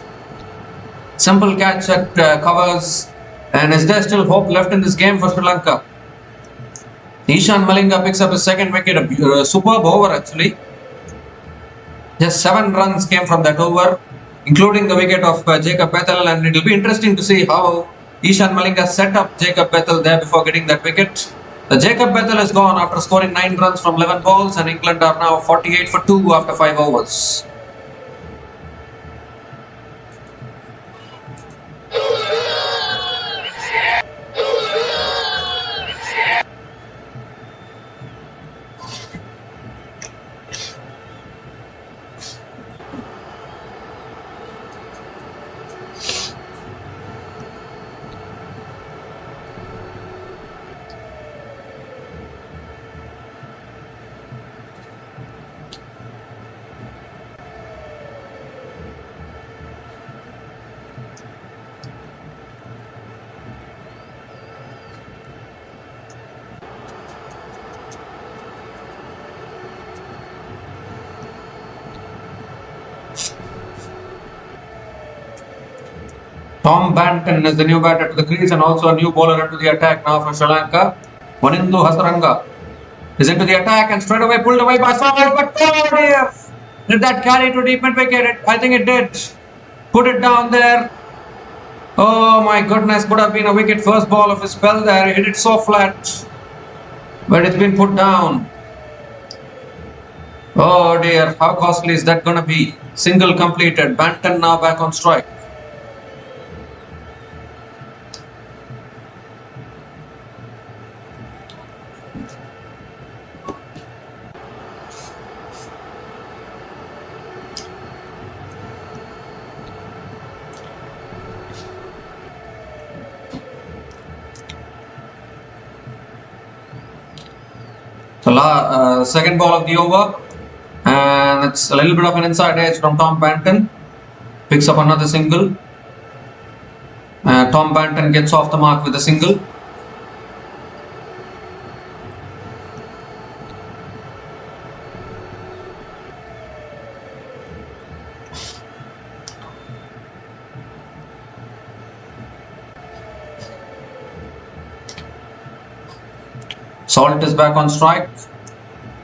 Simple catch at covers. And is there still hope left in this game for Sri Lanka? Ishan Malinga picks up his second wicket. A superb over actually. Just 7 runs came from that over, including the wicket of Jacob Bethel, and it will be interesting to see how Ishan Malinga set up Jacob Bethel there before getting that wicket. The Jacob Bethel is gone after scoring 9 runs from 11 balls, and England are now 48 for 2 after 5 overs. Tom Banton is the new batter to the crease and also a new bowler into the attack now for Sri Lanka. Wanindu Hasaranga is into the attack and straight away pulled away by Salt, but oh dear! Did that carry to deep mid wicket? I think it did. Put it down there. Oh my goodness, could have been a wicket. First ball of his spell there. He hit it so flat, but it's been put down. Oh dear, how costly is that going to be? Single completed. Banton now back on strike. So second ball of the over, and it's a little bit of an inside edge from Tom Banton. Picks up another single. Tom Banton gets off the mark with a single. Salt is back on strike.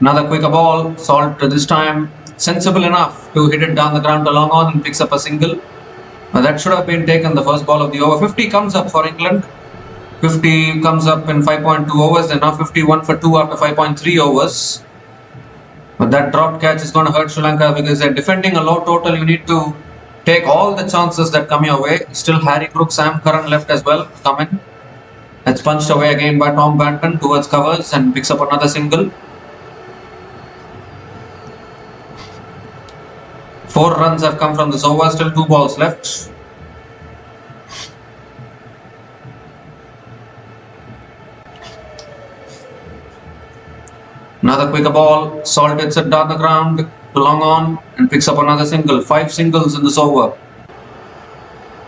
Another quicker ball. Salt this time sensible enough to hit it down the ground to long on and picks up a single. That should have been taken the first ball of the over. 50 comes up for England. 50 comes up in 5.2 overs. They're now 51 for 2 after 5.3 overs. But that dropped catch is going to hurt Sri Lanka because they're defending a low total. You need to take all the chances that come your way. Still Harry Brook, Sam Curran left as well. Come in. That's punched away again by Tom Banton towards covers and picks up another single. 4 runs have come from this over, still 2 balls left. Another quicker ball, Salt hits it down the ground to long on and picks up another single. 5 singles in this over.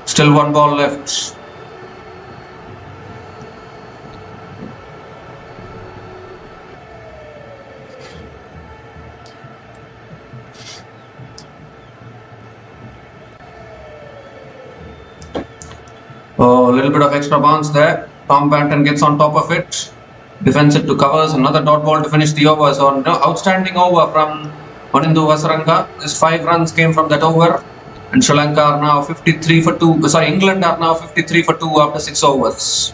Still 1 ball left. Oh, a little bit of extra bounce there. Tom Banton gets on top of it. Defends it to covers. Another dot ball to finish the over. So, outstanding over from Wanindu Hasaranga. Just 5 runs came from that over. And Sri Lanka are now 53 for 2. Sorry, England are now 53 for 2 after 6 overs.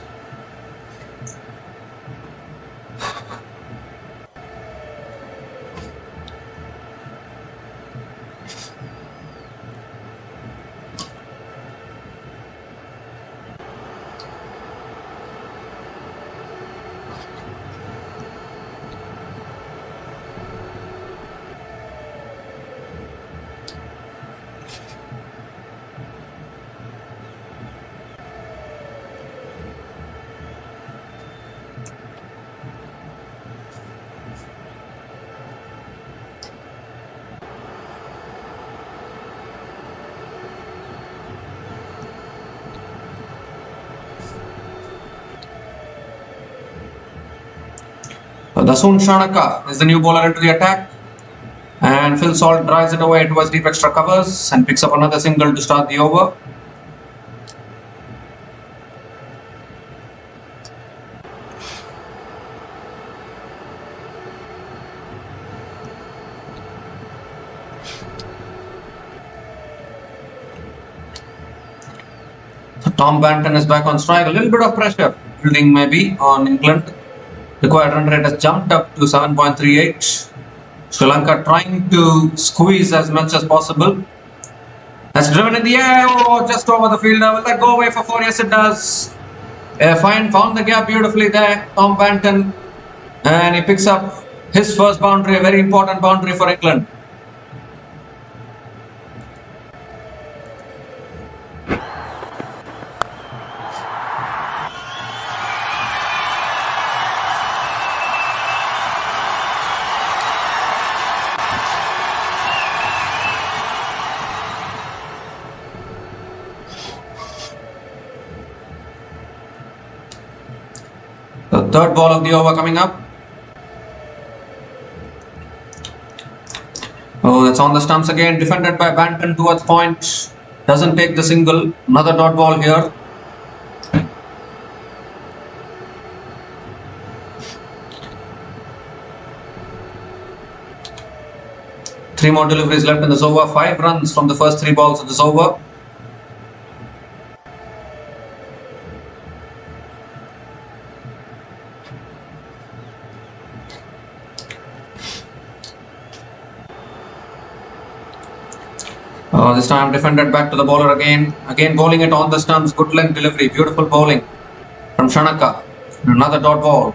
Dasun Shanaka is the new bowler into the attack. And Phil Salt drives it away towards deep extra covers and picks up another single to start the over. So Tom Banton is back on strike. A little bit of pressure building maybe on England. Required run rate has jumped up to 7.38. Sri Lanka trying to squeeze as much as possible. That's driven in the air, just over the fielder. Will that go away for 4? Yes, it does. Fine, found the gap beautifully there, Tom Banton. And he picks up his first boundary, a very important boundary for England. The third ball of the over coming up. Oh, that's on the stumps again. Defended by Banton towards point. Doesn't take the single. Another dot ball here. Three more deliveries left in this over. 5 runs from the first 3 balls of this over. This time defended back to the bowler again. Again bowling it on the stumps. Good length delivery. Beautiful bowling from Shanaka. Another dot ball.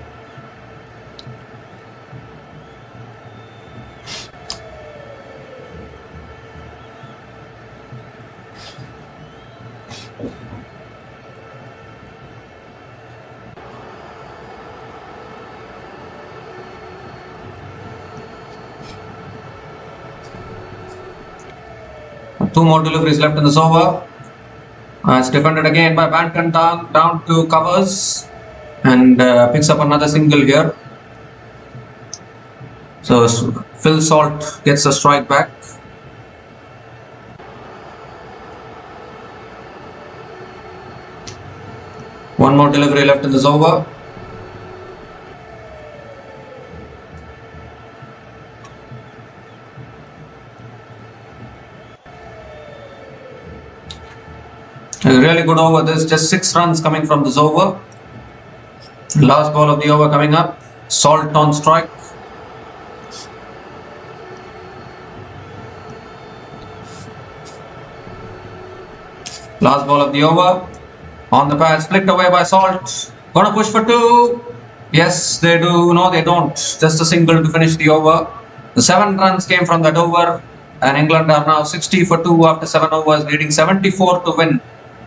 Two more deliveries left in this over. It's defended again by Banton down to covers and picks up another single here. So Phil Salt gets a strike back. One more delivery left in this over. A really good over. There's just 6 runs coming from this over. Last ball of the over coming up. Salt on strike. Last ball of the over. On the pad, flicked away by Salt. Gonna push for 2. Yes, they do. No, they don't. Just a single to finish the over. The 7 runs came from that over. And England are now 60 for 2 after 7 overs, leading 74 to win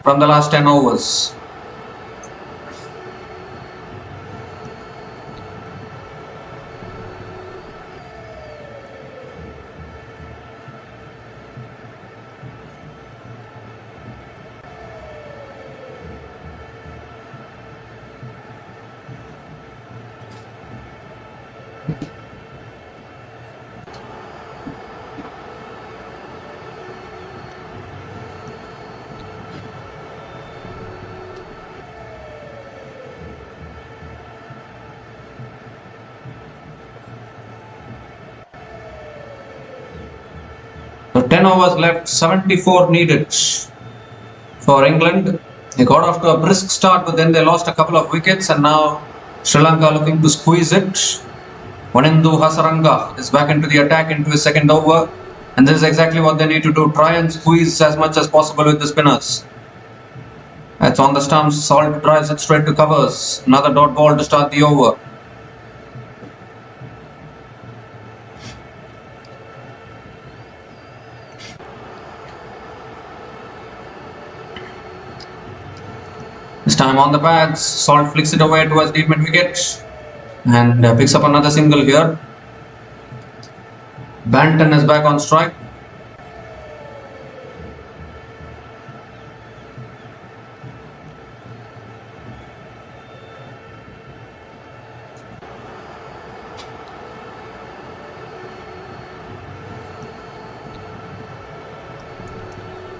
from the last 10 overs. So 10 overs left, 74 needed for England. They got off to a brisk start, but then they lost a couple of wickets, and now Sri Lanka looking to squeeze it. Wanindu Hasaranga is back into the attack into his second over, and this is exactly what they need to do. Try and squeeze as much as possible with the spinners. That's on the stumps. Salt drives it straight to covers. Another dot ball to start the over. This time on the pads, Salt flicks it away towards deep mid wicket and picks up another single here. Banton is back on strike.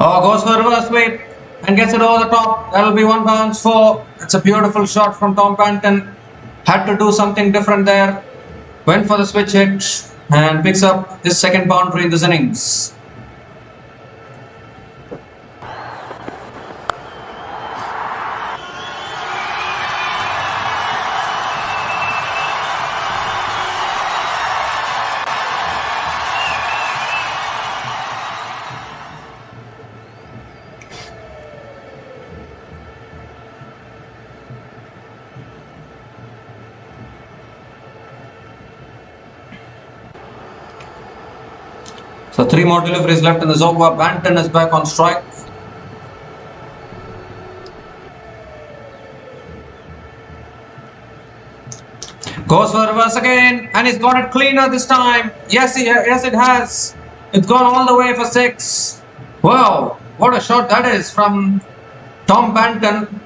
Oh, goes for a reverse sweep and gets it over the top. That'll be one bounce for. It's a beautiful shot from Tom Banton. Had to do something different there. Went for the switch hit and picks up his second boundary in this innings. So 3 more deliveries left in this over. Banton is back on strike. Goes for reverse again, and he's got it cleaner this time. Yes, it has. It's gone all the way for 6. Wow, what a shot that is from Tom Banton.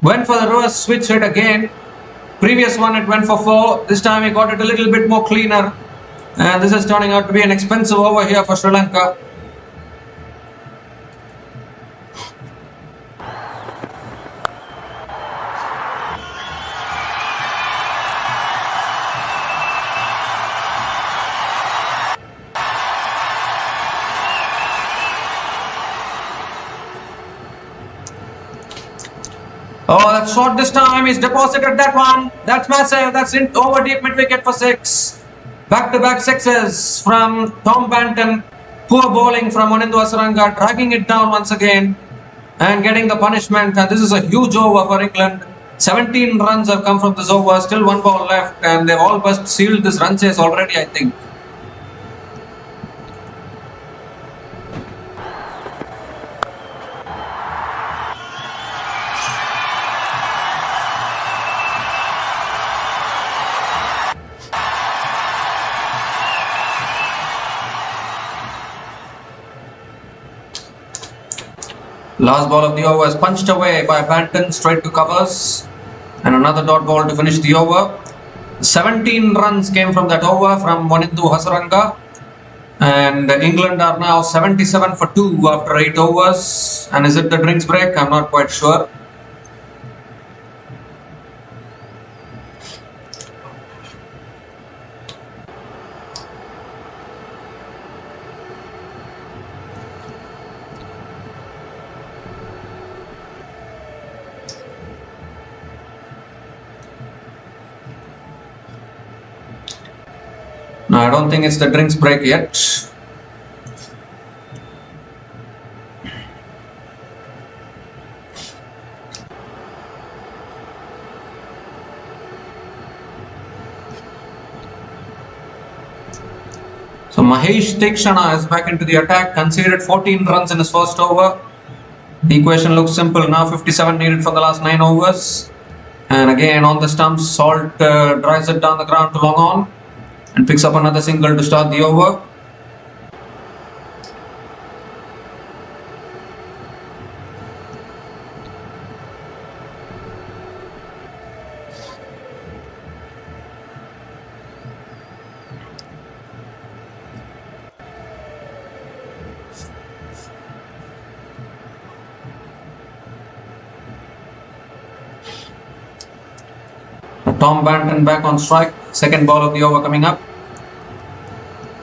Went for the reverse switch hit again. Previous one it went for 4. This time he got it a little bit more cleaner. And this is turning out to be an expensive over here for Sri Lanka. Oh, that's short this time. He's deposited that one. That's massive. That's in over deep mid wicket for 6. Back-to-back sixes from Tom Banton. Poor bowling from Wanindu Hasaranga, dragging it down once again and getting the punishment. And this is a huge over for England. 17 runs have come from this over. Still 1 ball left, and they've all but sealed this run chase already, I think. Last ball of the over is punched away by Banton straight to covers, and another dot ball to finish the over. 17 runs came from that over from Wanindu Hasaranga, and England are now 77 for 2 after 8 overs. And is it the drinks break? I'm not quite sure. No, I don't think it's the drinks break yet. So Mahesh Tikshana is back into the attack, conceded 14 runs in his first over. The equation looks simple now, 57 needed for the last 9 overs. And again on the stumps, Salt drives it down the ground to long on and picks up another single to start the over. Tom Banton back on strike. Second ball of the over coming up.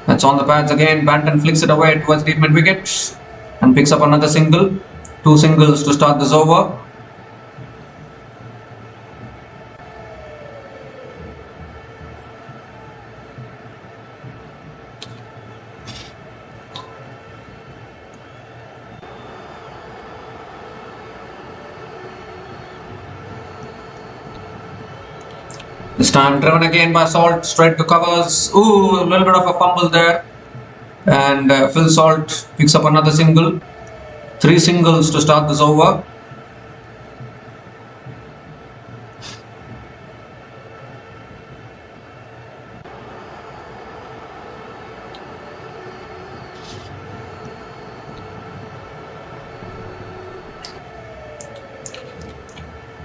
That's on the pads again. Banton flicks it away towards deep mid wicket and picks up another single. 2 singles to start this over. This time driven again by Salt, straight to covers. Ooh, a little bit of a fumble there. And Phil Salt picks up another single. 3 singles to start this over.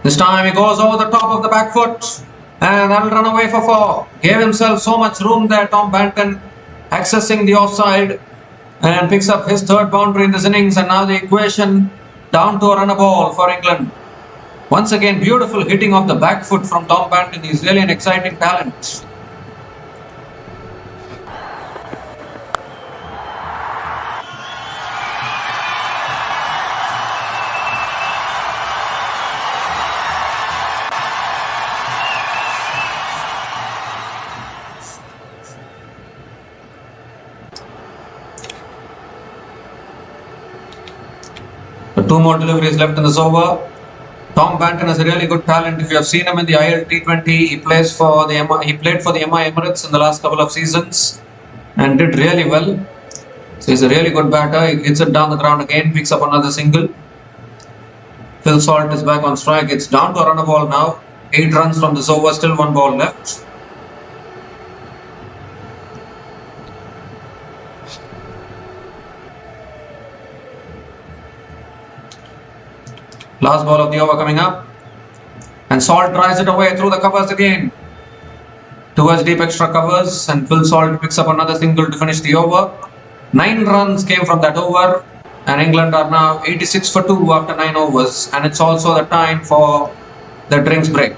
This time he goes over the top of the back foot. And that'll run away for 4. Gave himself so much room there, Tom Banton, accessing the offside. and picks up his third boundary in this innings, and now the equation down to a runner ball for England. Once again, beautiful hitting of the back foot from Tom Banton. He's really an exciting talent. Two more deliveries left in this over. Tom Banton is a really good talent. If you have seen him in the IL T20, he played for the MI Emirates in the last couple of seasons and did really well. So he's a really good batter. He hits it down the ground again, picks up another single. Phil Salt is back on strike. It's down to a runner ball now. 8 runs from this over, still 1 ball left. Last ball of the over coming up, and Salt drives it away through the covers again towards deep extra covers, and Phil Salt picks up another single to finish the over. 9 runs came from that over, and England are now 86 for 2 after 9 overs, and it's also the time for the drinks break.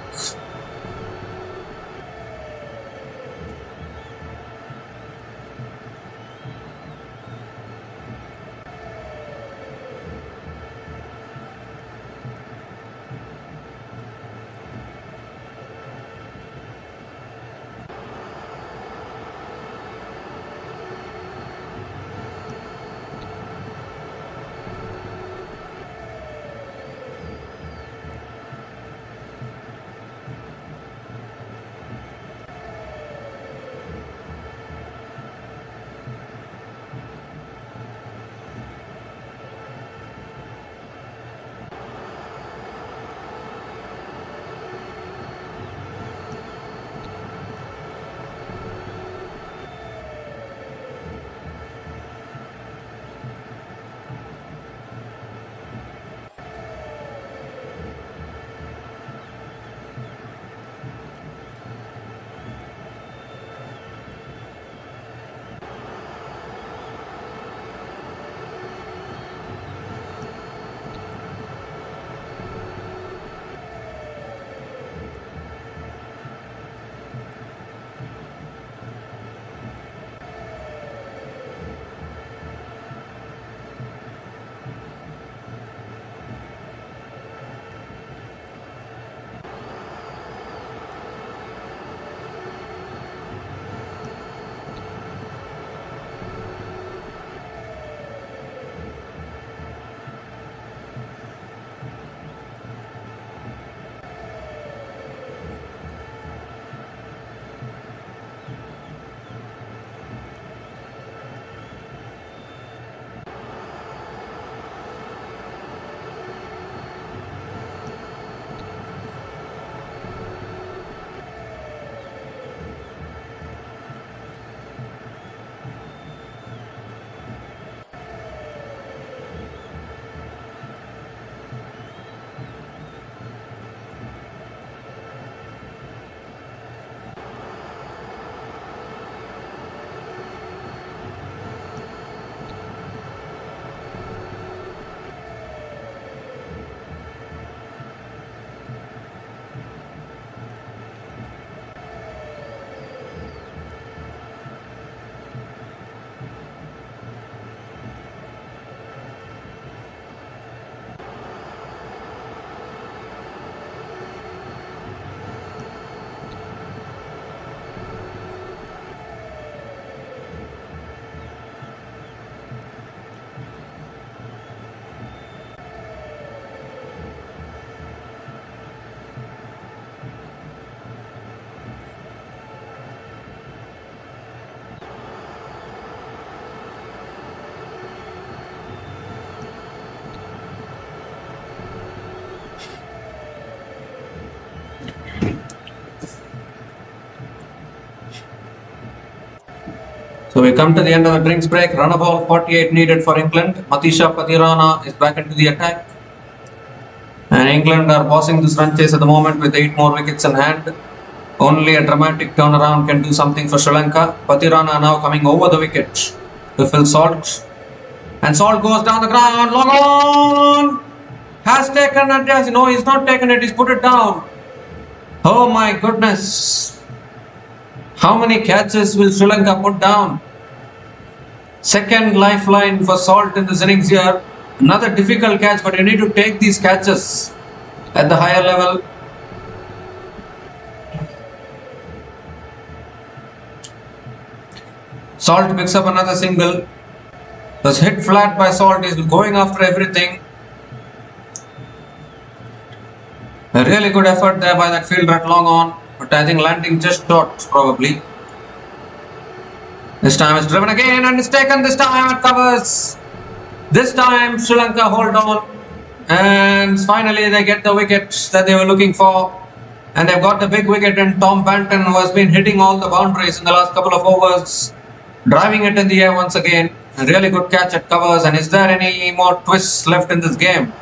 So we come to the end of the drinks break. Run ball 48 needed for England. Matisha Patirana is back into the attack. And England are bossing this run chase at the moment with 8 more wickets in hand. Only a dramatic turnaround can do something for Sri Lanka. Patirana now coming over the wicket to Phil Salt. And Salt goes down the ground. Long on. Has taken it. No, he's not taken it. He's put it down. Oh my goodness. How many catches will Sri Lanka put down? Second lifeline for Salt in this innings here. Another difficult catch, but you need to take these catches at the higher level. Salt picks up another single. Was hit flat by Salt. He's going after everything. A really good effort there by that fielder at long on, but I think landing just short probably. This time it's driven again and it's taken this time at covers. This time Sri Lanka hold on and finally they get the wicket that they were looking for. And they've got the big wicket in Tom Banton, who has been hitting all the boundaries in the last couple of overs. Driving it in the air once again. A really good catch at covers. And is there any more twists left in this game?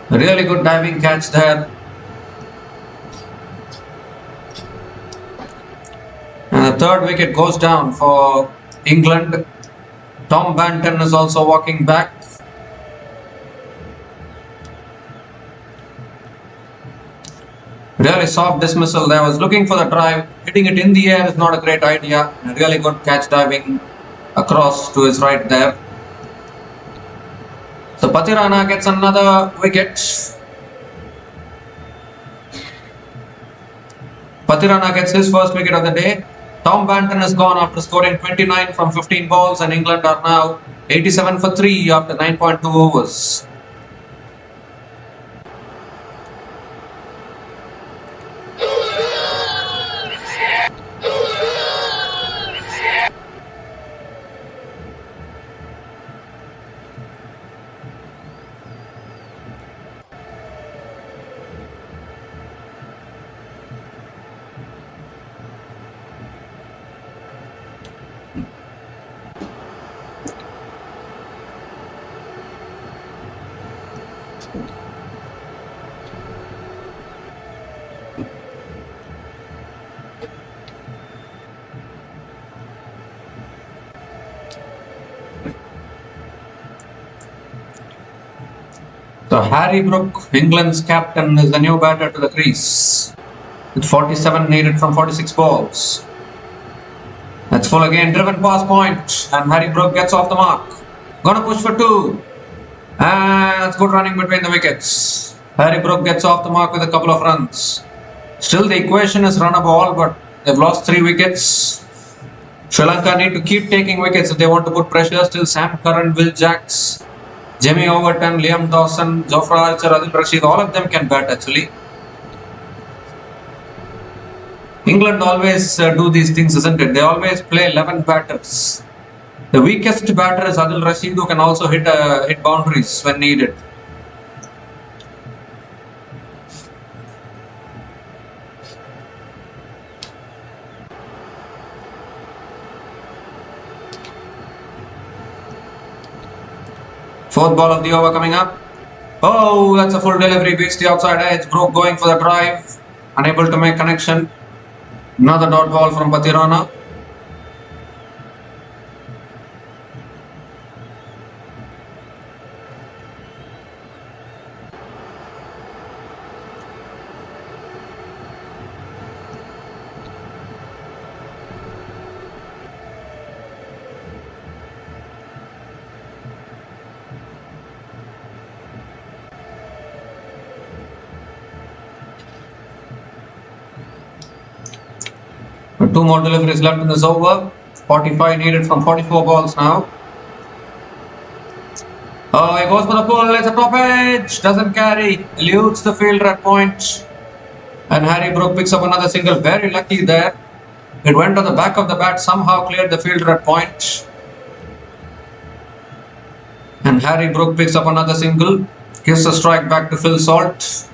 A really good diving catch there. And the third wicket goes down for England. Tom Banton is also walking back. Really soft dismissal there. Was looking for the drive. Hitting it in the air is not a great idea. A really good catch diving across to his right there. So Pathirana gets another wicket. Pathirana gets his first wicket of the day. Tom Banton has gone after scoring 29 from 15 balls, and England are now 87 for 3 after 9.2 overs. So Harry Brook, England's captain, is the new batter to the crease. With 47 needed from 46 balls. That's full again, driven past point, and Harry Brook gets off the mark. Gonna push for 2. And that's good running between the wickets. Harry Brook gets off the mark with a couple of runs. Still the equation is run a ball, but they've lost 3 wickets. Sri Lanka need to keep taking wickets if they want to put pressure. Still Sam Curran, Will Jacks, Jamie Overton, Liam Dawson, Jofra Archer, Adil Rashid, all of them can bat actually. England always do these things, isn't it? They always play 11 batters. The weakest batter is Adil Rashid, who can also hit boundaries when needed. Fourth ball of the over coming up. Oh, that's a full delivery, beats the outside edge. Brook going for the drive, unable to make connection. Another dot ball from Pathirana. But 2 more deliveries left in this over. 45 needed from 44 balls now. Oh, he goes for the pull. It's a top edge. Doesn't carry. Eludes the fielder at point. And Harry Brook picks up another single. Very lucky there. It went on the back of the bat. Somehow cleared the fielder at point. And Harry Brook picks up another single. Gives a strike back to Phil Salt.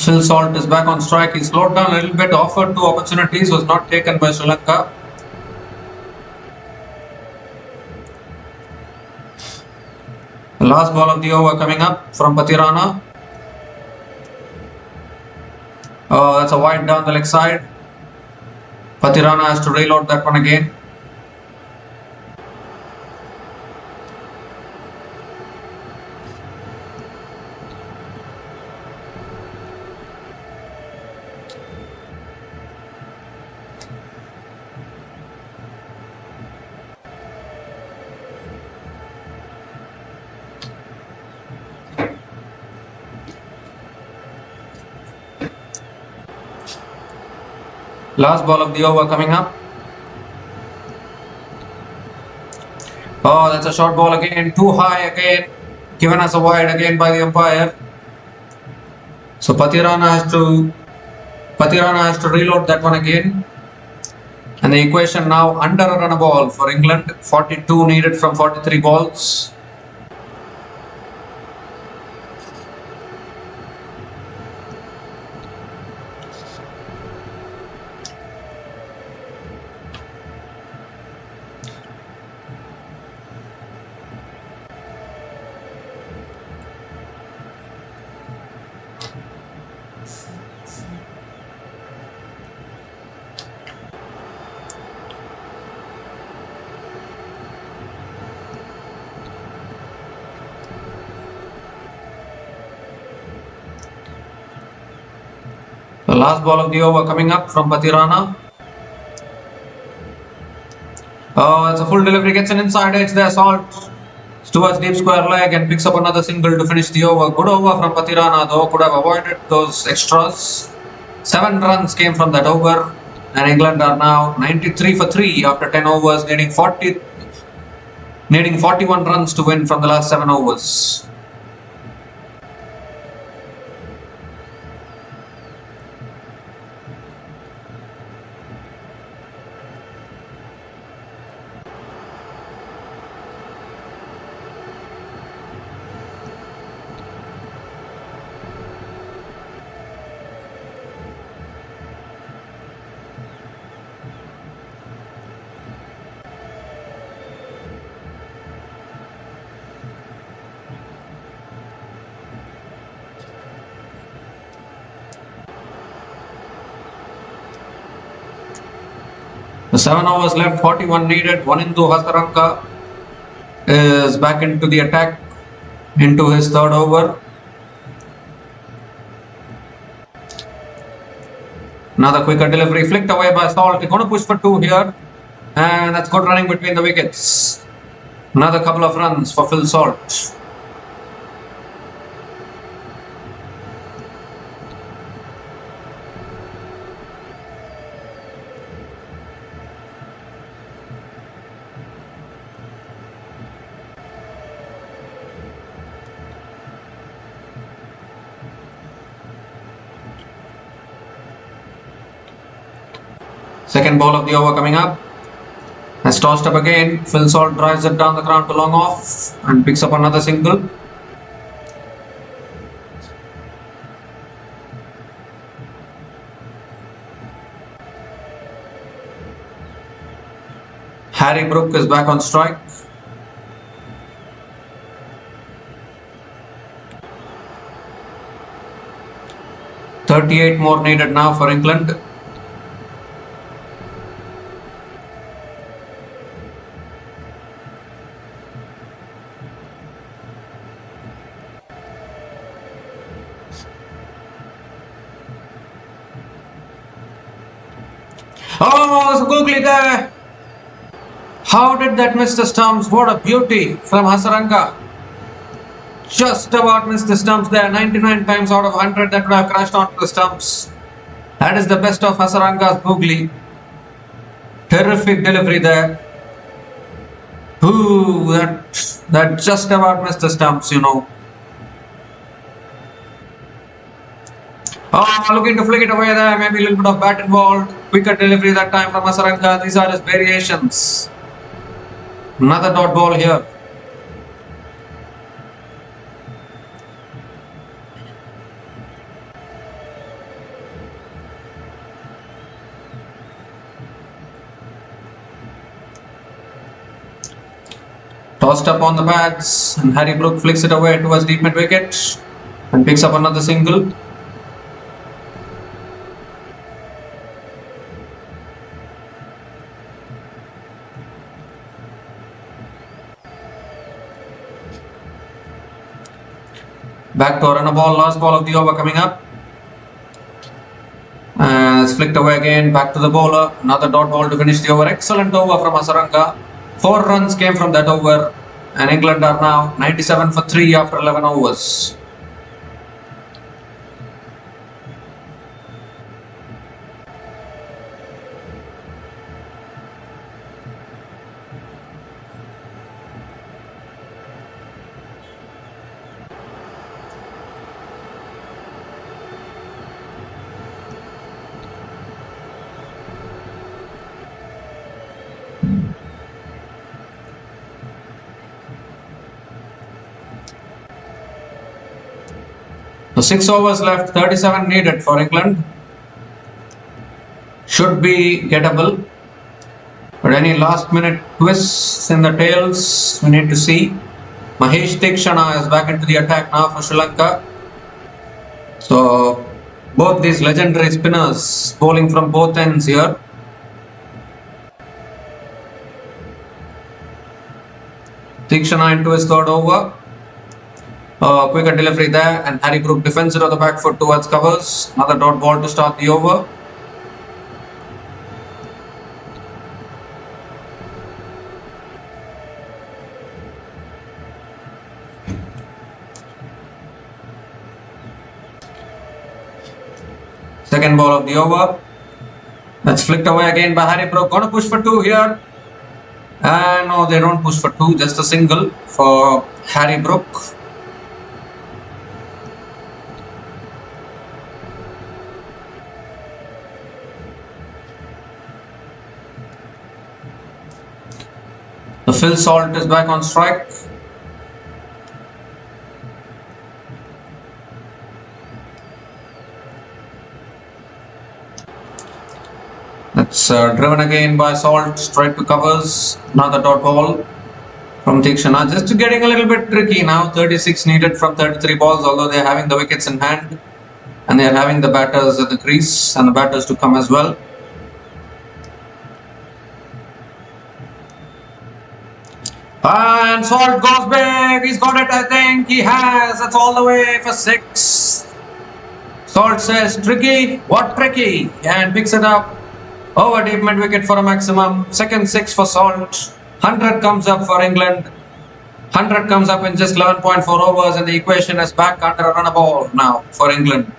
Phil Salt is back on strike. He slowed down a little bit, offered two opportunities, was not taken by Sri Lanka. The last ball of the over coming up from Patirana. Oh, that's a wide down the leg side. Patirana has to reload that one again. Last ball of the over coming up. Oh, that's a short ball again, too high again, given as a wide again by the umpire. So Patirana has to reload that one again. And the equation now under a run a ball for England, 42 needed from 43 balls. The last ball of the over coming up from Patirana. Oh, it's a full delivery, gets an inside edge there, Salt towards deep square leg and picks up another single to finish the over. Good over from Patirana though, could have avoided those extras. 7 runs came from that over and England are now 93 for 3 after 10 overs, needing 41 runs to win from the last 7 overs. The 7 overs left, 41 needed. Wanindu Hasaranka is back into the attack into his 3rd over. Another quicker delivery flicked away by Salt. He's going to push for 2 here. And that's good running between the wickets. Another couple of runs for Phil Salt. Second ball of the over coming up. That's tossed up again. Phil Salt drives it down the ground to long off and picks up another single. Harry Brook is back on strike. .38 more needed now for England. Oh, it's googly there. How did that miss the stumps? What a beauty from Hasaranka. Just about missed the stumps there. 99 times out of 100 that would have crashed onto the stumps. That is the best of Hasaranka's googly. Terrific delivery there. Ooh, that just about missed the stumps, you know. Oh, looking to flick it away there. Maybe a little bit of bat involved. Quicker delivery that time from Hasaranka. These are his variations. Another dot ball here. Tossed up on the pads, and Harry Brook flicks it away towards deep mid wicket and picks up another single. Back to a run ball, last ball of the over coming up. It's flicked away again, back to the bowler. Another dot ball to finish the over. Excellent over from Hasaranga. 4 runs came from that over, and England are now 97 for 3 after 11 overs. So 6 overs left, 37 needed for England. Should be gettable. But any last minute twists in the tails, we need to see. Mahesh Theekshana is back into the attack now for Sri Lanka. So both these legendary spinners bowling from both ends here. Theekshana into his third over. Quicker delivery there, and Harry Brook defends it on the back foot towards covers. Another dot ball to start the over. Second ball of the over. That's flicked away again by Harry Brook. Gonna push for 2 here. And no, they don't push for 2, just a single for Harry Brook. The Phil Salt is back on strike. That's driven again by Salt, straight to covers. Another dot ball from Theekshana. Just getting a little bit tricky now. 36 needed from 33 balls, although they are having the wickets in hand. And they are having the batters at the crease and the batters to come as well. And Salt goes big. He's got it, I think. He has. That's all the way for 6. Salt says, tricky. What tricky? And picks it up. Over deep mid wicket for a maximum. Second 6 for Salt. 100 comes up for England. 100 comes up in just 11.4 overs, and the equation is back under a run ball now for England.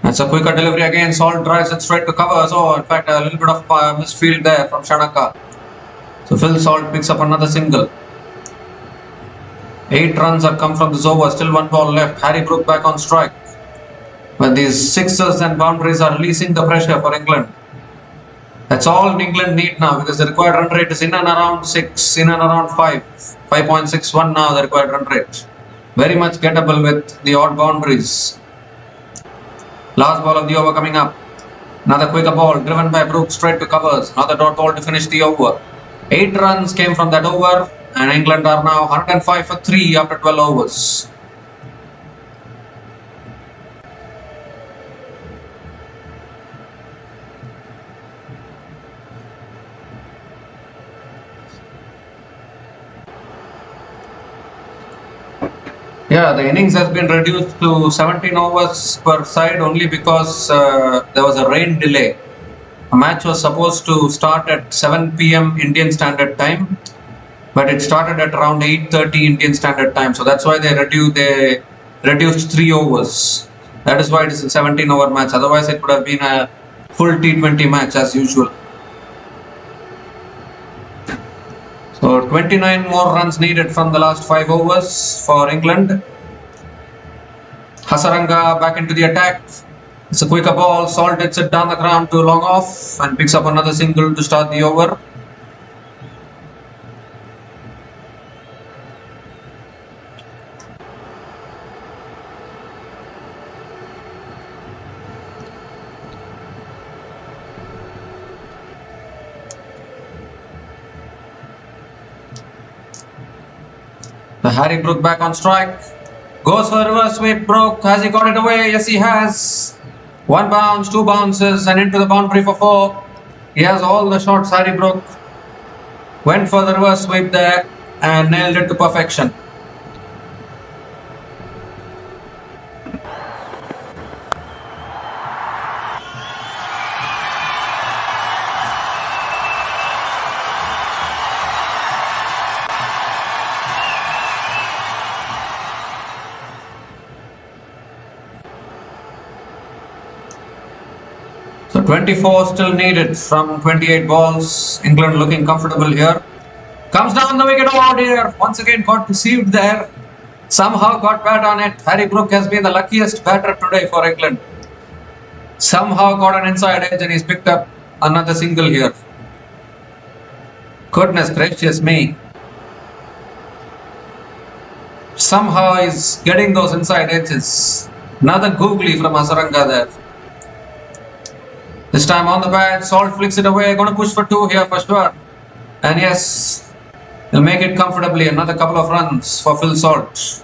That's a quicker delivery again. Salt drives it straight to covers. Oh, in fact, a little bit of misfield there from Shanaka. So Phil Salt picks up another single. 8 runs have come from this over. Still 1 ball left. Harry Brook back on strike. But these sixes and boundaries are releasing the pressure for England. That's all England need now, because the required run rate is in and around 6, in and around 5. 5.61 now the required run rate. Very much gettable with the odd boundaries. Last ball of the over coming up. Another quicker ball driven by Brook straight to covers. Another dot ball to finish the over. 8 runs came from that over, and England are now 105 for 3 after 12 overs. Yeah, the innings has been reduced to 17 overs per side only because there was a rain delay. A match was supposed to start at 7 p.m. Indian Standard Time, but it started at around 8:30 Indian Standard Time. So that's why they reduced 3 overs. That is why it is a 17 over match. Otherwise, it would have been a full T20 match as usual. So 29 more runs needed from the last 5 overs for England. Hasaranga back into the attack. It's a quicker ball. Salt hits it down the ground to long off and picks up another single to start the over. Harry Brook back on strike. Goes for a reverse sweep. Brook. Has he got it away? Yes, he has. One bounce, two bounces, and into the boundary for four. He has all the shots. Harry Brook went for the reverse sweep there and nailed it to perfection. So 24 still needed from 28 balls. England looking comfortable here. Comes down the wicket. Oh dear. Once again got deceived there. Somehow got bat on it. Harry Brook has been the luckiest batter today for England. Somehow got an inside edge and he's picked up another single here. Goodness gracious me. Somehow he's getting those inside edges. Another googly from Hasaranga there. This time on the bat, Salt flicks it away. Going to push for two here for sure. And yes, he'll make it comfortably. Another couple of runs for Phil Salt.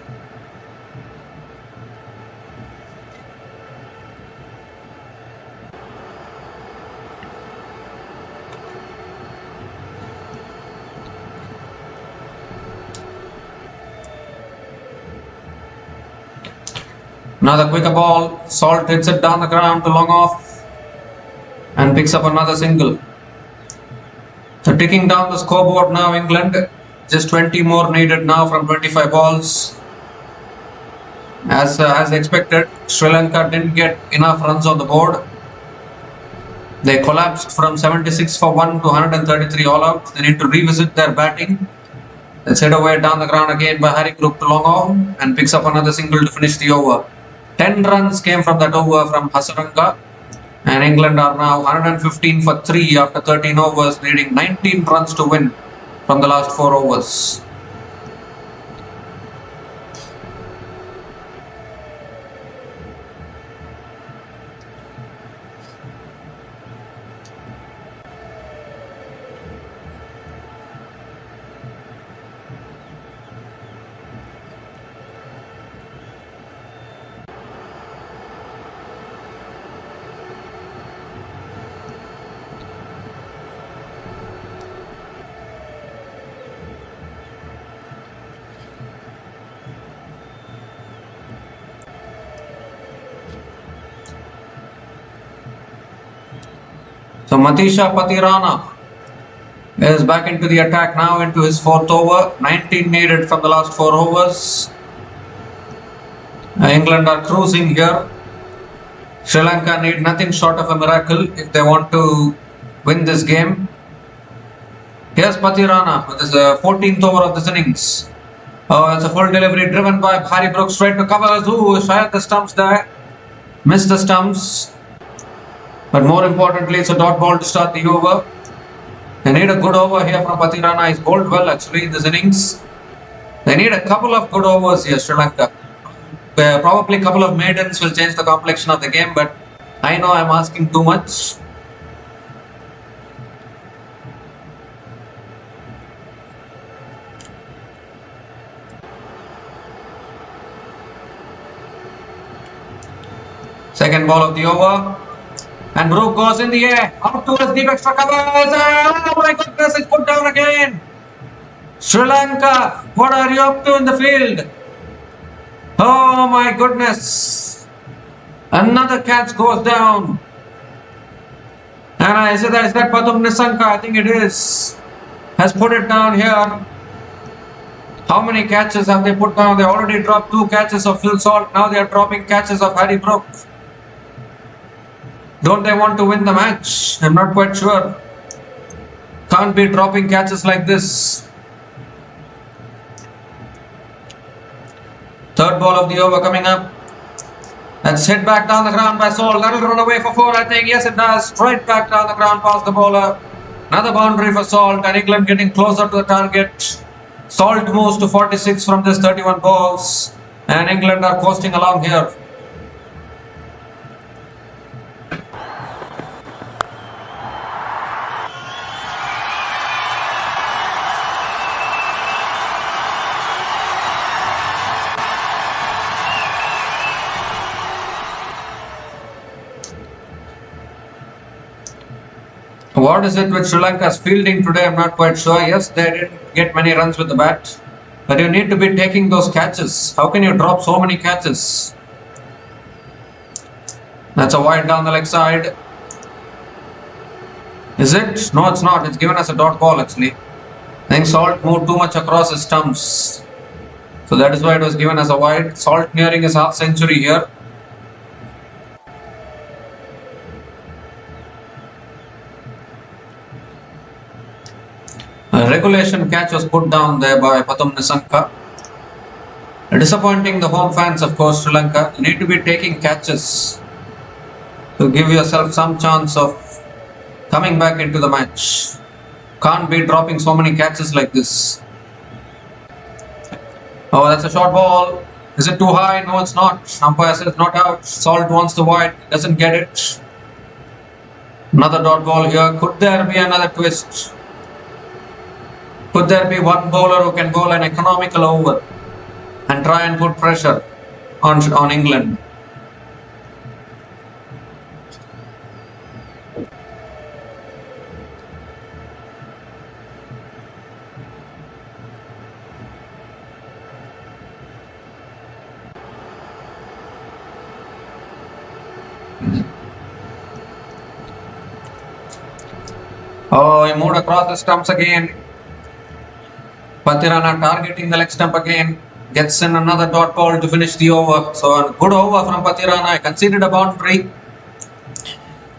Another quicker ball. Salt hits it down the ground to long off and picks up another single. So ticking down the scoreboard now, England. Just 20 more needed now from 25 balls. As expected, Sri Lanka didn't get enough runs on the board. They collapsed from 76 for 1 to 133 all out. They need to revisit their batting. It's hit away down the ground again by Harry Brook to long off and picks up another single to finish the over. 10 runs came from that over from Hasaranga. And England are now 115 for 3 after 13 overs, needing 19 runs to win from the last 4 overs. So Matisha Patirana is back into the attack now into his 4th over. 19 needed from the last 4 overs. England are cruising here. Sri Lanka need nothing short of a miracle if they want to win this game. Here's Patirana with his 14th over of this innings. Oh, it's a full delivery driven by Harry Brook straight to covers. Ooh, shy at the stumps there. Missed the stumps. But more importantly, it's a dot ball to start the over. They need a good over here from Patirana. He's bowled well actually in this innings. They need a couple of good overs here, Sri Lanka. Probably a couple of maidens will change the complexion of the game, but I know I'm asking too much. Second ball of the over. And Brook goes in the air, out towards deep extra covers. Oh my goodness, it's put down again. Sri Lanka, what are you up to in the field? Oh my goodness. Another catch goes down. And is that Patum Nisanka? I think it is. Has put it down here. How many catches have they put down? They already dropped 2 catches of Phil Salt. Now they are dropping catches of Harry Brook. Don't they want to win the match? I'm not quite sure. Can't be dropping catches like this. Third ball of the over coming up. That's hit back down the ground by Saul. That'll run away for 4, I think. Yes, it does. Straight back down the ground past the bowler. Another boundary for Salt, and England getting closer to the target. Salt moves to 46 from this 31 balls, and England are coasting along here. What is it with Sri Lanka's fielding today? I'm not quite sure. Yes, they didn't get many runs with the bat, but you need to be taking those catches. How can you drop so many catches? That's a wide down the leg side. Is it? No, it's not. It's given us a dot ball actually. I think Salt moved too much across his stumps, so that is why it was given as a wide. Salt nearing his half century here. A regulation catch was put down there by Pathum Nissanka. Disappointing the home fans, of course, Sri Lanka. You need to be taking catches to give yourself some chance of coming back into the match. Can't be dropping so many catches like this. Oh, that's a short ball. Is it too high? No, it's not. Umpire says not out. Salt wants the wide. Doesn't get it. Another dot ball here. Could there be another twist? Could there be one bowler who can bowl an economical over and try and put pressure on England? Oh, he moved across the stumps again. Pathirana targeting the leg stump again. Gets in another dot ball to finish the over. So a good over from Pathirana. Conceded a boundary,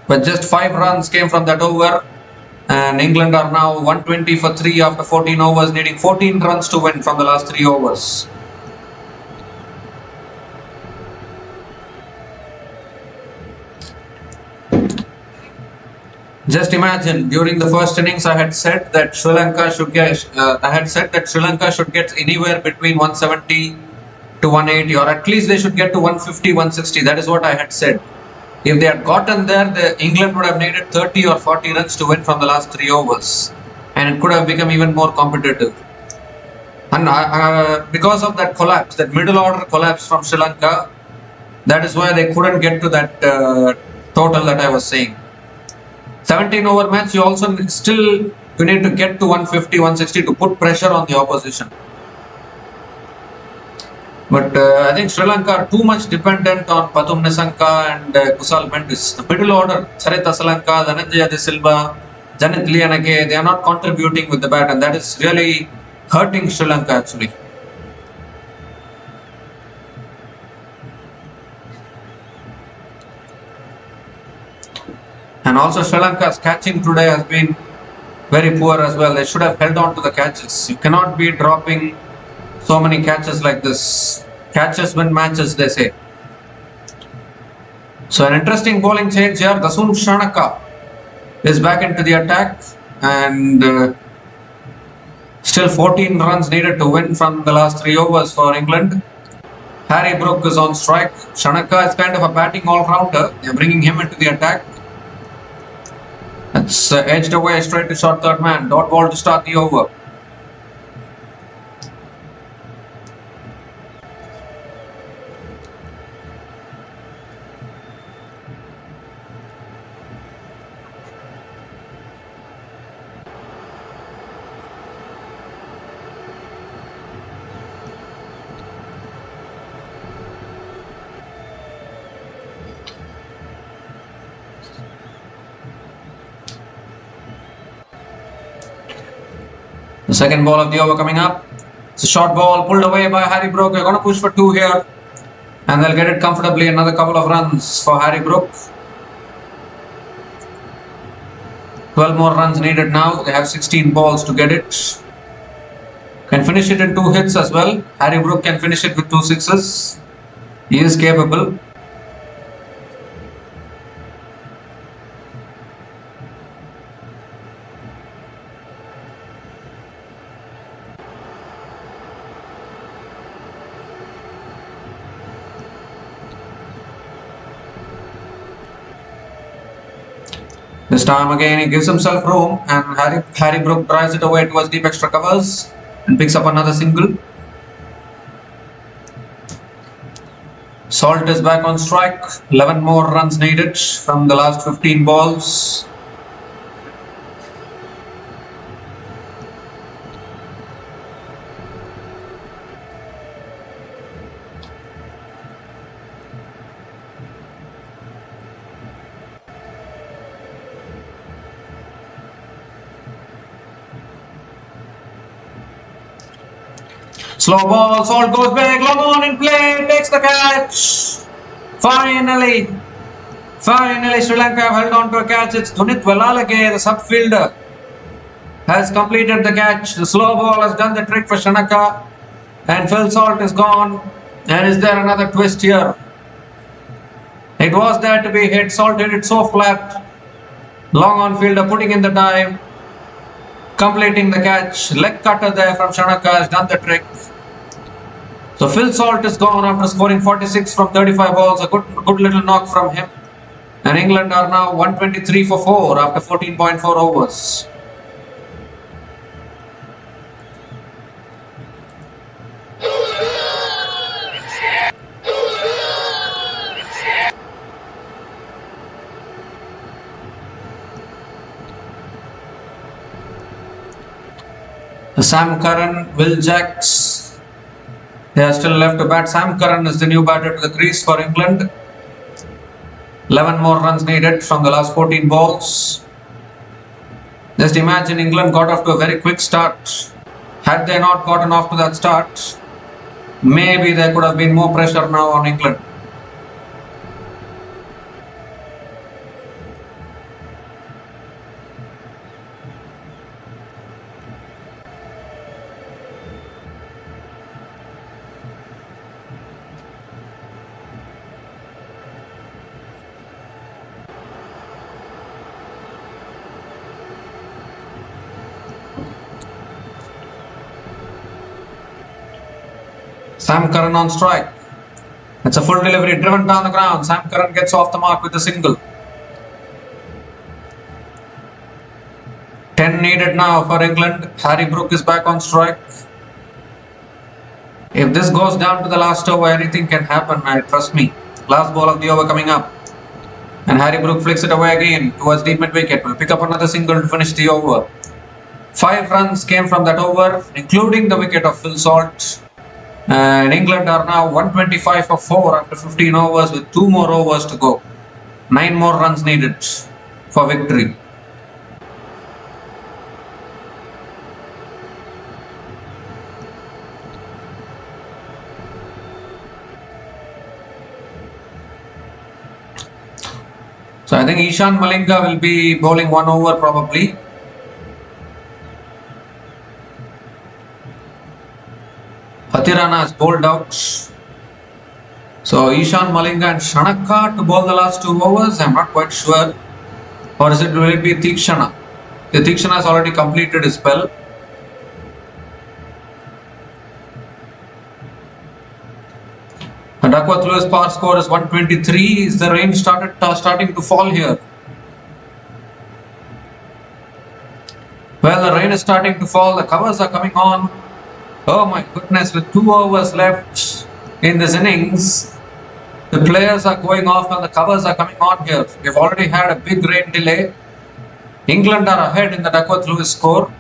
but just 5 runs came from that over. And England are now 120 for 3 after 14 overs, needing 14 runs to win from the last 3 overs. Just imagine, during the first innings, I had said that Sri Lanka should get anywhere between 170 to 180, or at least they should get to 150, 160. That is what I had said. If they had gotten there, England would have needed 30 or 40 runs to win from the last 3 overs, and it could have become even more competitive. And because of that collapse, that middle order collapse from Sri Lanka, that is why they couldn't get to that total that I was saying. 17 over match, you need to get to 150, 160 to put pressure on the opposition. But I think Sri Lanka are too much dependent on Pathum Nissanka and Kusal Mendis. The middle order, Charit Asalanka, Dhananjaya De Silva, Janit Lianake, they are not contributing with the bat, and that is really hurting Sri Lanka actually. And also Sri Lanka's catching today has been very poor as well. They should have held on to the catches. You cannot be dropping so many catches like this. Catches win matches, they say. So an interesting bowling change here. Dasun Shanaka is back into the attack, and still 14 runs needed to win from the last 3 overs for England. Harry Brook is on strike. Shanaka is kind of a batting all-rounder. They are bringing him into the attack. It's edged away straight to short third man. Dot ball to start the over. The second ball of the over coming up. It's a short ball pulled away by Harry Brook. They're going to push for 2 here, and they'll get it comfortably. Another couple of runs for Harry Brook. 12 more runs needed now. They have 16 balls to get it. Can finish it in 2 hits as well. Harry Brook can finish it with 2 sixes. He is capable. This time again he gives himself room and Harry Brook drives it away towards deep extra covers and picks up another single. Salt is back on strike. 11 more runs needed from the last 15 balls. Slow ball, Salt goes back, long on in play, takes the catch. Finally, Sri Lanka have held on to a catch. It's Dunit Velalake, the subfielder, has completed the catch. The slow ball has done the trick for Shanaka, and Phil Salt is gone. And is there another twist here? It was there to be hit. Salt hit it so flat. Long on fielder putting in the dive, completing the catch. Leg cutter there from Shanaka has done the trick. So Phil Salt is gone after scoring 46 from 35 balls. A good little knock from him. And England are now 123 for 4 after 14.4 overs. Sam Curran, Will Jacks, they are still left to bat. Sam Curran is the new batter to the crease for England. 11 more runs needed from the last 14 balls. Just imagine England got off to a very quick start. Had they not gotten off to that start, maybe there could have been more pressure now on England. Sam Curran on strike. It's a full delivery driven down the ground. Sam Curran gets off the mark with a single. 10 needed now for England. Harry Brook is back on strike. If this goes down to the last over, anything can happen. Trust me. Last ball of the over coming up. And Harry Brook flicks it away again towards deep mid wicket. Will pick up another single to finish the over. 5 runs came from that over, including the wicket of Phil Salt. And England are now 125 for 4 after 15 overs with 2 more overs to go. 9 more runs needed for victory. So I think Ishan Malinga will be bowling 1 over probably. Hathirana has bowled out. So Ishan Malinga and Shanaka to bowl the last 2 overs. I'm not quite sure. Or will it be Tikshana? The Tikshana has already completed his spell. And Duckworth Lewis power score is 123. Is the rain starting to fall here? Well, the rain is starting to fall. The covers are coming on. Oh my goodness, with 2 overs left in this innings, the players are going off and the covers are coming on here. We've already had a big rain delay. England are ahead in the Duckworth Lewis score.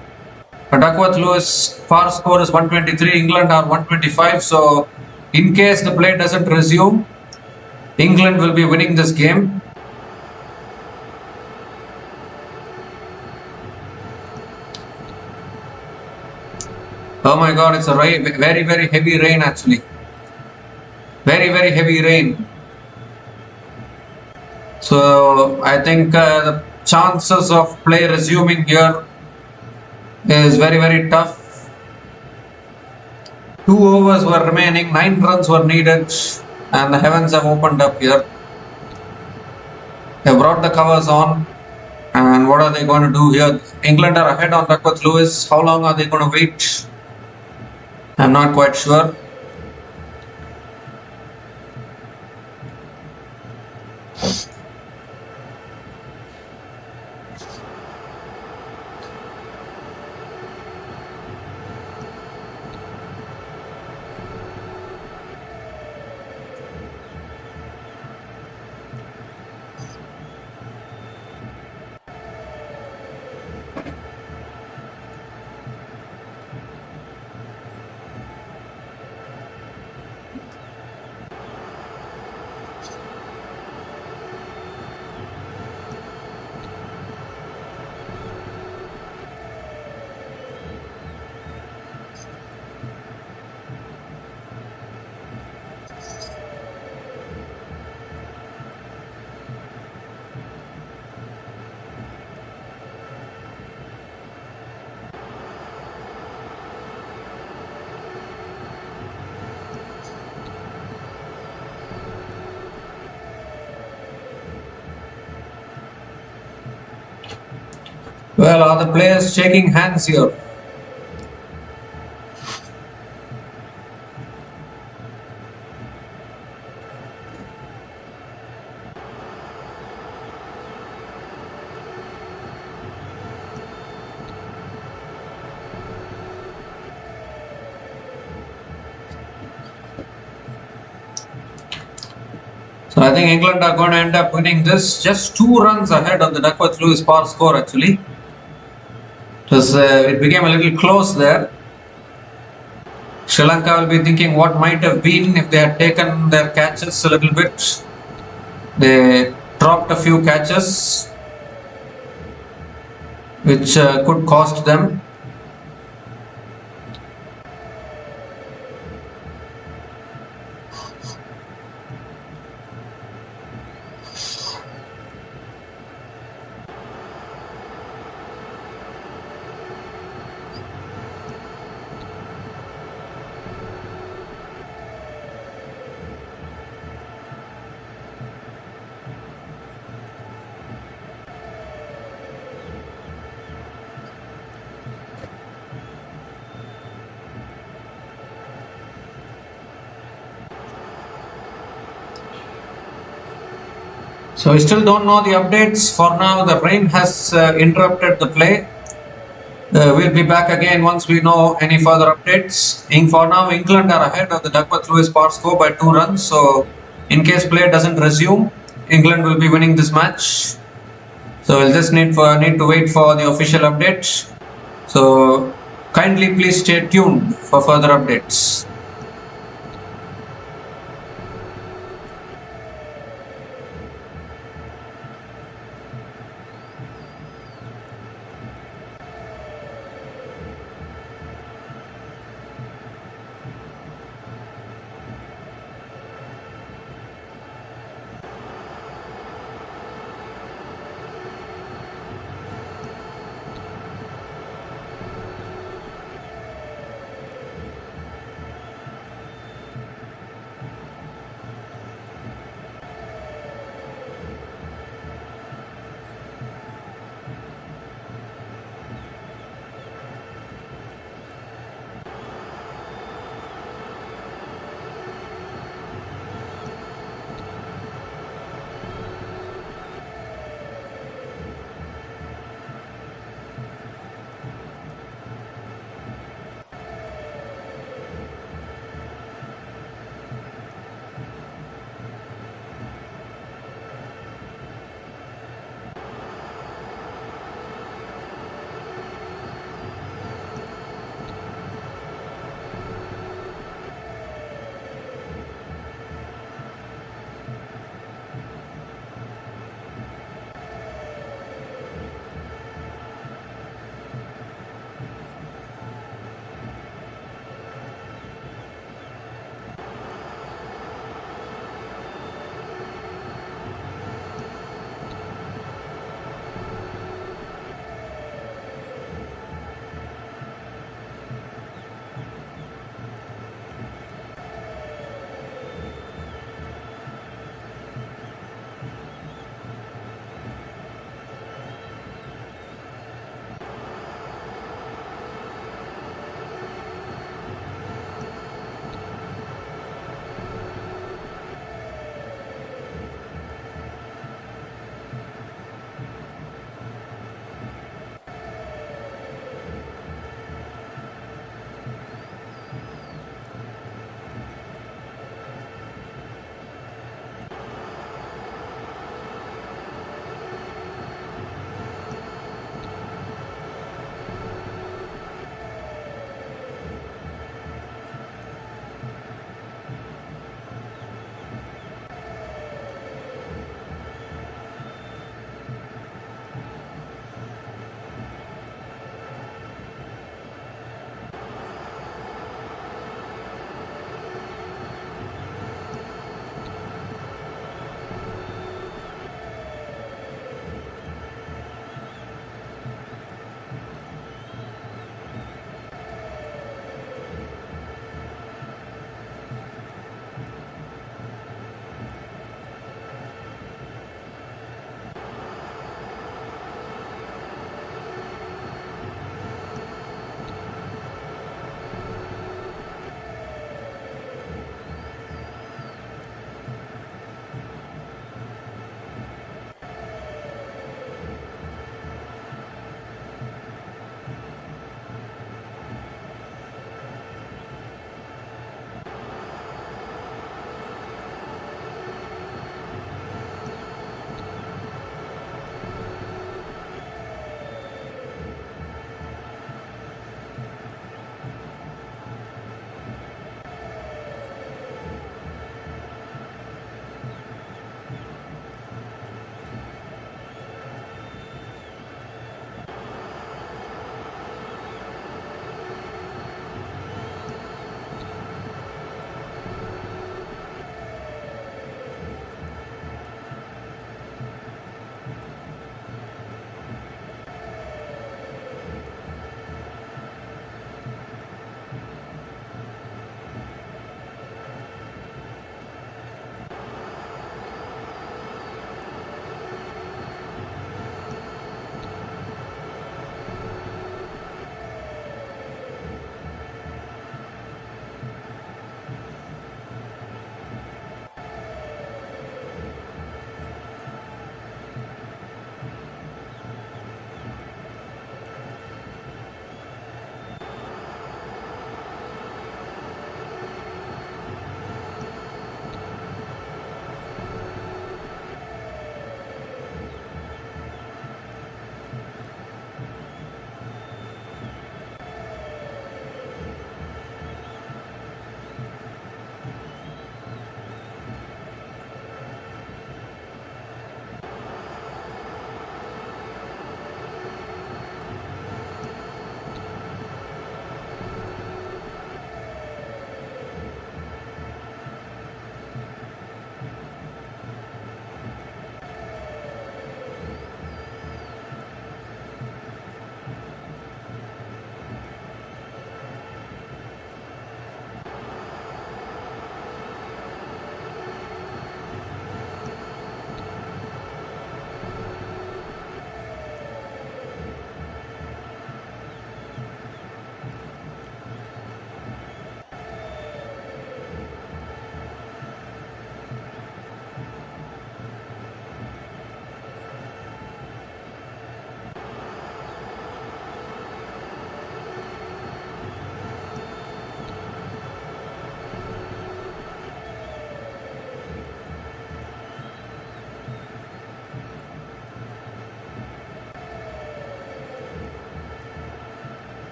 The Duckworth Lewis far score is 123, England are 125. So in case the play doesn't resume, England will be winning this game. Oh my god, it's a very heavy rain actually. Very heavy rain. So I think the chances of play resuming here is very tough. 2 overs were remaining, 9 runs were needed, and the heavens have opened up here. They brought the covers on, and what are they going to do here? England are ahead on Duckworth Lewis. How long are they going to wait? I'm not quite sure. Well, are the players shaking hands here? So I think England are going to end up winning this. Just 2 runs ahead of the Duckworth-Lewis par score actually. It became a little close there. Sri Lanka will be thinking what might have been if they had taken their catches a little bit. They dropped a few catches which could cost them. So we still don't know the updates. For now, the rain has interrupted the play. We'll be back again once we know any further updates. For now, England are ahead of the Duckworth-Lewis par score by 2 runs. So in case play doesn't resume, England will be winning this match. So we'll just need to wait for the official update. So kindly please stay tuned for further updates.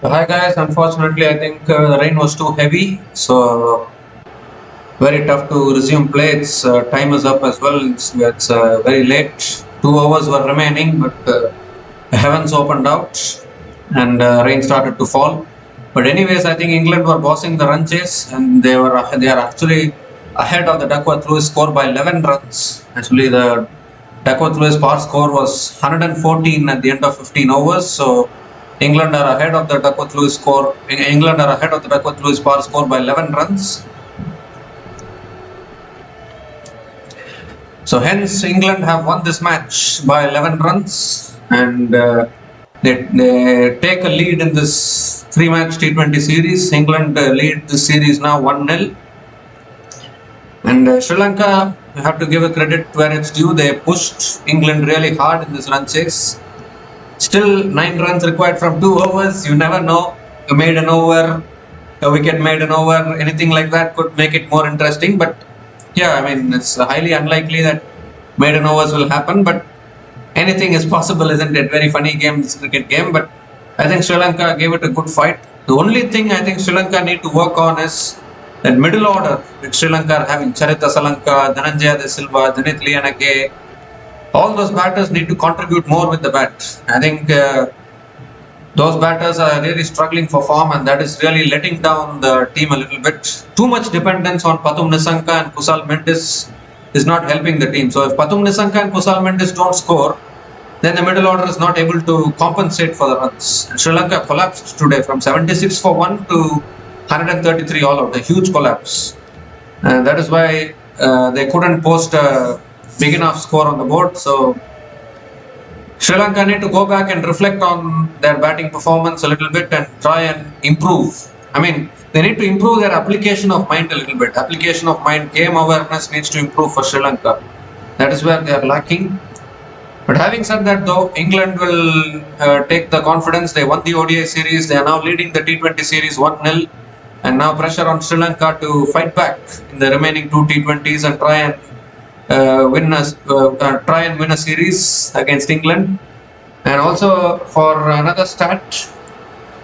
Hi guys, unfortunately I think the rain was too heavy, so very tough to resume play. It's time is up as well. It's very late. 2 hours were remaining, but the heavens opened out and rain started to fall. But anyways, I think England were bossing the run chase, and they are actually ahead of the Duckworth-Lewis score by 11 runs. Actually, the Duckworth-Lewis par score was 114 at the end of 15 overs. So England are ahead of the Duckworth-Lewis score. England are ahead of the Duckworth-Lewis par score by 11 runs. So hence England have won this match by 11 runs, and they take a lead in this three-match T20 series. England lead the series now 1-0. And Sri Lanka, I have to give a credit where it's due. They pushed England really hard in this run chase. Still 9 runs required from 2 overs. You never know. A maiden over, a wicket maiden over, anything like that could make it more interesting. But yeah, I mean, it's highly unlikely that maiden overs will happen. But anything is possible, isn't it? Very funny game, this cricket game. But I think Sri Lanka gave it a good fight. The only thing I think Sri Lanka need to work on is that middle order, which Sri Lanka are having Charita Salanka, Dhananjaya De Silva, Janit Liyanage, all those batters need to contribute more with the bat. I think those batters are really struggling for form, and that is really letting down the team a little bit. Too much dependence on Pathum Nissanka and Kusal Mendis is not helping the team. So if Pathum Nissanka and Kusal Mendis don't score, then the middle order is not able to compensate for the runs. And Sri Lanka collapsed today from 76 for 1 to 133 all out, a huge collapse. And that is why they couldn't post a big enough score on the board. So Sri Lanka need to go back and reflect on their batting performance a little bit and try and improve. I mean, they need to improve their application of mind a little bit. Application of mind, game awareness needs to improve for Sri Lanka. That is where they are lacking. But having said that though, England will take the confidence. They won the ODI series. They are now leading the T20 series 1-0. And now pressure on Sri Lanka to fight back in the remaining 2 T20s and try and win a series against England. And also for another stat,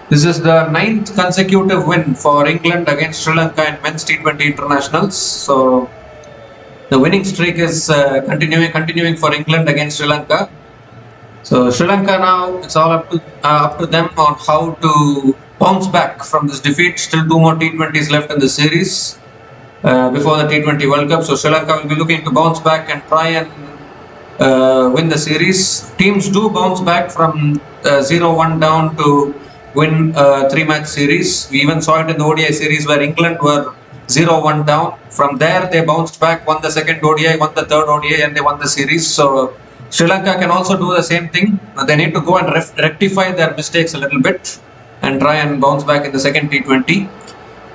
this is the 9th consecutive win for England against Sri Lanka in men's T20 internationals. So the winning streak is continuing for England against Sri Lanka. So Sri Lanka now, it's all up to them on how to bounce back from this defeat. Still 2 more T20s left in the series before the T20 World Cup. So Sri Lanka will be looking to bounce back and try and win the series. Teams do bounce back from 0-1 down to win a 3-match series. We even saw it in the ODI series where England were 0-1 down. From there they bounced back, won the second ODI, won the third ODI, and they won the series. So Sri Lanka can also do the same thing. They need to go and rectify their mistakes a little bit and try and bounce back in the second T20.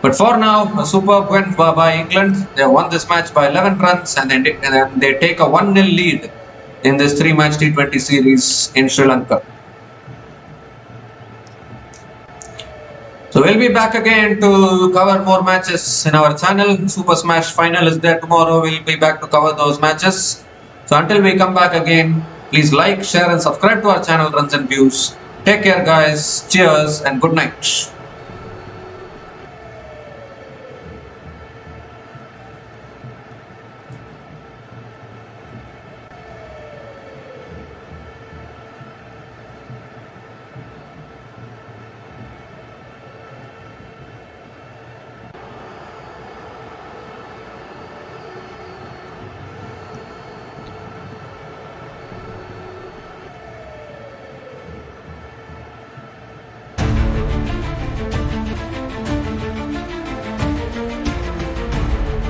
But for now, a superb win by England. They won this match by 11 runs, and they take a 1-0 lead in this 3-match T20 series in Sri Lanka. So we'll be back again to cover more matches in our channel. Super Smash final is there tomorrow. We'll be back to cover those matches. So until we come back again, please like, share and subscribe to our channel Runs and Views. Take care guys, cheers and good night.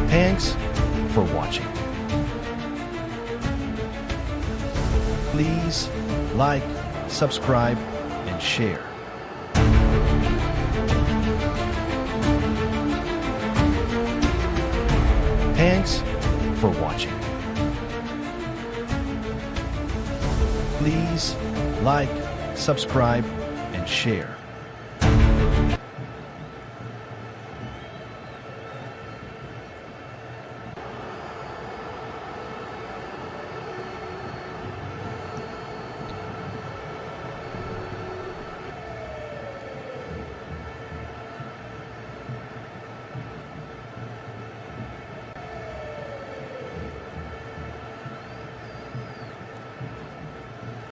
Thanks for watching. Please like, subscribe, and share. Thanks for watching. Please like, subscribe, and share.